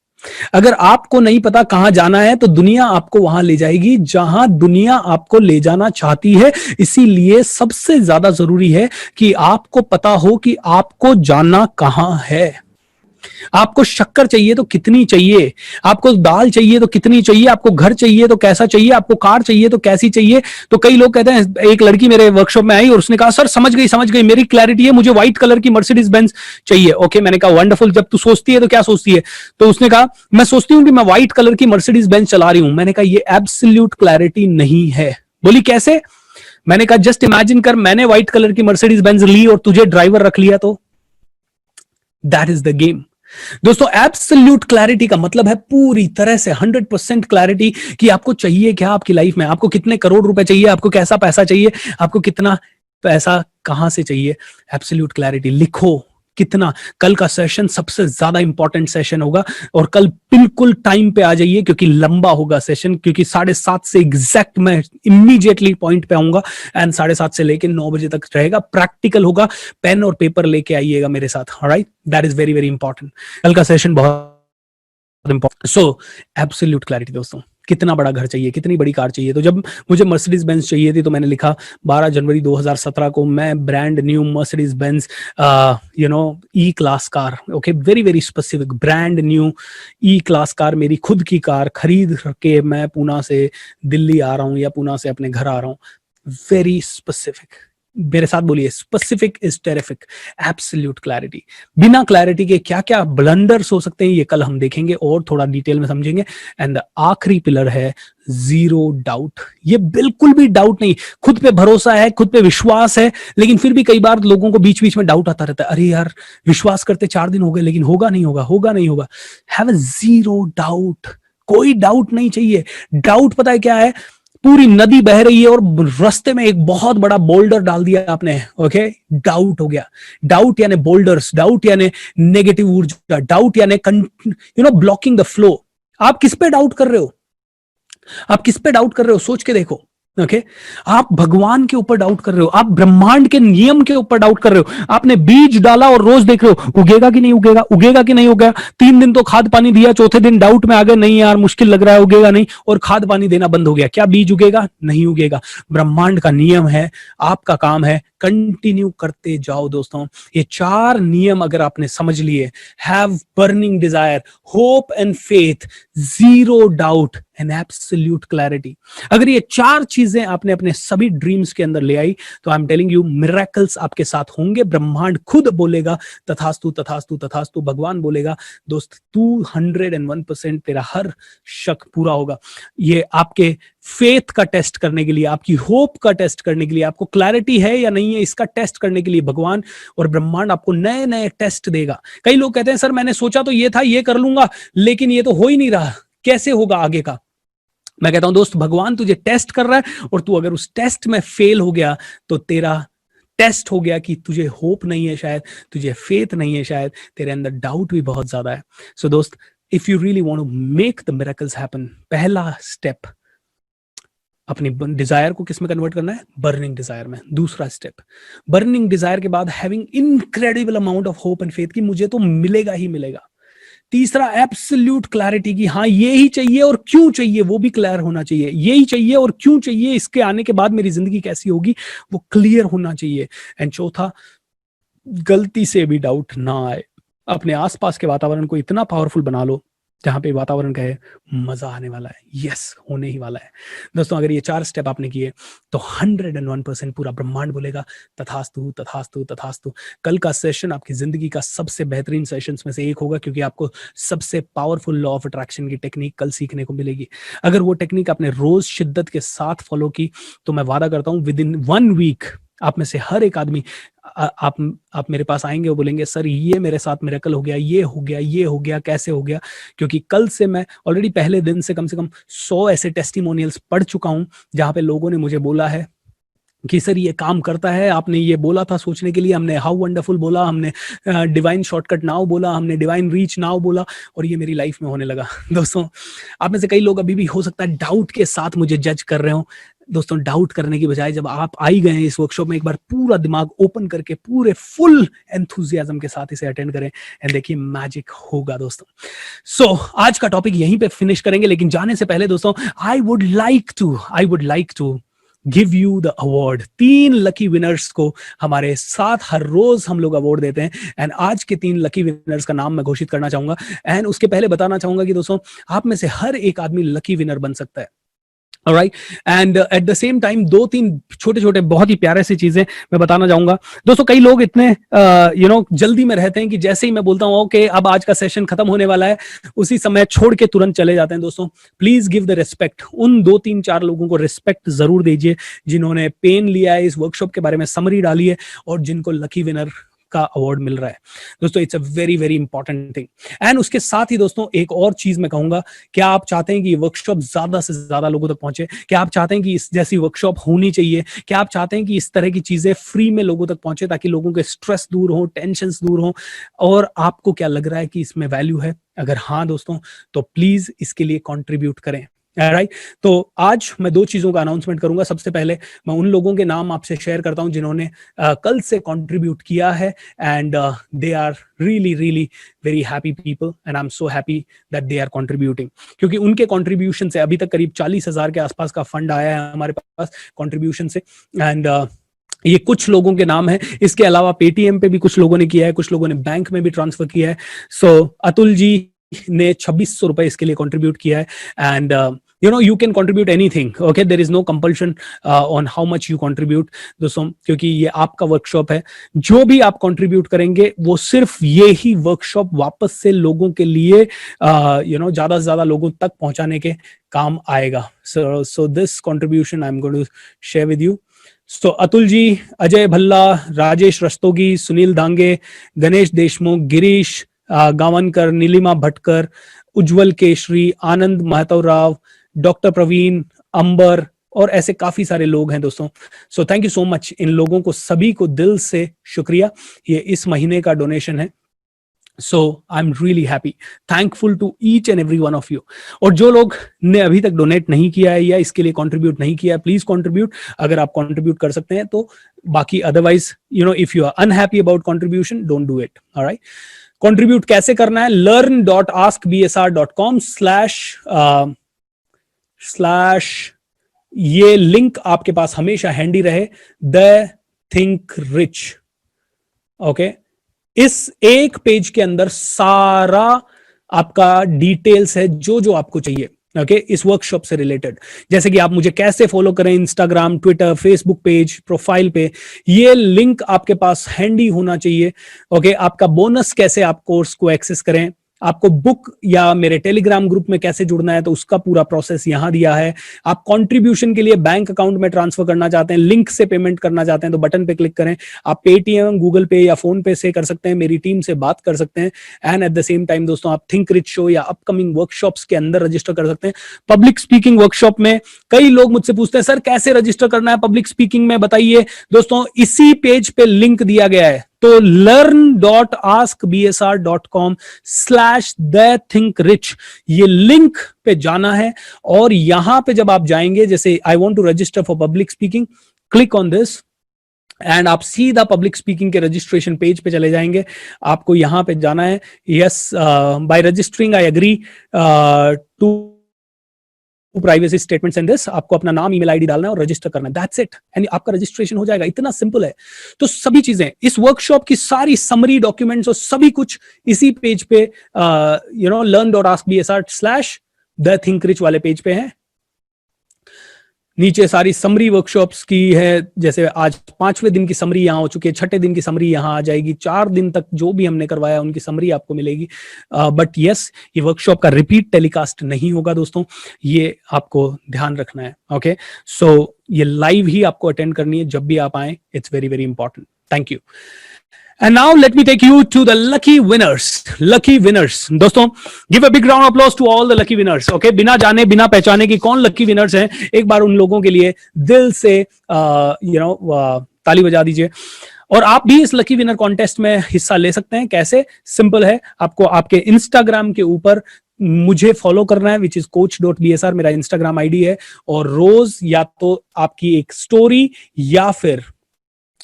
अगर आपको नहीं पता कहां जाना है तो दुनिया आपको वहां ले जाएगी जहां दुनिया आपको ले जाना चाहती है। इसीलिए सबसे ज्यादा जरूरी है कि आपको पता हो कि आपको जाना कहां है। आपको शक्कर चाहिए तो कितनी चाहिए, आपको दाल चाहिए तो कितनी चाहिए, आपको घर चाहिए तो कैसा चाहिए, आपको कार चाहिए तो कैसी चाहिए। तो कई लोग कहते हैं, एक लड़की मेरे वर्कशॉप में आई और उसने कहा सर समझ गई मेरी क्लैरिटी है, मुझे व्हाइट कलर की मर्सिडीज बेंज चाहिए। ओके, मैंने कहा वंडरफुल, जब तू सोचती है तो क्या सोचती है? तो उसने कहा मैं सोचती हूँ कि मैं व्हाइट कलर की मर्सिडीज बेंज चला रही हूं। मैंने कहा ये एब्सोल्यूट क्लैरिटी नहीं है। बोली कैसे? मैंने कहा जस्ट इमेजिन कर, मैंने व्हाइट कलर की मर्सिडीज बेंज ली और तुझे ड्राइवर रख लिया तो दैट इज द गेम। दोस्तों एब्सोल्यूट क्लैरिटी का मतलब है पूरी तरह से 100% क्लैरिटी कि आपको चाहिए क्या आपकी लाइफ में, आपको कितने करोड़ रुपए चाहिए, आपको कैसा पैसा चाहिए, आपको कितना पैसा कहां से चाहिए। एब्सोल्यूट क्लैरिटी लिखो कितना। कल का सेशन सबसे ज्यादा इंपॉर्टेंट सेशन होगा और कल बिल्कुल टाइम पे आ जाइए क्योंकि लंबा होगा सेशन, क्योंकि 7:30 से एग्जैक्ट मैं इमीडिएटली पॉइंट पे आऊंगा एंड 7:30 से लेकर 9 बजे तक रहेगा। प्रैक्टिकल होगा, पेन और पेपर लेके आइएगा मेरे साथ। Alright, that is very very important. कल का सेशन बहुत इंपॉर्टेंट। सो एब्सोल्यूट क्लैरिटी दोस्तों, कितना बड़ा घर चाहिए, कितनी बड़ी कार चाहिए। तो जब मुझे मर्सिडीज बेंज चाहिए थी तो मैंने लिखा 12 जनवरी 2017 को मैं brand new Mercedes Benz E class car, okay, very very specific, brand new E class car, मेरी खुद की कार खरीद के मैं पूना से दिल्ली आ रहा हूं या पूना से अपने घर आ रहा हूं। वेरी स्पेसिफिक, मेरे साथ बोलिए, specific is terrific. Absolute clarity, बिना क्लैरिटी के क्या क्या ब्लंडर्स हो सकते हैं ये कल हम देखेंगे और थोड़ा डिटेल में समझेंगे। एंड आखिरी पिलर है जीरो डाउट। ये बिल्कुल भी डाउट नहीं, खुद पे भरोसा है, खुद पे विश्वास है, लेकिन फिर भी कई बार लोगों को बीच बीच में डाउट आता रहता है, अरे यार विश्वास करते 4 दिन हो गए लेकिन होगा नहीं होगा, होगा नहीं होगा। हैव अ जीरो डाउट, कोई डाउट नहीं चाहिए। डाउट पता है क्या है? पूरी नदी बह रही है और रास्ते में एक बहुत बड़ा बोल्डर डाल दिया आपने, ओके, डाउट हो गया। डाउट यानी बोल्डर्स, डाउट यानी नेगेटिव ऊर्जा, डाउट यानी ब्लॉकिंग द फ्लो। आप किस पे डाउट कर रहे हो? आप किस पे डाउट कर रहे हो? सोच के देखो। ओके, आप भगवान के ऊपर डाउट कर रहे हो, आप ब्रह्मांड के नियम के ऊपर डाउट कर रहे हो। आपने बीज डाला और रोज देख रहे हो उगेगा कि नहीं उगेगा, उगेगा कि नहीं उगेगा। 3 दिन तो खाद पानी दिया, चौथे दिन डाउट में आ गए, नहीं यार मुश्किल लग रहा है, उगेगा नहीं, और खाद पानी देना बंद हो गया। क्या बीज उगेगा? नहीं उगेगा। ब्रह्मांड का नियम है, आपका काम है कंटिन्यू करते जाओ दोस्तों। ये 4 नियम अगर आपने समझ लिए, have burning desire, hope and faith, zero doubt and absolute clarity, अगर ये 4 चीजें आपने अपने सभी ड्रीम्स के अंदर ले आई तो I am telling you miracles आपके साथ होंगे। ब्रह्मांड खुद बोलेगा तथास्तु तथास्तु तथास्तु। भगवान बोलेगा दोस्त 201% तेरा हर शक पूरा होगा। ये आपके फेथ का टेस्ट करने के लिए, आपकी होप का टेस्ट करने के लिए, आपको क्लैरिटी है या नहीं है इसका टेस्ट करने के लिए भगवान और ब्रह्मांड आपको नए नए टेस्ट देगा। कई लोग कहते हैं सर मैंने सोचा तो ये था, ये कर लूंगा, लेकिन ये तो हो ही नहीं रहा, कैसे होगा आगे का? मैं कहता हूं दोस्त, भगवान तुझे टेस्ट कर रहा है और तू अगर उस टेस्ट में फेल हो गया तो तेरा टेस्ट हो गया कि तुझे होप नहीं है, शायद तुझे फेथ नहीं है, शायद तेरे अंदर डाउट भी बहुत ज्यादा है। सो दोस्त, if you really want to make the miracles happen, पहला स्टेप अपनी डिजायर को किस में कन्वर्ट करना है? बर्निंग डिजायर में। दूसरा स्टेप, बर्निंग डिजायर के बाद having incredible amount of hope and faith कि मुझे तो मिलेगा ही मिलेगा। तीसरा एब्सोल्यूट क्लैरिटी की हाँ ये ही चाहिए और क्यों चाहिए वो भी क्लियर होना चाहिए। ये ही चाहिए और क्यों चाहिए, इसके आने के बाद मेरी जिंदगी कैसी होगी वो क्लियर होना चाहिए। एंड चौथा, गलती से भी डाउट ना आए। अपने आसपास के वातावरण को इतना पावरफुल बना लो जहां पे वातावरण कहे मजा आने वाला है, यस होने ही वाला है। दोस्तों अगर ये 4 स्टेप आपने किए तो 101% पूरा ब्रह्मांड बोलेगा तथास्तु तथास्तु तथास्तु। कल का सेशन आपकी जिंदगी का सबसे बेहतरीन सेशंस में से एक होगा क्योंकि आपको सबसे पावरफुल लॉ ऑफ अट्रैक्शन की टेक्निक कल सीखने को मिलेगी। अगर वो टेक्निक आपने रोज शिद्दत के साथ फॉलो की तो मैं वादा करता हूं विद इन 1 वीक आप में से हर एक आदमी आप मेरे पास आएंगे और बोलेंगे सर ये मेरे साथ मिरेकल हो गया, ये हो गया, ये हो गया, कैसे हो गया? क्योंकि कल से मैं ऑलरेडी पहले दिन से कम 100 ऐसे टेस्टिमोनियल्स पढ़ चुका हूं जहां पे लोगों ने मुझे बोला है कि सर ये काम करता है, आपने ये बोला था सोचने के लिए, हमने हाउ वंडरफुल बोला, हमने डिवाइन शॉर्टकट नाउ बोला, हमने डिवाइन रीच नाउ बोला, और ये मेरी लाइफ में होने लगा। दोस्तों आप में से कई लोग अभी भी हो सकता है डाउट के साथ मुझे जज कर रहे हो। दोस्तों डाउट करने की बजाय जब आप आई गए हैं इस वर्कशॉप में, एक बार पूरा दिमाग ओपन करके पूरे फुल एंथुजियाज्म के साथ इसे अटेंड करें, एंड देखिए मैजिक होगा दोस्तों। सो आज का टॉपिक यहीं पे फिनिश करेंगे, लेकिन जाने से पहले दोस्तों I would like to give you the award. 3 lucky winners को हमारे साथ हर रोज हम लोग अवार्ड देते हैं, एंड आज के 3 लकी विनर्स का नाम मैं घोषित करना चाहूंगा। एंड उसके पहले बताना चाहूंगा कि दोस्तों आप में से हर एक आदमी लकी विनर बन सकता है। Alright, and at the same time 2-3 छोटे छोटे बहुत ही प्यारे सी चीजें मैं बताना चाहूंगा। दोस्तों कई लोग इतने जल्दी में रहते हैं कि जैसे ही मैं बोलता हूं कि अब आज का सेशन खत्म होने वाला है, उसी समय छोड़ के तुरंत चले जाते हैं। दोस्तों प्लीज गिव द रिस्पेक्ट, उन 2-3-4 लोगों को रिस्पेक्ट जरूर दीजिए जिन्होंने पेन लिया है, इस वर्कशॉप के बारे में समरी डाली है, और जिनको लकी विनर का अवार्ड मिल रहा है। दोस्तों it's a very very important thing. And उसके साथ ही दोस्तों एक और चीज मैं कहूंगा, क्या आप चाहते हैं कि ये वर्कशॉप ज्यादा से ज्यादा लोगों तक पहुंचे? क्या आप चाहते हैं कि इस जैसी वर्कशॉप होनी चाहिए? क्या आप चाहते हैं कि इस तरह की चीजें फ्री में लोगों तक पहुंचे, ताकि लोगों के स्ट्रेस दूर हो, टेंशन दूर हो? और आपको क्या लग रहा है कि इसमें वैल्यू है? अगर हाँ दोस्तों, तो प्लीज इसके लिए कॉन्ट्रीब्यूट करें। राइट, तो आज मैं 2 चीजों का अनाउंसमेंट करूंगा। सबसे पहले मैं उन लोगों के नाम आपसे शेयर करता हूं जिन्होंने कल से कंट्रीब्यूट किया है, and they are really really very happy people, and I am so happy that they are contributing, क्योंकि उनके कंट्रीब्यूशन से अभी तक करीब 40,000 के आसपास का फंड आया है हमारे पास कंट्रीब्यूशन से। एंड ये कुछ लोगों के नाम है, इसके अलावा पेटीएम पे भी कुछ लोगों ने किया है, कुछ लोगों ने बैंक में भी ट्रांसफर किया है। सो अतुल जी ने 2600 रुपए इसके लिए कंट्रीब्यूट किया है, and you can contribute anything, okay? There is no compulsion on how much you contribute दोस्तों, क्योंकि ये आपका वर्कशॉप है। जो भी आप कंट्रीब्यूट करेंगे वो सिर्फ ये ही वर्कशॉप वापस से लोगों के लिए ज्यादा से ज्यादा लोगों तक पहुंचाने के काम आएगा। so this contribution I'm going to share with you. So Atul ji, Ajay Bhalla, Rajesh Rastogi, Sunil Dange, Ganesh Deshmukh, Girish Gavankar, Neelima Bhatkar, Ujjwal Keshari, Anand Mahato Rao, doctor Praveen, Ambar, और ऐसे काफी सारे लोग हैं दोस्तों। So thank you so much इन लोगों को, सभी को दिल से शुक्रिया। ये इस महीने का डोनेशन है। So I am really happy, thankful to each and every one of you. और जो लोग ने अभी तक डोनेट नहीं किया है या इसके लिए कंट्रीब्यूट नहीं किया है, प्लीज कंट्रीब्यूट अगर आप कंट्रीब्यूट कर सकते हैं तो। बाकी otherwise if you are unhappy about contribution, don't do it. Alright, contribute कैसे करना है? learn.askbsr.com/ ये लिंक आपके पास हमेशा हैंडी रहे, द थिंक रिच। ओके, इस एक पेज के अंदर सारा आपका डिटेल्स है जो जो आपको चाहिए, ओके, इस वर्कशॉप से रिलेटेड। जैसे कि आप मुझे कैसे फॉलो करें, Instagram, Twitter, Facebook page, profile पे, ये लिंक आपके पास हैंडी होना चाहिए। ओके, आपका बोनस कैसे आप कोर्स को एक्सेस करें, आपको बुक या मेरे टेलीग्राम ग्रुप में कैसे जुड़ना है, तो उसका पूरा प्रोसेस यहां दिया है। आप कंट्रीब्यूशन के लिए बैंक अकाउंट में ट्रांसफर करना चाहते हैं, लिंक से पेमेंट करना चाहते हैं, तो बटन पे क्लिक करें। आप पेटीएम, गूगल पे या फोन पे से कर सकते हैं, मेरी टीम से बात कर सकते हैं। And at the same time दोस्तों, आप थिंक रिच शो या अपकमिंग वर्कशॉप्स के अंदर रजिस्टर कर सकते हैं। पब्लिक स्पीकिंग वर्कशॉप में कई लोग मुझसे पूछते हैं, सर कैसे रजिस्टर करना है पब्लिक स्पीकिंग में, बताइए। दोस्तों इसी पेज पे लिंक दिया गया है, तो learn.askbsr.com/thethinkrich ये लिंक पे जाना है, और यहां पे जब आप जाएंगे, जैसे I want to register for public speaking, click on this, and आप सीधा पब्लिक स्पीकिंग के रजिस्ट्रेशन पेज पे चले जाएंगे। आपको यहां पे जाना है, yes, by registering I agree to privacy statements and this, आपको अपना नाम, ईमेल आईडी डालना है और रजिस्टर करना है, दैट्स इट, एंड आपका रजिस्ट्रेशन हो जाएगा। इतना सिंपल है। तो सभी चीजें, इस वर्कशॉप की सारी समरी डॉक्यूमेंट्स और सभी कुछ इसी पेज पे learn.askbsr/thethinkrich वाले पेज पे है। नीचे सारी समरी वर्कशॉप्स की है, जैसे आज 5वें दिन की समरी यहां हो चुकी है, 6ठे दिन की समरी यहां आ जाएगी, 4 दिन तक जो भी हमने करवाया उनकी समरी आपको मिलेगी। बट यस, ये वर्कशॉप का रिपीट टेलीकास्ट नहीं होगा दोस्तों, ये आपको ध्यान रखना है। ओके, सो ये लाइव ही आपको अटेंड करनी है जब भी आप आए, it's very very important. Thank you. And now let me take you to the lucky winners. Lucky winners. दोस्तों, give a big round of applause to all the lucky winners. Okay, बिना जाने बिना पहचाने कि कौन lucky winners हैं, एक बार उन लोगों के लिए दिल से ताली बजा दीजिए। और आप भी इस लकी विनर कॉन्टेस्ट में हिस्सा ले सकते हैं। कैसे? सिंपल है, आपको आपके इंस्टाग्राम के ऊपर मुझे फॉलो करना है, विच इज coach.bsr मेरा इंस्टाग्राम आईडी है, और रोज या तो आपकी एक स्टोरी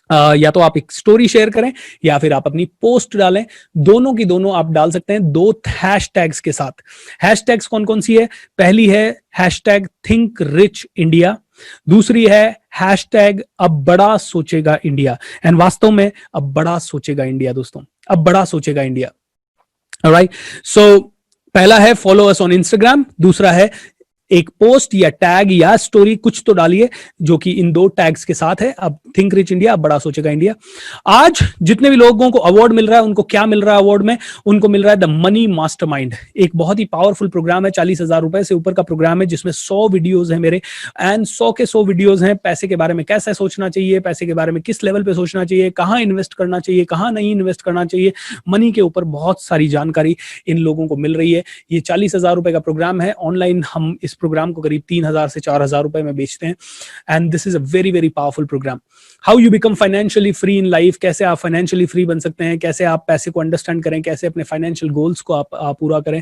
या तो आप एक स्टोरी शेयर करें या फिर आप अपनी पोस्ट डालें, दोनों की दोनों आप डाल सकते हैं 2 हैशटैग्स के साथ। हैशटैग्स कौन कौन सी है? पहली है हैशटैग थिंक रिच इंडिया, दूसरी है हैशटैग अब बड़ा सोचेगा इंडिया। एंड वास्तव में अब बड़ा सोचेगा इंडिया दोस्तों, अब बड़ा सोचेगा इंडिया। ऑलराइट, सो पहला है फॉलो अस ऑन इंस्टाग्राम, दूसरा है एक पोस्ट या टैग या स्टोरी कुछ तो डालिए जो कि इन 2 टैग्स के साथ है। अब थिंक रिच इंडिया, अब बड़ा सोचेगा इंडिया। आज जितने भी लोगों को अवार्ड मिल रहा है, उनको क्या मिल रहा है अवार्ड में? उनको मिल रहा है द मनी मास्टरमाइंड, एक बहुत ही पावरफुल प्रोग्राम है, 40,000 रुपए से ऊपर का प्रोग्राम है, जिसमें 100 वीडियोज है मेरे, एंड 100 के 100 वीडियोज हैं पैसे के बारे में, कैसे सोचना चाहिए, पैसे के बारे में किस लेवल पे सोचना चाहिए, कहाँ इन्वेस्ट करना चाहिए, कहाँ नहीं इन्वेस्ट करना चाहिए, मनी के ऊपर बहुत सारी जानकारी इन लोगों को मिल रही है। ये 40,000 रुपए का प्रोग्राम है। ऑनलाइन हम इस प्रोग्राम को करीब 3,000 से 4,000 रुपए में बेचते हैं, and this is a very very powerful program. How you become financially free in life, कैसे आप फाइनेंशियली फ्री बन सकते हैं, कैसे आप पैसे को अंडरस्टैंड करें, कैसे अपने फाइनेंशियल गोल्स को आप पूरा करें,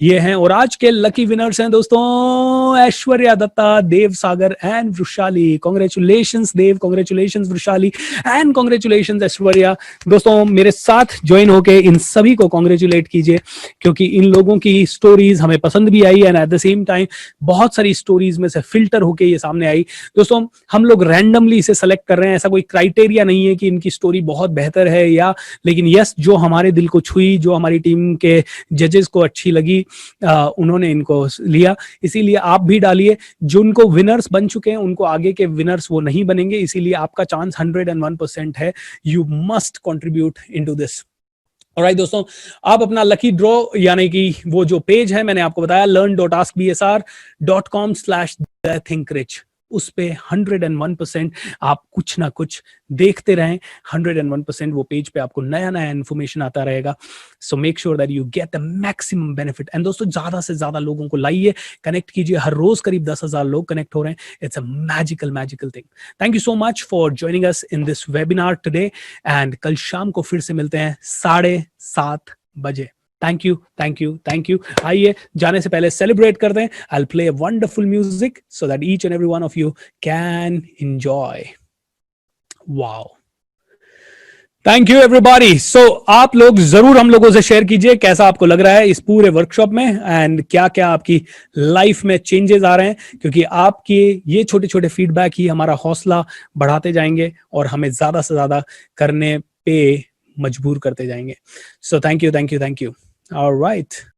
ये हैं। और आज के लकी विनर्स हैं दोस्तों Aishwarya Datta, Dev Sagar and Vrushali. Congratulations Dev, congratulations Vrushali, and congratulations Aishwarya. दोस्तों मेरे साथ ज्वाइन होके इन सभी को कांग्रेचुलेट कीजिए, क्योंकि इन लोगों की स्टोरीज हमें पसंद भी आई, and at the same time बहुत सारी स्टोरीज में से फिल्टर होके ये सामने आई। दोस्तों हम लोग रैंडमली इसे सेलेक्ट कर रहे हैं, ऐसा कोई क्राइटेरिया नहीं है कि इनकी स्टोरी बहुत बेहतर है या, लेकिन यस, जो हमारे दिल को छुई, जो हमारी टीम के जजेस को अच्छी लगी, उन्होंने इनको लिया। इसीलिए आप भी डालिए। जिनको विनर्स बन चुके हैं उनको आगे के विनर्स वो नहीं बनेंगे, इसीलिए आपका चांस 101% है। You must contribute into this. Alright दोस्तों, आप अपना लकी ड्रॉ यानी कि वो जो पेज है मैंने आपको बताया learn.askbsr.com/thinkrich, उस पे 101% आप कुछ ना कुछ देखते रहें। 101% वो पेज पे आपको नया नया इन्फॉर्मेशन आता रहेगा। So make sure that you get the maximum benefit. And दोस्तों ज्यादा से ज्यादा लोगों को लाइए, कनेक्ट कीजिए। हर रोज करीब 10,000 लोग कनेक्ट हो रहे हैं। It's a magical thing. Thank you so much for joining us in this webinar today, and कल शाम को फिर से मिलते हैं 7:30 बजे। Thank you, thank you, thank you. आइए जाने से पहले सेलिब्रेट करते हैं। I play a wonderful music so that each and every one of you can enjoy. Wow, thank you everybody. So आप लोग जरूर हम लोगों से शेयर कीजिए कैसा आपको लग रहा है इस पूरे वर्कशॉप में, एंड क्या क्या आपकी लाइफ में चेंजेस आ रहे हैं, क्योंकि आपके ये छोटे छोटे फीडबैक ही हमारा हौसला बढ़ाते जाएंगे और हमें ज्यादा से ज्यादा करने पे मजबूर करते जाएंगे। सो thank you, thank you, thank you. Alright.